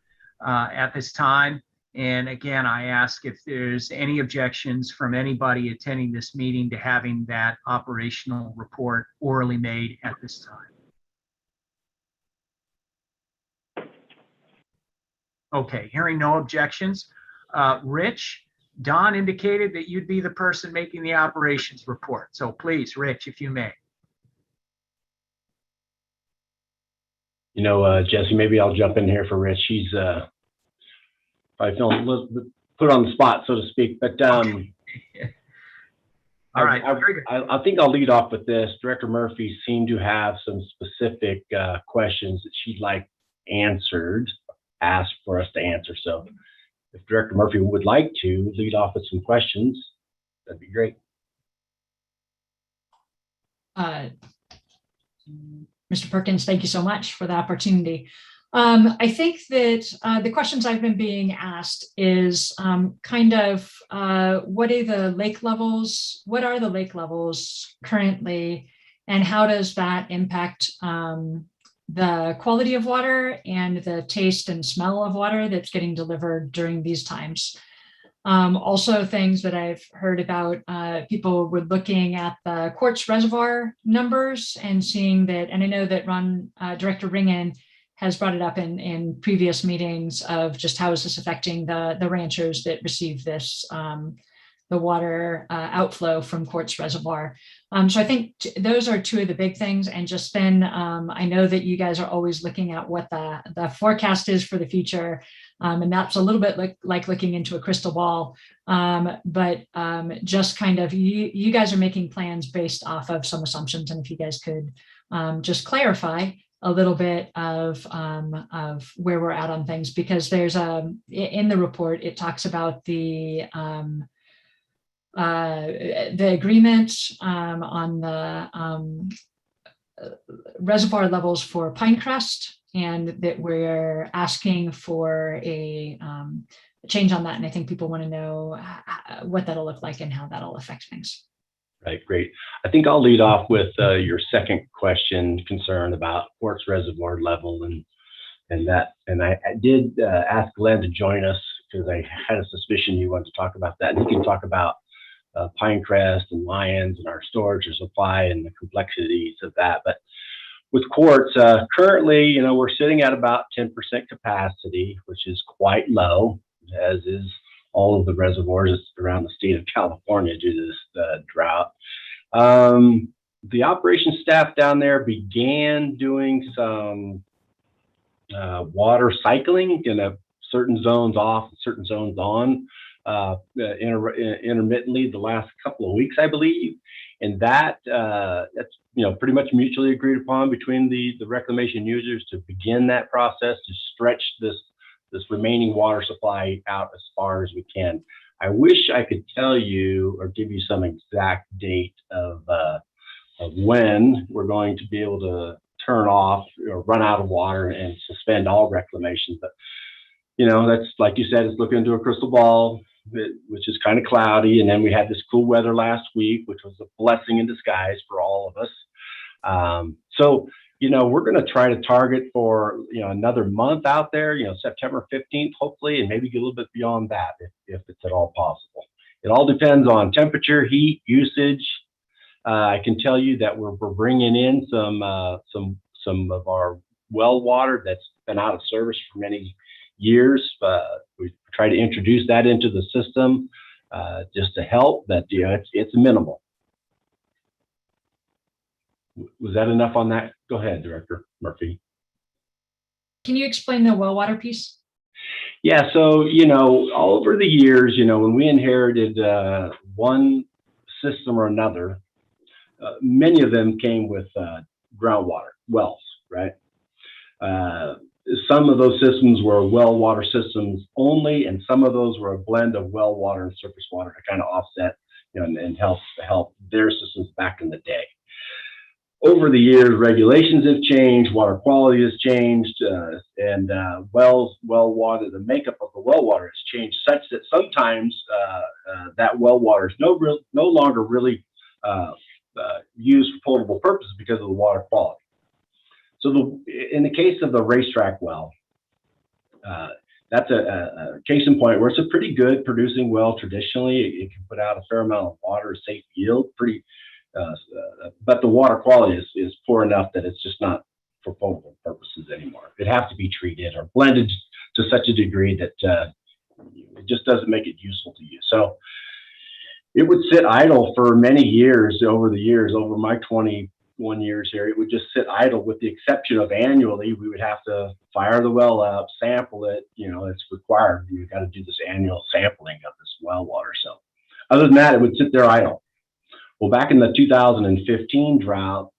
at this time. And again, I ask if there's any objections from anybody attending this meeting to having that operational report orally made at this time. Okay, hearing no objections. Rich, Don indicated that you'd be the person making the operations report. So please, Rich, if you may. You know, Jesse, maybe I'll jump in here for Rich. He's probably feeling a little bit put on the spot, so to speak. But All right, I think I'll lead off with this. Director Murphy seemed to have some specific questions that she'd like answered, asked for us to answer. So if Director Murphy would like to lead off with some questions, that'd be great. Mr. Perkins, thank you so much for the opportunity. I think that the questions I've been being asked is kind of what are the lake levels? What are the lake levels currently, and how does that impact the quality of water and the taste and smell of water that's getting delivered during these times? Also, things that I've heard about, people were looking at the quartz reservoir numbers and seeing that, and I know that Director Ringen has brought it up in previous meetings of just how is this affecting the ranchers that receive this, the water outflow from quartz reservoir. So I think those are two of the big things. And just then, I know that you guys are always looking at what the forecast is for the future. And that's a little bit like looking into a crystal ball. But just kind of, you guys are making plans based off of some assumptions. And if you guys could just clarify a little bit of where we're at on things, because there's in the report, it talks about the agreement on the reservoir levels for Pinecrest, and that we're asking for a change on that. And I think people want to know what that'll look like and how that'll affect things. Right, great. I think I'll lead off with your second question, concern about quartz reservoir level, and I did ask Glenn to join us because I had a suspicion you wanted to talk about that. And he can talk about Pinecrest and Lions and our storage or supply and the complexities of that. But with quartz, currently, you know, we're sitting at about 10% capacity, which is quite low, as is all of the reservoirs around the state of California due to this drought. The operations staff down there began doing some water cycling in certain zones off, certain zones on, intermittently the last couple of weeks, I believe. And that's pretty much mutually agreed upon between the reclamation users to begin that process to stretch this remaining water supply out as far as we can. I wish I could tell you or give you some exact date of when we're going to be able to turn off or run out of water and suspend all reclamation. But, you know, that's, like you said, it's looking into a crystal ball, which is kind of cloudy. And then we had this cool weather last week, which was a blessing in disguise for all of us. So, you know, we're going to try to target for, you know, another month out there, you know, September 15th, hopefully, and maybe get a little bit beyond that if it's at all possible. It all depends on temperature, heat, usage. I can tell you that we're bringing in some of our well water that's been out of service for many years. We try to introduce that into the system just to help, but, you know, it's minimal. Was that enough on that? Go ahead, Director Murphy. Can you explain the well water piece? Yeah, so, you know, all over the years, you know, when we inherited one system or another, many of them came with groundwater wells, right? Some of those systems were well water systems only, and some of those were a blend of well water and surface water to kind of offset, you know, and help their systems back in the day. over the years, regulations have changed, water quality has changed, and well water, the makeup of the well water has changed such that sometimes that well water is no longer really used for potable purposes because of the water quality. So in the case of the racetrack well, that's a case in point where it's a pretty good producing well. Traditionally, it can put out a fair amount of water, a safe yield, but the water quality is poor enough that it's just not for potable purposes anymore. It has to be treated or blended to such a degree that it just doesn't make it useful to use. So it would sit idle for many years. Over my 21 years here, it would just sit idle, with the exception of annually we would have to fire the well up, sample it. It's required. You've got to do this annual sampling of this well water. So other than that, it would sit there idle. Well, back in the 2015 drought,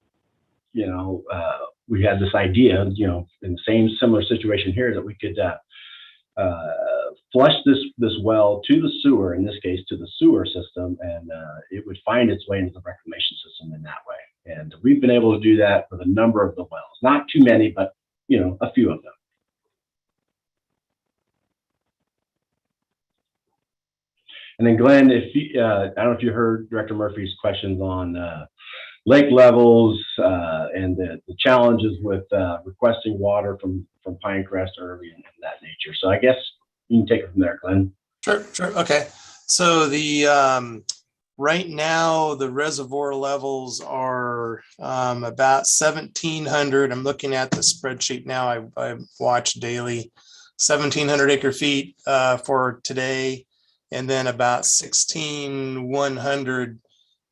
we had this idea, in the same similar situation here, that we could flush this well to the sewer, in this case to the sewer system, and it would find its way into the reclamation system in that way. And we've been able to do that with a number of the wells, not too many, but a few of them. And then Glenn, I don't know if you heard Director Murphy's questions on lake levels and the challenges with requesting water from Pinecrest early and that nature. So I guess you can take it from there, Glenn. Sure. Okay. So right now the reservoir levels are about 1,700. I'm looking at the spreadsheet now. I watch daily. 1,700 acre feet for today, and then about 1,100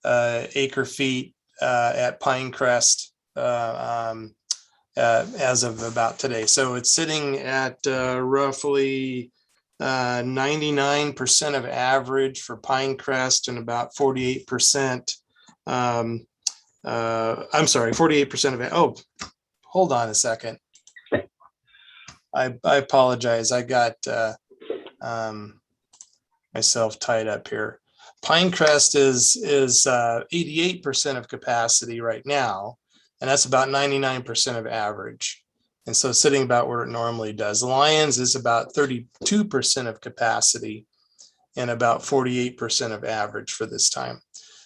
acre feet at Pinecrest as of about today. So it's sitting at roughly 99% of average for Pinecrest and about 48%. I'm sorry, 48% of it. Oh, hold on a second. I apologize. I got myself tied up here. Pinecrest is 88% of capacity right now, and that's about 99% of average. And so sitting about where it normally does. Lyons is about 32% of capacity and about 48% of average for this time.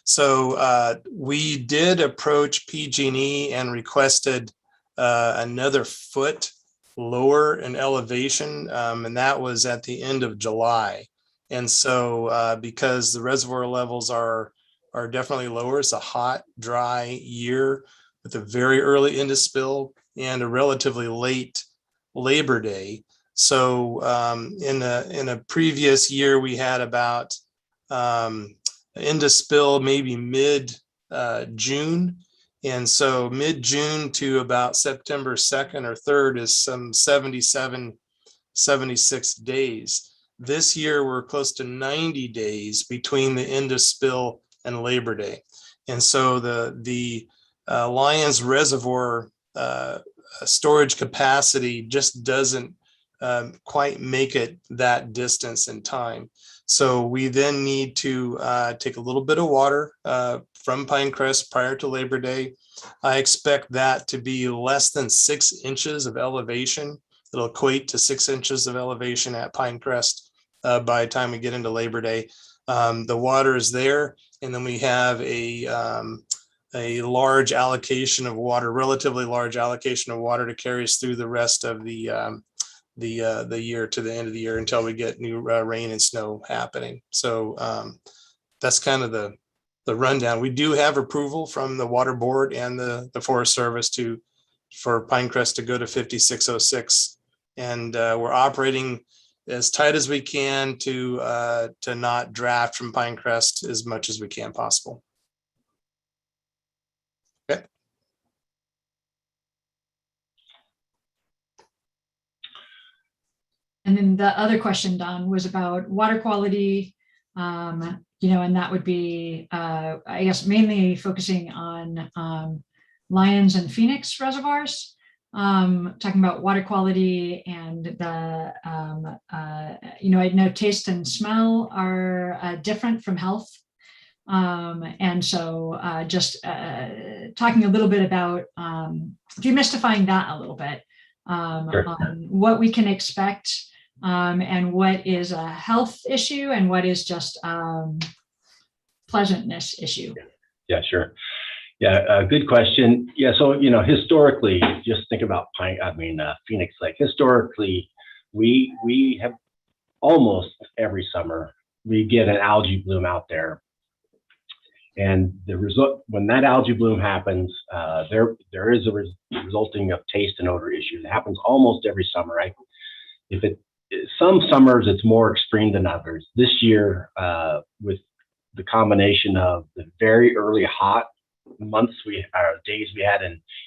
So we did approach PG&E and requested another foot lower in elevation, and that was at the end of July. And so because the reservoir levels are definitely lower, it's a hot, dry year with a very early end of spill and a relatively late Labor Day. So in a previous year, we had about end of spill maybe mid-June. And so mid-June to about September 2nd or 3rd is some 77, 76 days. This year, we're close to 90 days between the end of spill and Labor Day. And so the Lyons Reservoir storage capacity just doesn't quite make it that distance in time. So we then need to take a little bit of water from Pinecrest prior to Labor Day. I expect that to be less than 6 inches of elevation. It'll equate to 6 inches of elevation at Pinecrest by the time we get into Labor Day. The water is there, and then we have a large allocation of water, relatively large allocation of water to carry us through the rest of the year to the end of the year until we get new rain and snow happening. So that's kind of the rundown. We do have approval from the Water Board and the Forest Service for Pinecrest to go to 5606, and we're operating as tight as we can to not draft from Pinecrest as much as we can possible. Okay. And then the other question, Don, was about water quality, and that would be, I guess, mainly focusing on Lyons and Phoenix reservoirs, talking about water quality and the, I know taste and smell are different from health. And so just talking a little bit about demystifying that a little bit, on what we can expect, and what is a health issue and what is just pleasantness issue. Yeah, sure. Yeah, good question. Yeah, so historically, just think about Phoenix Lake. Historically, we have almost every summer we get an algae bloom out there, and the result when that algae bloom happens, there is a resulting of taste and odor issues. It happens almost every summer, right? Some summers it's more extreme than others. This year, with the combination of the very early hot months days we had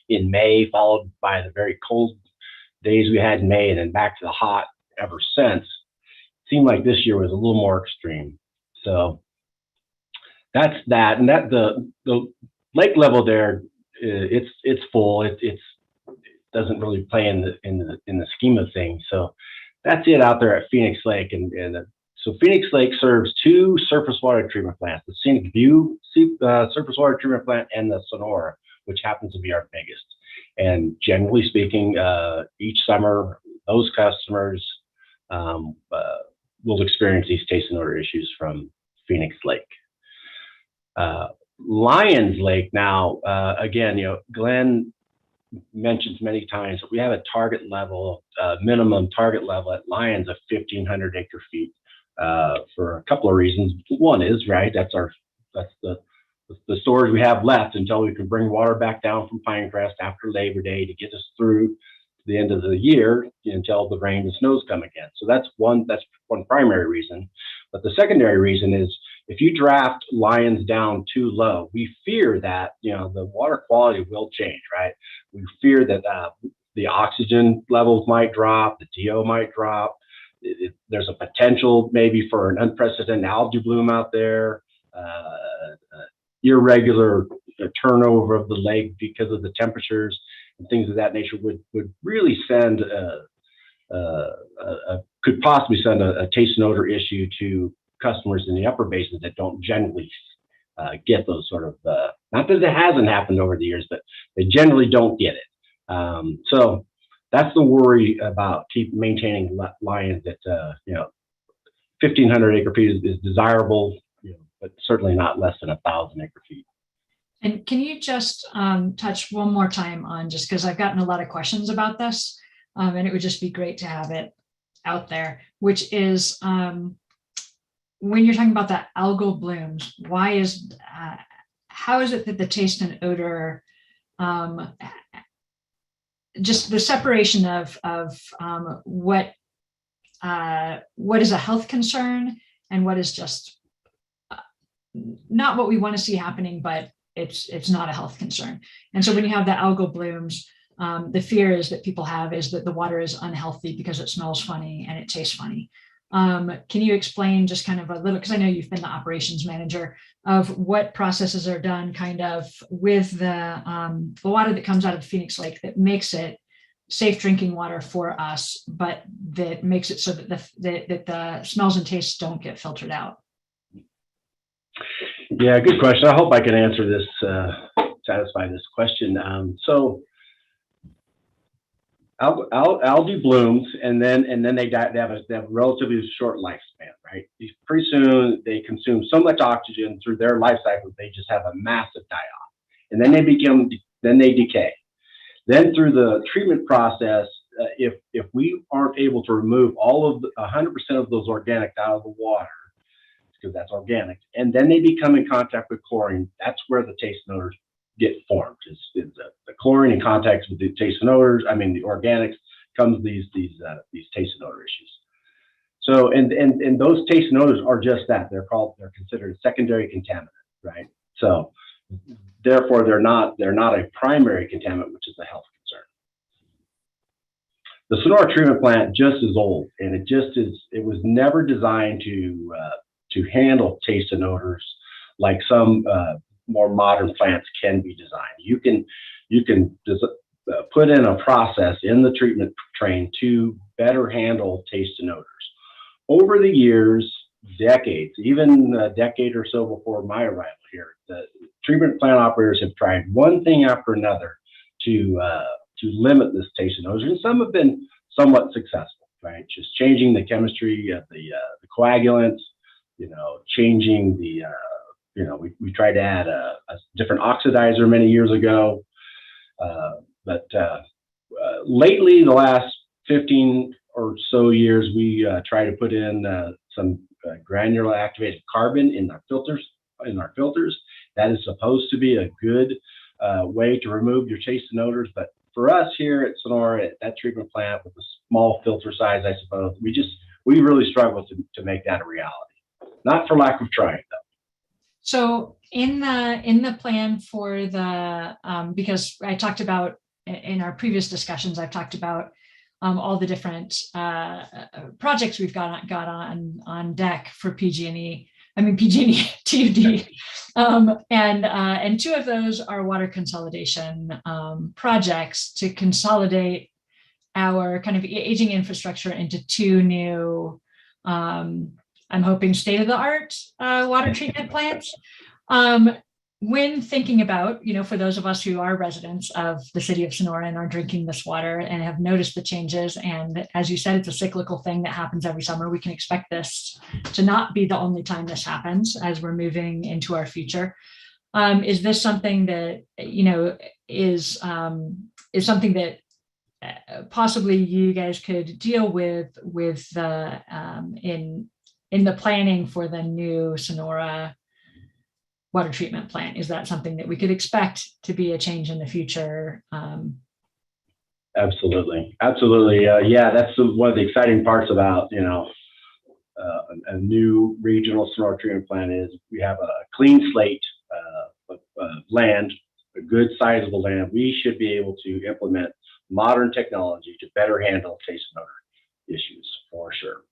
in May, followed by the very cold days we had in May, and then back to the hot ever since, it seemed like this year was a little more extreme. So that's that, and that the lake level there, it's full. It doesn't really play in the scheme of things. So that's it out there at Phoenix Lake, so Phoenix Lake serves 2 surface water treatment plants, the Scenic View surface water treatment plant and the Sonora, which happens to be our biggest. And generally speaking, each summer, those customers will experience these taste and odor issues from Phoenix Lake. Lions Lake now, again, Glenn mentions many times that we have a target level, minimum target level at Lions of 1,500 acre feet. For a couple of reasons. One is, right, that's the storage we have left until we can bring water back down from Pinecrest after Labor Day to get us through to the end of the year until the rain and snows come again. So that's one primary reason. But the secondary reason is if you draft Lions down too low, we fear that the water quality will change, right? We fear that the oxygen levels might drop, the DO might drop. There's a potential maybe for an unprecedented algae bloom out there, irregular turnover of the lake because of the temperatures and things of that nature would really send could possibly send a taste and odor issue to customers in the upper basins that don't generally get those sort of, not that it hasn't happened over the years, but they generally don't get it. So that's the worry about maintaining Lions at 1,500 acre feet is desirable, but certainly not less than 1,000 acre feet. And can you just touch one more time on, just because I've gotten a lot of questions about this, and it would just be great to have it out there, which is when you're talking about the algal blooms, how is it that the taste and odor, just the separation of what is a health concern and what is just not what we want to see happening, but it's not a health concern. And so when you have the algal blooms, the fear is that people have is that the water is unhealthy because it smells funny and it tastes funny. Can you explain just kind of a little, because I know you've been the operations manager, of what processes are done kind of with the water that comes out of Phoenix Lake that makes it safe drinking water for us, but that makes it so that the smells and tastes don't get filtered out? Yeah, good question. I hope I can answer this, satisfy this question. So algae blooms, and then they have a relatively short lifespan, right? Pretty soon they consume so much oxygen through their life cycle they just have a massive die-off, and then they decay. Then through the treatment process, if we aren't able to remove all of 100% of those organics out of the water, because that's organic, and then they become in contact with chlorine, that's where the taste and odors get formed. Is the chlorine in contact with the taste and odors, the organics, comes these taste and odor issues. So and those taste and odors are just that. They're considered a secondary contaminant, right? So therefore they're not a primary contaminant, which is a health concern. The Sonora treatment plant just is old, and it was never designed to handle taste and odors like some more modern plants can be designed. You can put in a process in the treatment train to better handle taste and odors. Over the years, decades, even a decade or so before my arrival here, the treatment plant operators have tried one thing after another to limit this taste and odor, and some have been somewhat successful, right? Just changing the chemistry of the coagulants, changing the, we tried to add a different oxidizer many years ago, but lately, the last 15 or so years, we try to put in some granular activated carbon in our filters. That is supposed to be a good way to remove your taste and odors, but for us here at Sonora, at that treatment plant with a small filter size, I suppose, we really struggle to make that a reality. Not for lack of trying, though. So in the plan for the, because I talked about in our previous discussions, I've talked about all the different projects we've got on deck for PG&E, TUD. And two of those are water consolidation projects to consolidate our kind of aging infrastructure into two new, I'm hoping, state-of-the-art water treatment plants. When thinking about, for those of us who are residents of the city of Sonora and are drinking this water and have noticed the changes, and as you said, it's a cyclical thing that happens every summer. We can expect this to not be the only time this happens as we're moving into our future. Is this something that, is something that possibly you guys could deal with the in the planning for the new Sonora water treatment plant? Is that something that we could expect to be a change in the future? Absolutely. Yeah, that's one of the exciting parts about, a new regional Sonora treatment plant is we have a clean slate of land, a good sizable land. We should be able to implement modern technology to better handle taste and odor issues for sure.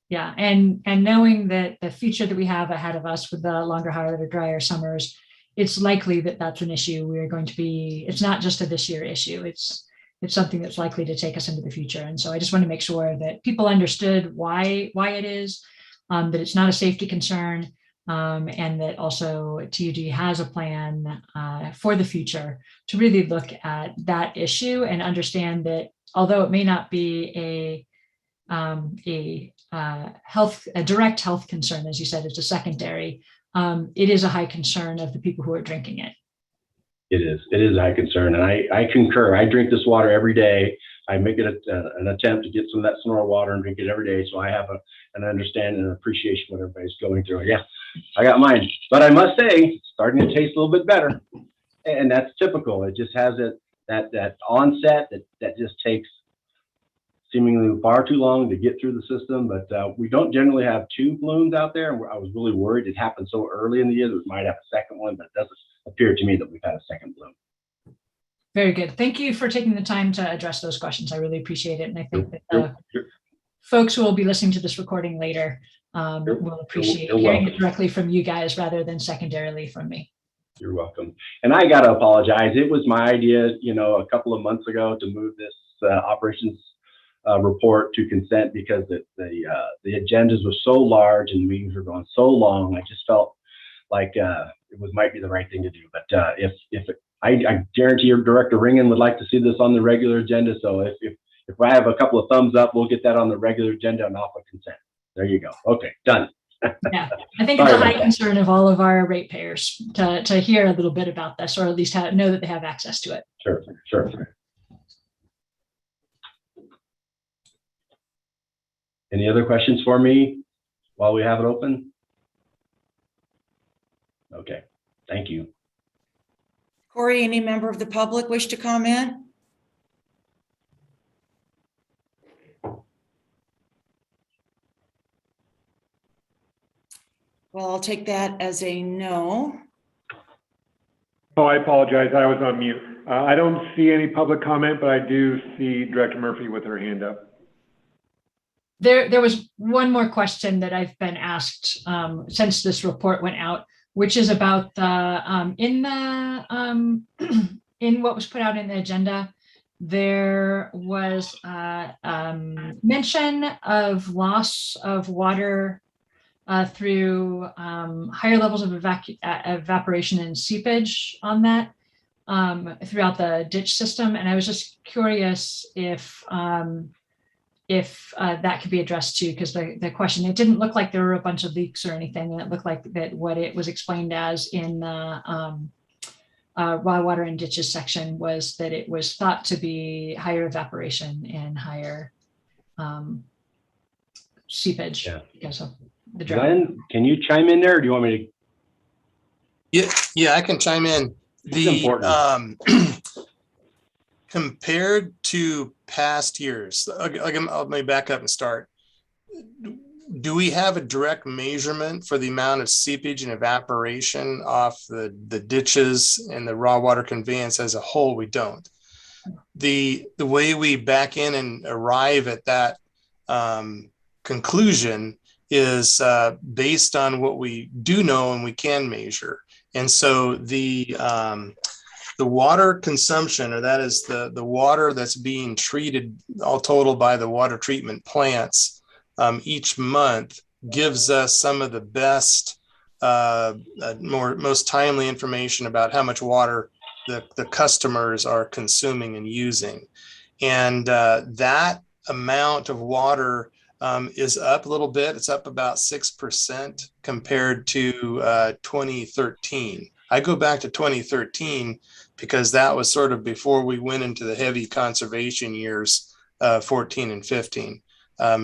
Yeah, and knowing that the future that we have ahead of us with the longer, hotter, drier summers, it's likely that that's an issue we're going to be. It's not just a this year issue. It's something that's likely to take us into the future. And so I just want to make sure that people understood why it is, that it's not a safety concern, and that also TUD has a plan for the future to really look at that issue and understand that although it may not be a direct health concern, as you said, it's a secondary. It is a high concern of the people who are drinking it. It is a high concern, and I concur. I drink this water every day. I make it an attempt to get some of that Sonora water and drink it every day, so I have an understanding and appreciation what everybody's going through. Yeah, I got mine, but I must say, it's starting to taste a little bit better, and that's typical. It just has that onset that just takes seemingly far too long to get through the system, but we don't generally have two blooms out there. And I was really worried it happened so early in the year that we might have a second one, but it doesn't appear to me that we've had a second bloom. Very good. Thank you for taking the time to address those questions. I really appreciate it. And I think that folks who will be listening to this recording later will appreciate hearing it directly from you guys rather than secondarily from me. You're welcome. And I got to apologize. It was my idea, a couple of months ago to move this operations report to consent because the agendas were so large and the meetings were going so long. I just felt like might be the right thing to do. But I guarantee your Director Ringen would like to see this on the regular agenda. So if I have a couple of thumbs up, we'll get that on the regular agenda and off of consent. There you go. Okay, done. Yeah, I think it's a high concern of all of our ratepayers to hear a little bit about this, or at least know that they have access to it. Sure. Any other questions for me while we have it open? Okay, thank you. Corey, any member of the public wish to comment? Well, I'll take that as a no. Oh, I apologize. I was on mute. I don't see any public comment, but I do see Director Murphy with her hand up. There was one more question that I've been asked since this report went out, which is about the in what was put out in the agenda. There was mention of loss of water through higher levels of evaporation and seepage on that throughout the ditch system. And I was just curious if that could be addressed too, because the question, it didn't look like there were a bunch of leaks or anything. And it looked like that what it was explained as in the raw water and ditches section was that it was thought to be higher evaporation and higher seepage because of the drought. Glenn, can you chime in there, or do you want me to? Yeah, I can chime in. Compared to past years, let me back up and start. Do we have a direct measurement for the amount of seepage and evaporation off the ditches and the raw water conveyance as a whole? We don't. The way we back in and arrive at that conclusion is based on what we do know and we can measure. And so the water consumption, or that is the water that's being treated all total by the water treatment plants each month, gives us some of the best, most timely information about how much water the customers are consuming and using. And that amount of water is up a little bit. It's up about 6% compared to 2013. I go back to 2013 because that was sort of before we went into the heavy conservation years, 14 and 15,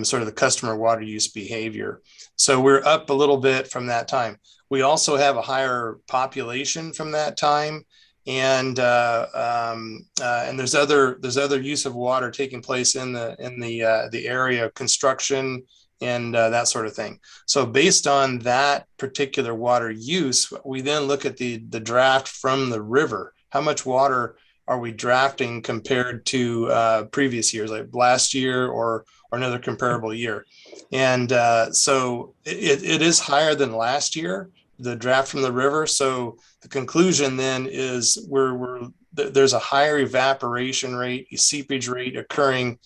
sort of the customer water use behavior. So we're up a little bit from that time. We also have a higher population from that time. And there's other use of water taking place in the area of construction and that sort of thing. So based on that particular water use, we then look at the draft from the river. How much water are we drafting compared to previous years, like last year or another comparable year? And so it is higher than last year, the draft from the river. So the conclusion then is there's a higher evaporation rate, a seepage rate occurring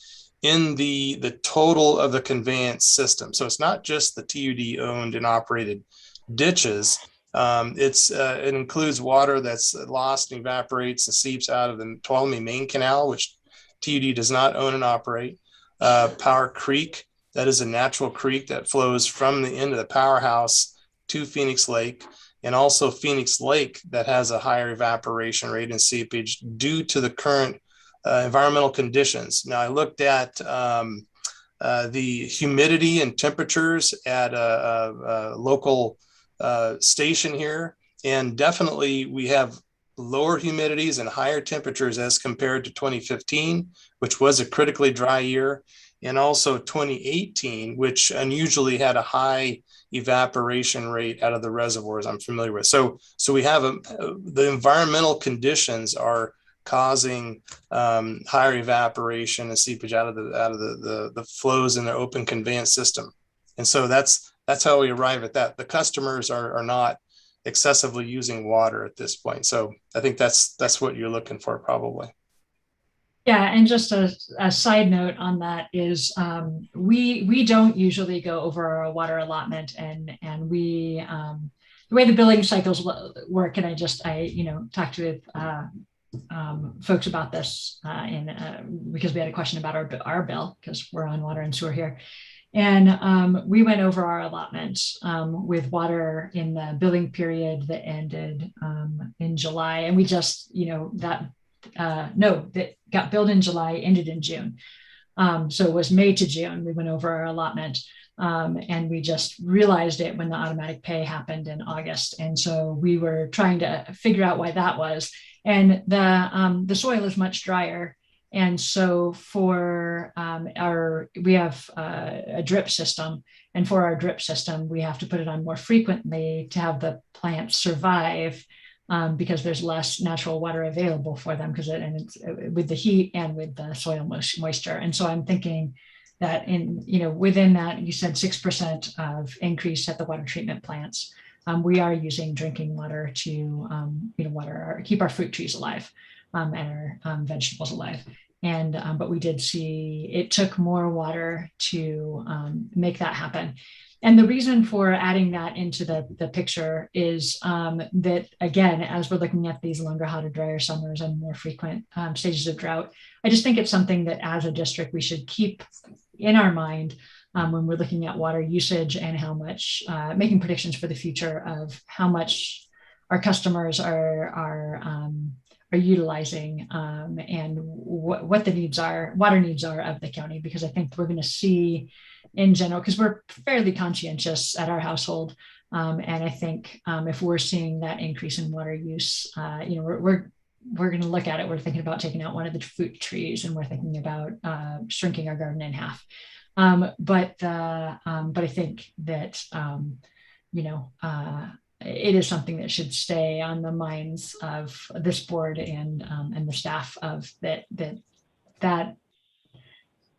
in the total of the conveyance system. So it's not just the TUD owned and operated ditches. It includes water that's lost and evaporates and seeps out of the Tuolumne Main Canal, which TUD does not own and operate. Power Creek, that is a natural creek that flows from the end of the powerhouse to Phoenix Lake, and also Phoenix Lake that has a higher evaporation rate and seepage due to the current environmental conditions. Now I looked at the humidity and temperatures at a local station here, and definitely we have lower humidities and higher temperatures as compared to 2015, which was a critically dry year, and also 2018, which unusually had a high evaporation rate out of the reservoirs I'm familiar with. So we have the environmental conditions are causing higher evaporation and seepage out of the flows in the open conveyance system. And so that's how we arrive at that. The customers are not excessively using water at this point. So I think that's what you're looking for probably. Yeah, and just a side note on that is we don't usually go over our water allotment, and we the way the billing cycles work, and I talked with folks about this because we had a question about our bill because we're on water and sewer here, and we went over our allotment with water in the billing period that ended in July, and we just that got billed in July, ended in June. So it was May to June, we went over our allotment, and we just realized it when the automatic pay happened in August. And so we were trying to figure out why that was. And the soil is much drier. And so for we have a drip system, and for our drip system, we have to put it on more frequently to have the plants survive. Because there's less natural water available for them it's with the heat and with the soil moisture. And so I'm thinking that within that, you said 6% of increase at the water treatment plants. We are using drinking water to keep our fruit trees alive and our vegetables alive. And but we did see it took more water to make that happen. And the reason for adding that into the picture is that, again, as we're looking at these longer, hotter, drier summers and more frequent stages of drought, I just think it's something that as a district we should keep in our mind when we're looking at water usage and how much, making predictions for the future of how much our customers are utilizing and what the needs are, water needs are of the county, because I think we're going to see in general, because we're fairly conscientious at our household. And I think if we're seeing that increase in water use, we're going to look at it. We're thinking about taking out one of the fruit trees, and we're thinking about shrinking our garden in half. But I think that it is something that should stay on the minds of this board and the staff of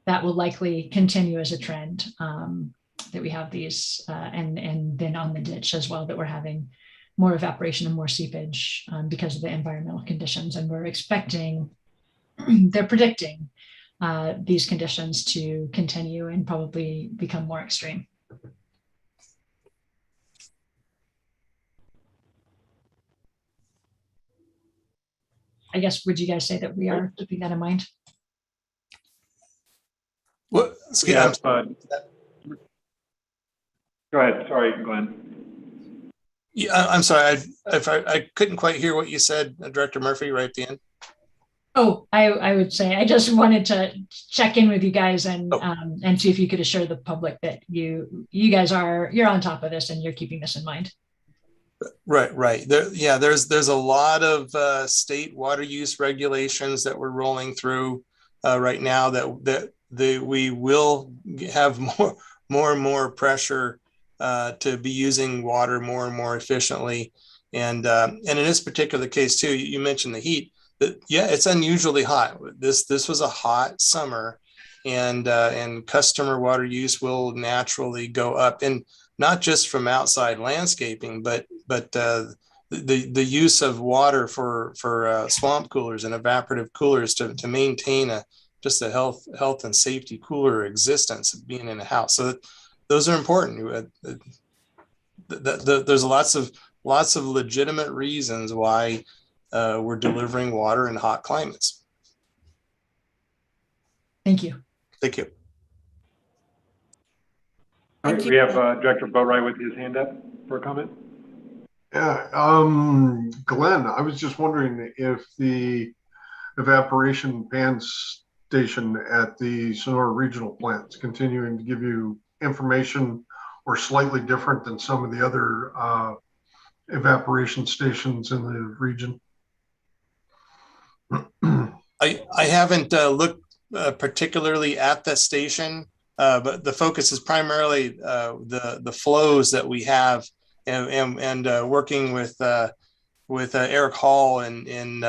that will likely continue as a trend, that we have these and then on the ditch as well, that we're having more evaporation and more seepage because of the environmental conditions. And we're expecting, they're predicting these conditions to continue and probably become more extreme. I guess, would you guys say that we are keeping that in mind? Well, yeah, go ahead. Sorry, Glenn. Yeah, I'm sorry. I couldn't quite hear what you said, Director Murphy, right at the end. Oh, I would say I just wanted to check in with you guys and see if you could assure the public that you guys you're on top of this and you're keeping this in mind. Right. There's a lot of state water use regulations that we're rolling through right now that we will have more and more pressure to be using water more and more efficiently. And in this particular case too, you mentioned the heat. Yeah, it's unusually hot. This was a hot summer, and customer water use will naturally go up, and not just from outside landscaping, but the use of water for swamp coolers and evaporative coolers to maintain just a health and safety cooler existence of being in a house. So those are important. There's lots of legitimate reasons why we're delivering water in hot climates. Thank you. Thank you. All right, we have Director Boatright with his hand up for a comment. Yeah, Glenn, I was just wondering if the evaporation pan station at the Sonora Regional Plant is continuing to give you information or slightly different than some of the other evaporation stations in the region. I haven't looked particularly at the station, but the focus is primarily the flows that we have, and working with Eric Hall and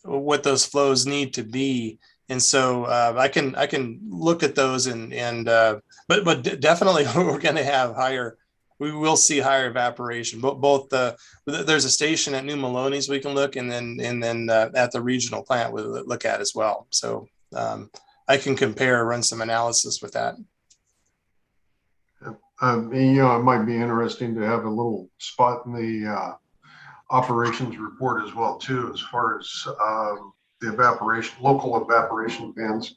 what those flows need to be. And so I can look at those but definitely we're going to have we will see higher evaporation. Both there's a station at New Maloney's we can look, and then at the regional plant we'll look at as well. So I can run some analysis with that. It might be interesting to have a little spot in the operations report as well too, as far as the local evaporation fans.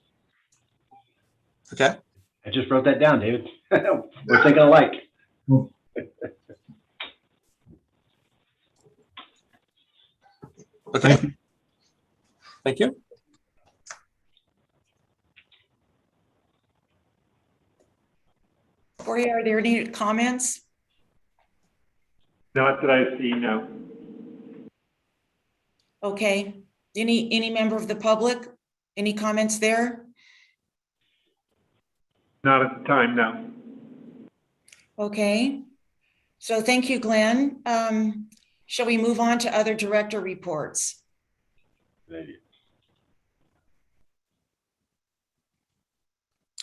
Okay. I just wrote that down, David. We're thinking alike. Okay. Thank you. Corey, are there any comments? Not that I see, no. Okay. Any member of the public? Any comments there? Not at the time, no. Okay. So thank you, Glenn. Shall we move on to other director reports? Maybe.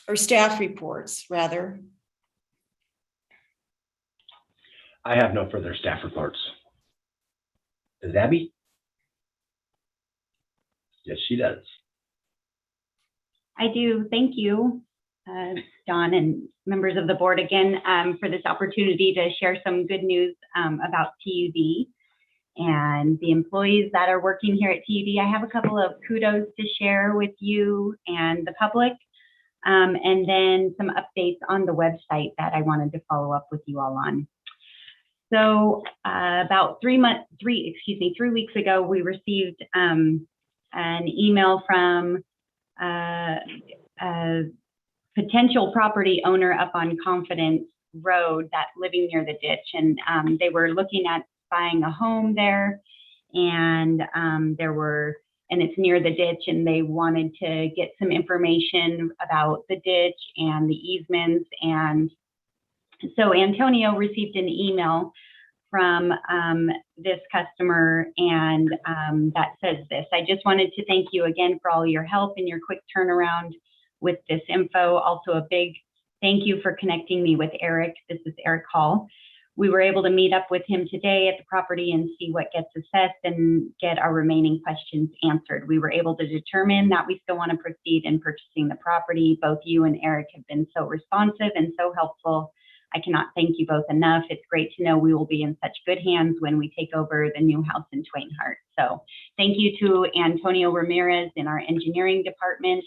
Or staff reports, rather. I have no further staff reports. Does Abby? Yes, she does. I do. Thank you. Don and members of the board again for this opportunity to share some good news about TUD and the employees that are working here at TUD. I have a couple of kudos to share with you and the public, and then some updates on the website that I wanted to follow up with you all on. So about 3 weeks ago, we received an email from a potential property owner up on Confidence Road that living near the ditch, and they were looking at buying a home there, and it's near the ditch, and they wanted to get some information about the ditch and the easements. And so Antonio received an email from this customer, and that says this: I just wanted to thank you again for all your help and your quick turnaround with this info. Also a big thank you for connecting me with Eric. This is Eric Hall. We were able to meet up with him today at the property and see what gets assessed and get our remaining questions answered. We were able to determine that we still want to proceed in purchasing the property. Both you and Eric have been so responsive and so helpful. I cannot thank you both enough. It's great to know we will be in such good hands when we take over the new house in Twain Harte. So thank you to Antonio Ramirez in our engineering department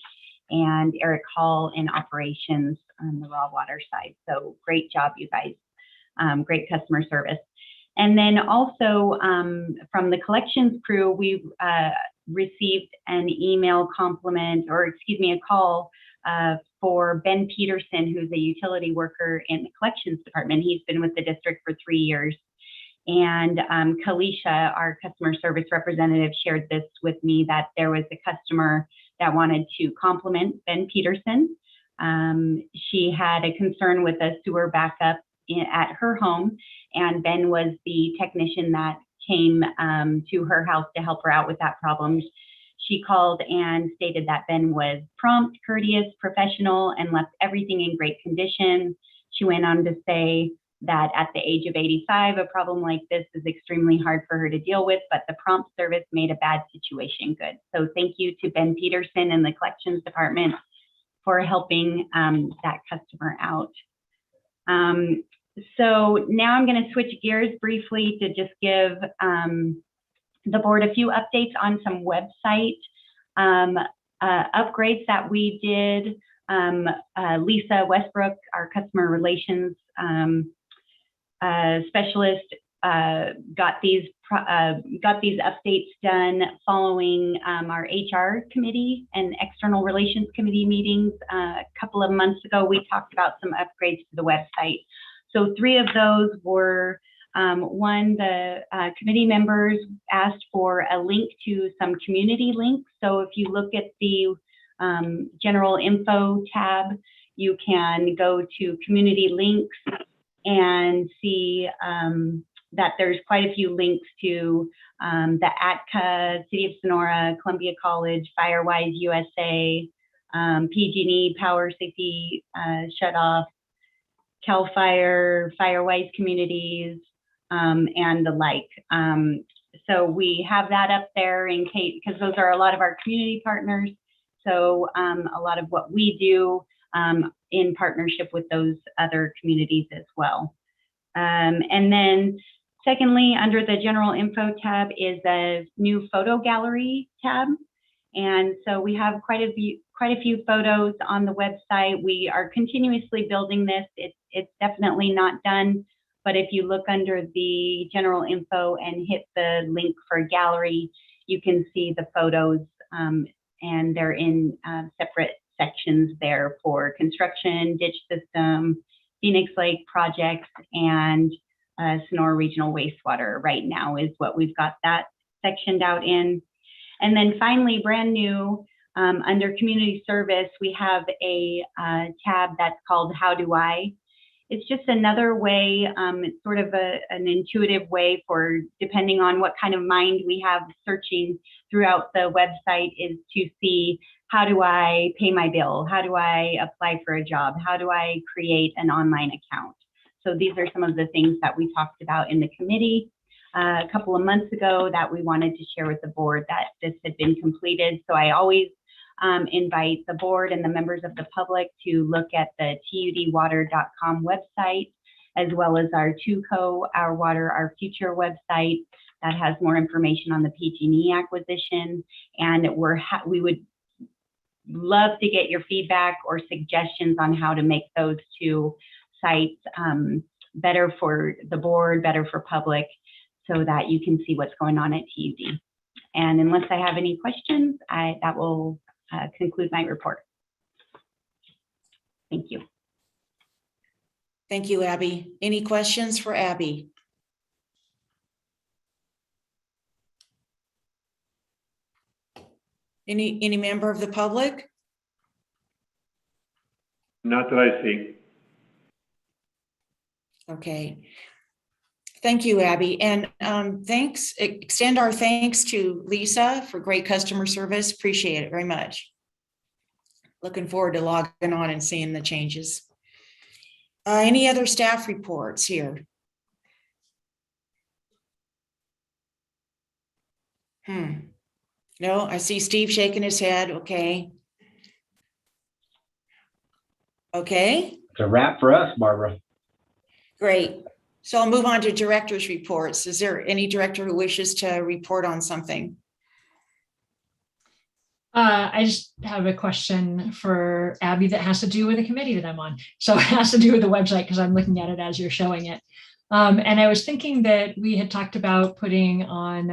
and Eric Hall in operations on the raw water side. So great job, you guys. Great customer service. And then also from the collections crew, we received an email compliment, or excuse me, a call for Ben Peterson, who's a utility worker in the collections department. He's been with the district for 3 years. And Kalisha, our customer service representative, shared this with me, that there was a customer that wanted to compliment Ben Peterson. She had a concern with a sewer backup at her home, and Ben was the technician that came to her house to help her out with that problem. She called and stated that Ben was prompt, courteous, professional, and left everything in great condition. She went on to say that at the age of 85, a problem like this is extremely hard for her to deal with, but the prompt service made a bad situation good. So thank you to Ben Peterson and the collections department for helping that customer out. So now I'm going to switch gears briefly to just give the board a few updates on some website upgrades that we did. Lisa Westbrook, our customer relations specialist, got these updates done following our HR committee and external relations committee meetings a couple of months ago. We talked about some upgrades to the website. So 3 of those were, one, the committee members asked for a link to some community links. So if you look at the general info tab, you can go to community links and see that there's quite a few links to the ATCA, City of Sonora, Columbia College, Firewise USA, PG&E, Power Safety Shutoff, CAL FIRE, Firewise Communities, and the like. So we have that up there in case, because those are a lot of our community partners. So a lot of what we do in partnership with those other communities as well. And then secondly, under the general info tab is a new photo gallery tab. And so we have quite a few photos on the website. We are continuously building this. It's definitely not done, but if you look under the general info and hit the link for gallery, you can see the photos, and they're in separate sections there for construction, ditch system, Phoenix Lake projects, and Sonora Regional Wastewater right now is what we've got that sectioned out in. And then finally, brand new, under community service, we have a tab that's called How Do I? It's just another way, it's sort of an intuitive way for, depending on what kind of mind we have searching throughout the website, is to see, how do I pay my bill? How do I apply for a job? How do I create an online account? So these are some of the things that we talked about in the committee a couple of months ago that we wanted to share with the board, that this had been completed. So I always invite the board and the members of the public to look at the tudwater.com website, as well as our TUCO, Our Water, Our Future website that has more information on the PG&E acquisition. And we would love to get your feedback or suggestions on how to make those two sites better for the board, better for public, so that you can see what's going on at TUD. And unless I have any questions, that will conclude my report. Thank you. Thank you, Abby. Any questions for Abby? Any member of the public? Not that I see. Okay. Thank you, Abby. And extend our thanks to Lisa for great customer service. Appreciate it very much. Looking forward to logging on and seeing the changes. Any other staff reports here? No, I see Steve shaking his head. Okay. Okay. It's a wrap for us, Barbara. Great. So I'll move on to director's reports. Is there any director who wishes to report on something? I just have a question for Abby that has to do with a committee that I'm on. So it has to do with the website because I'm looking at it as you're showing it. And I was thinking that we had talked about putting on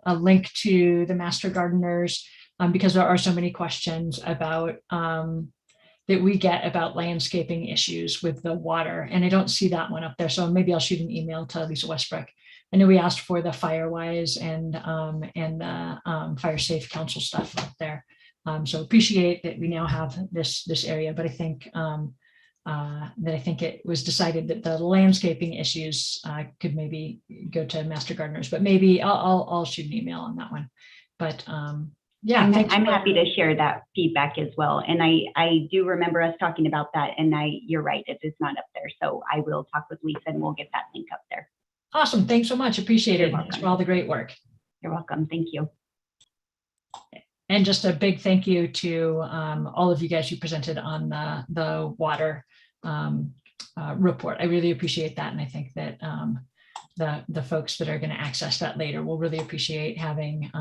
a link to the Master Gardeners because there are so many questions about that we get about landscaping issues with the water. And I don't see that one up there. So maybe I'll shoot an email to Lisa Westbrook. I know we asked for the Firewise and the Fire Safe Council stuff up there. So appreciate that we now have this area, but I think it was decided that the landscaping issues could maybe go to Master Gardeners, but maybe I'll shoot an email on that one. But yeah, I'm happy to share that feedback as well. And I do remember us talking about that, and you're right, it is not up there. So I will talk with Lisa and we'll get that link up there. Awesome. Thanks so much. Appreciate it. Thanks for all the great work. You're welcome. Thank you. And just a big thank you to all of you guys who presented on the water report. I really appreciate that. And I think that the folks that are going to access that later will really appreciate having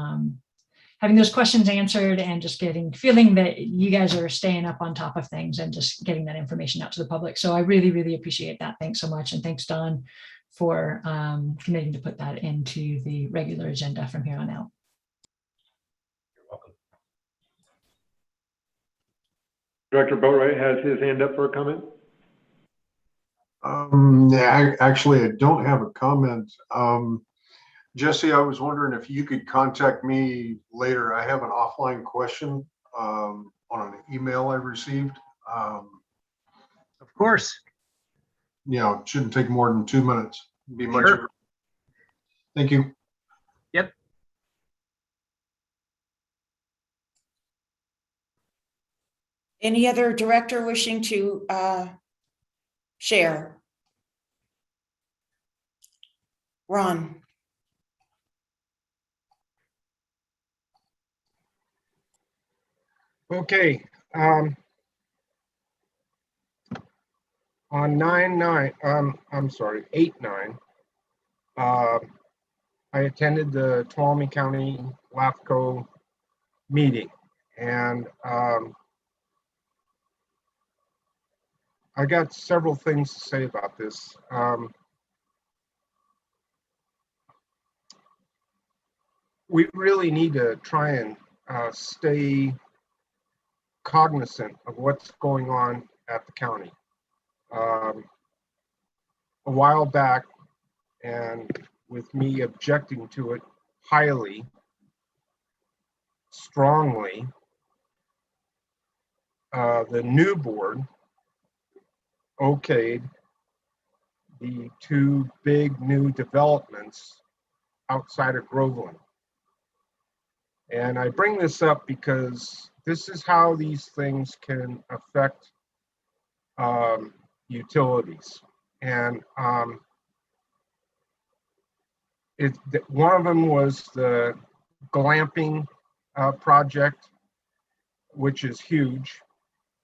those questions answered and just feeling that you guys are staying up on top of things and just getting that information out to the public. So I really, really appreciate that. Thanks so much. And thanks, Don, for committing to put that into the regular agenda from here on out. You're welcome. Director Boatwright has his hand up for a comment. Actually, I don't have a comment. Jesse, I was wondering if you could contact me later. I have an offline question on an email I received. Of course. It shouldn't take more than 2 minutes. Be much. Sure. Thank you. Yep. Any other director wishing to share? Ron. Okay. On 8/9, I attended the Tuolumne County LAFCO meeting, and I got several things to say about this. We really need to try and stay cognizant of what's going on at the county. A while back, and with me objecting to it highly, strongly, the new board okayed the 2 big new developments outside of Groveland. And I bring this up because this is how these things can affect utilities. And one of them was the glamping project, which is huge.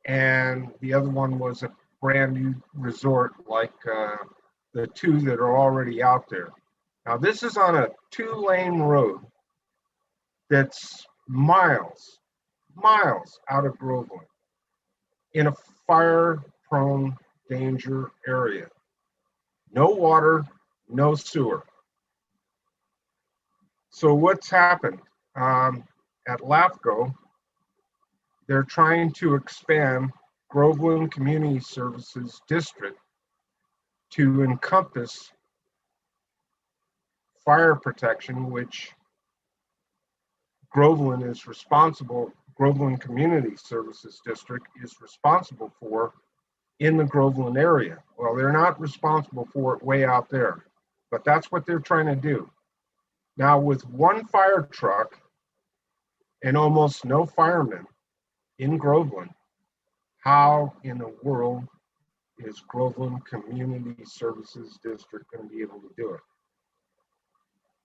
And the other one was a brand new resort like the two that are already out there. Now, this is on a 2-lane road that's miles out of Groveland in a fire-prone danger area. No water, no sewer. So what's happened? At LAFCO, they're trying to expand Groveland Community Services District to encompass fire protection, which Groveland Community Services District is responsible for in the Groveland area. Well, they're not responsible for it way out there, but that's what they're trying to do. Now, with one fire truck and almost no firemen in Groveland, how in the world is Groveland Community Services District going to be able to do it?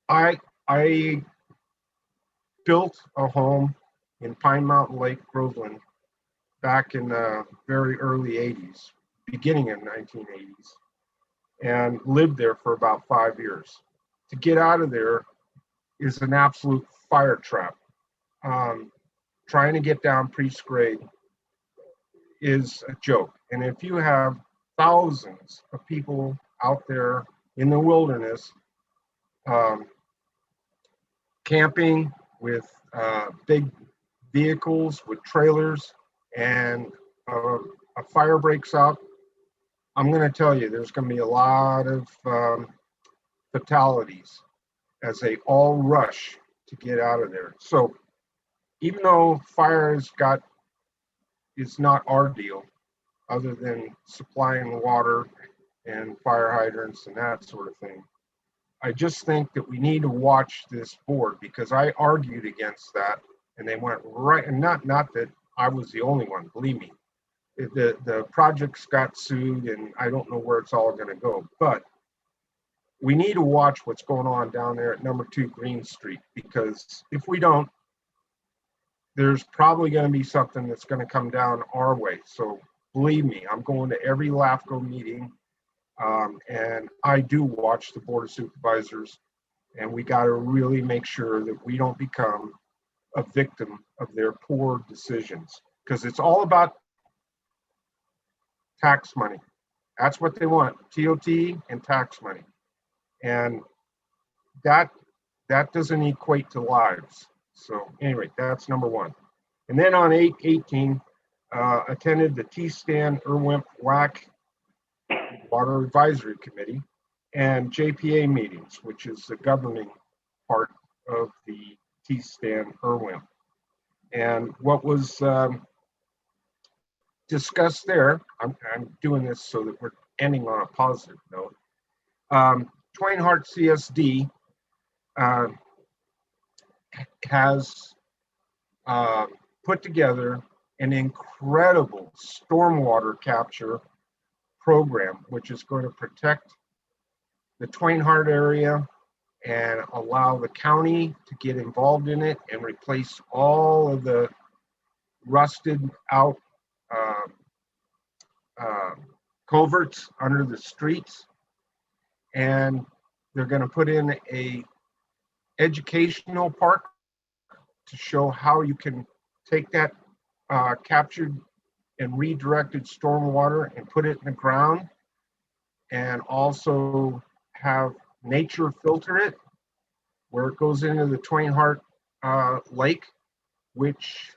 I built a home in Pine Mountain Lake, Groveland, back in the very early 80s, beginning in 1980s, and lived there for about 5 years. To get out of there is an absolute fire trap. Trying to get down Priest Grade is a joke. And if you have thousands of people out there in the wilderness, camping with big vehicles, with trailers, and a fire breaks out, I'm going to tell you, there's going to be a lot of fatalities as they all rush to get out of there. So even though fire is not our deal, other than supplying water and fire hydrants and that sort of thing, I just think that we need to watch this board, because I argued against that and they went right, and not that I was the only one, believe me. The projects got sued and I don't know where it's all going to go, but we need to watch what's going on down there at number 2 Green Street, because if we don't, there's probably going to be something that's going to come down our way. So believe me, I'm going to every LAFCO meeting, and I do watch the Board of Supervisors, and we got to really make sure that we don't become a victim of their poor decisions, because it's all about tax money. That's what they want, TOT and tax money. And that doesn't equate to lives. So anyway, that's number 1. And then on 8/18, attended the T-Stand Irwimp WAC Water Advisory Committee and JPA meetings, which is the governing part of the T-Stand Irwimp. And what was discussed there, I'm doing this so that we're ending on a positive note. Twain Harte CSD has put together an incredible stormwater capture program, which is going to protect the Twain Harte area and allow the county to get involved in it and replace all of the rusted out culverts under the streets. And they're going to put in a educational park to show how you can take that captured and redirected stormwater and put it in the ground, and also have nature filter it where it goes into the Twain Harte Lake, which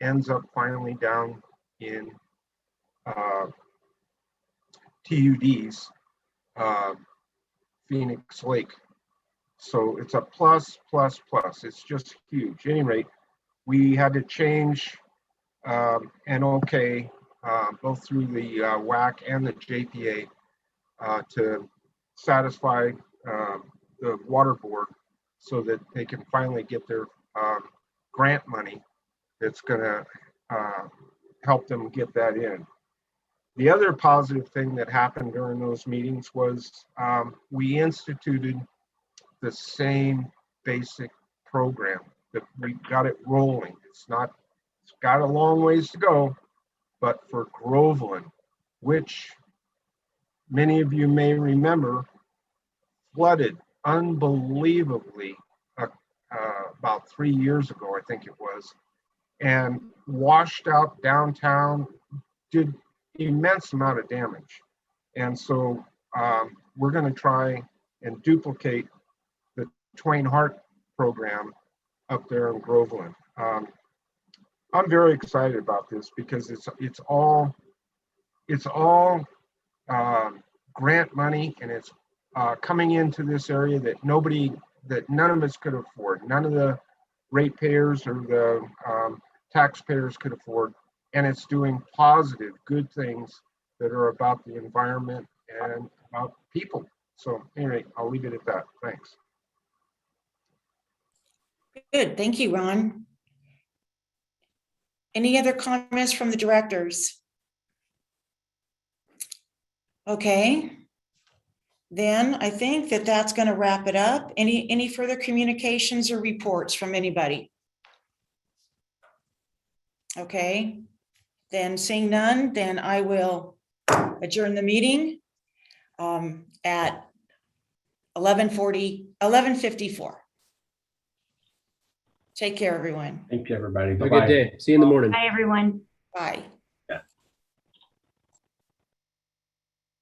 ends up finally down in TUD's Phoenix Lake. So it's a plus. It's just huge. At any rate, we had to change and okay, both through the WAC and the JPA to satisfy the water board so that they can finally get their grant money that's going to help them get that in. The other positive thing that happened during those meetings was we instituted the same basic program, that we got it rolling. It's not It's got a long ways to go, but for Groveland, which many of you may remember, flooded unbelievably about 3 years ago, I think it was, and washed out downtown, did immense amount of damage. And so we're going to try and duplicate the Twain Hart program up there in Groveland. I'm very excited about this because it's all grant money, and it's coming into this area that none of us could afford. None of the ratepayers or the taxpayers could afford, and it's doing positive, good things that are about the environment and about people. So anyway, I'll leave it at that. Thanks. Good, thank you, Ron. Any other comments from the directors? Okay, then I think that that's going to wrap it up. Any further communications or reports from anybody? Okay, then seeing none, then I will adjourn the meeting at 11:54. Take care, everyone. Thank you, everybody. Have a Bye-bye. good day. See you in the morning. Bye, everyone. Bye.